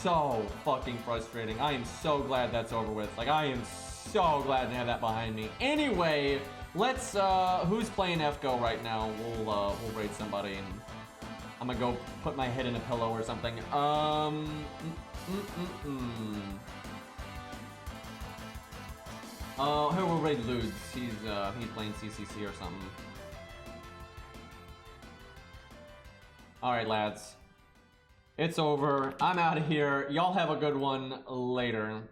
so fucking frustrating. I am so glad that's over with. Like, I am so glad to have that behind me. Anyway, let's, who's playing FGO right now? We'll raid somebody, and I'm gonna go put my head in a pillow or something. Who will raid Ludes? He's playing CCC or something. Alright, lads. It's over. I'm out of here. Y'all have a good one later.